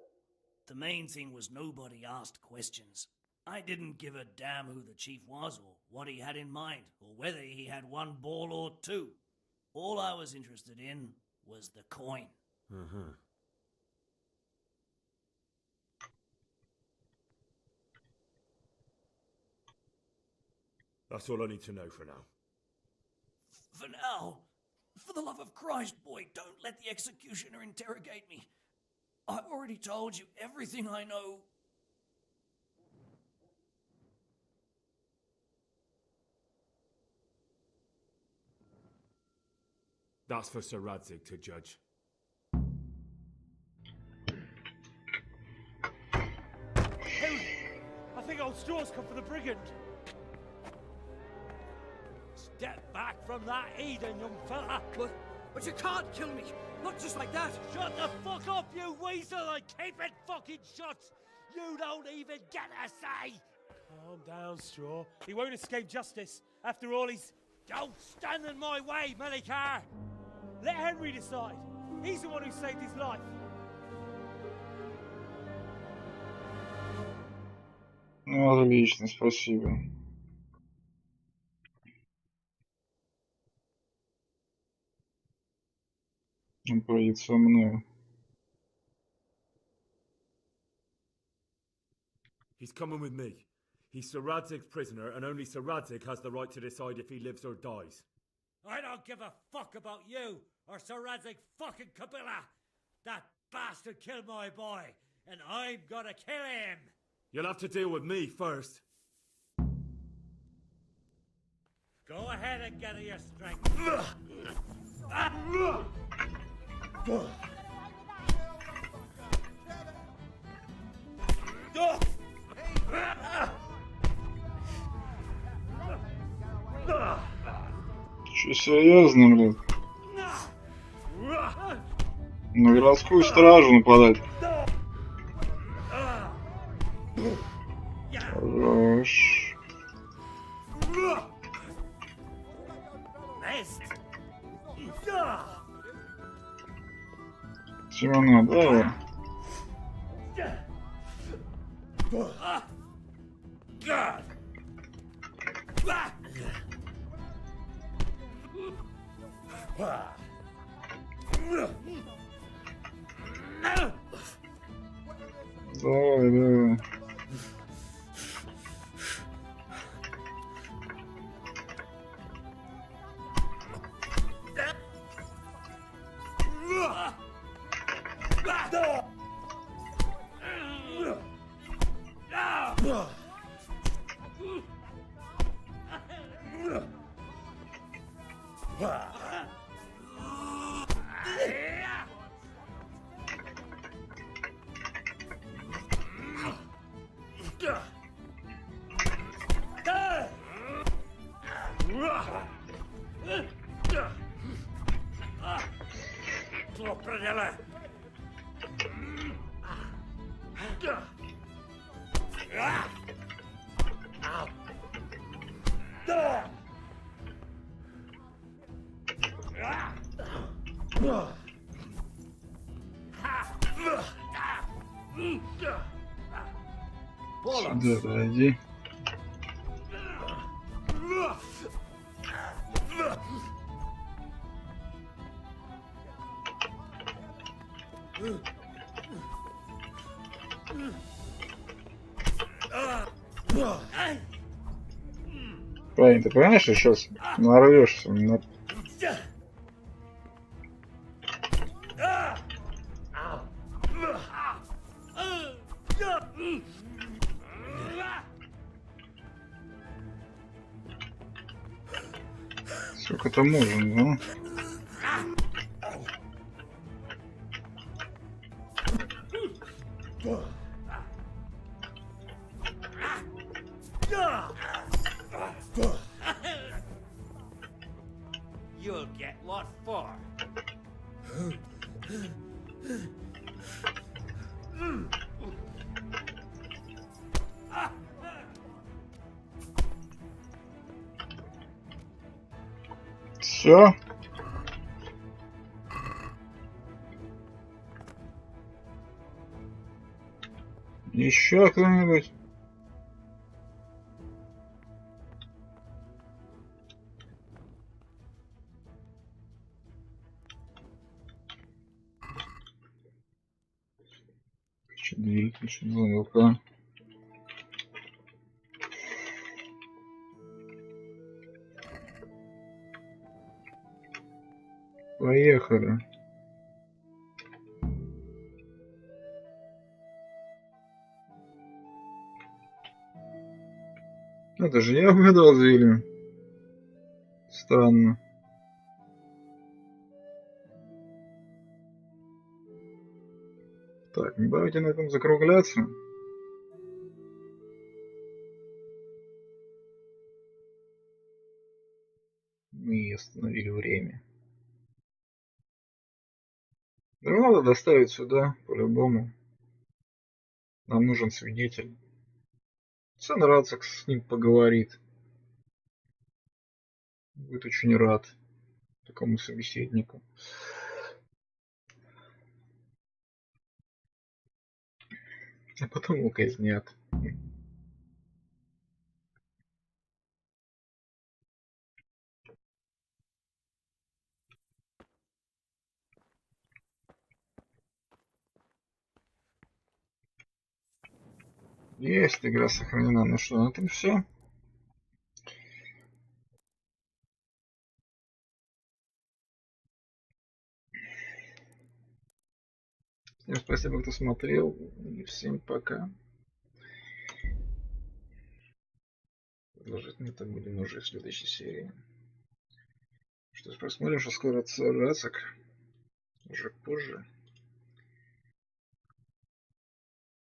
The main thing was nobody asked questions. I didn't give a damn who the chief was or what he had in mind or whether he had one ball or two. All I was interested in was the coin. Uh-huh. That's all I need to know for now. For now, for the love of Christ, boy, don't let the executioner interrogate me. I've already told you everything I know. That's for Sir Radzig to judge. I think old Straw's come for the brigand. Step back from that Eden, young fella. But you can't kill me. Not just like that. Shut the fuck up, you weasel, and keep it fucking shut. You don't even get a say. Calm down, Straw. He won't escape justice. After all, he's... Don't stand in my way, Melikar. Let Henry decide. He's the one who saved his life. Ну, отлично, спасибо. Он поедет со мной. He's coming with me. He's Sir Radzig's prisoner, and only Sir Radzig has the right to decide if he lives or dies. I don't give a fuck about you or Sir Radzig fucking Kabila. That bastard killed my boy, and I'm gonna kill him. You'll have to deal with me first. Go ahead and gather your strength. Че, серьезно, блин? На городскую стражу нападать? Хорош. Чего надо? God. Давай, давай. Сюда, подойди. Парень, ты понимаешь, что сейчас нарвешься на... Сколько это можно, да? You'll get what for. Все. Еще кто-нибудь? Ключи двери, ключи звонка. Поехали. Это же я угадал зелье. Странно. Так, ну давайте на этом закругляться. Мы остановили время. Да надо доставить сюда, по-любому. Нам нужен свидетель. Сан Рацик с ним поговорит. Будет очень рад такому собеседнику. А потом его казнят. Есть, игра сохранена. Ну что, на этом все. Всем спасибо, кто смотрел. И всем пока. Продолжить мы это будем уже в следующей серии. Что ж, посмотрим, что скоро Рацик. Уже позже.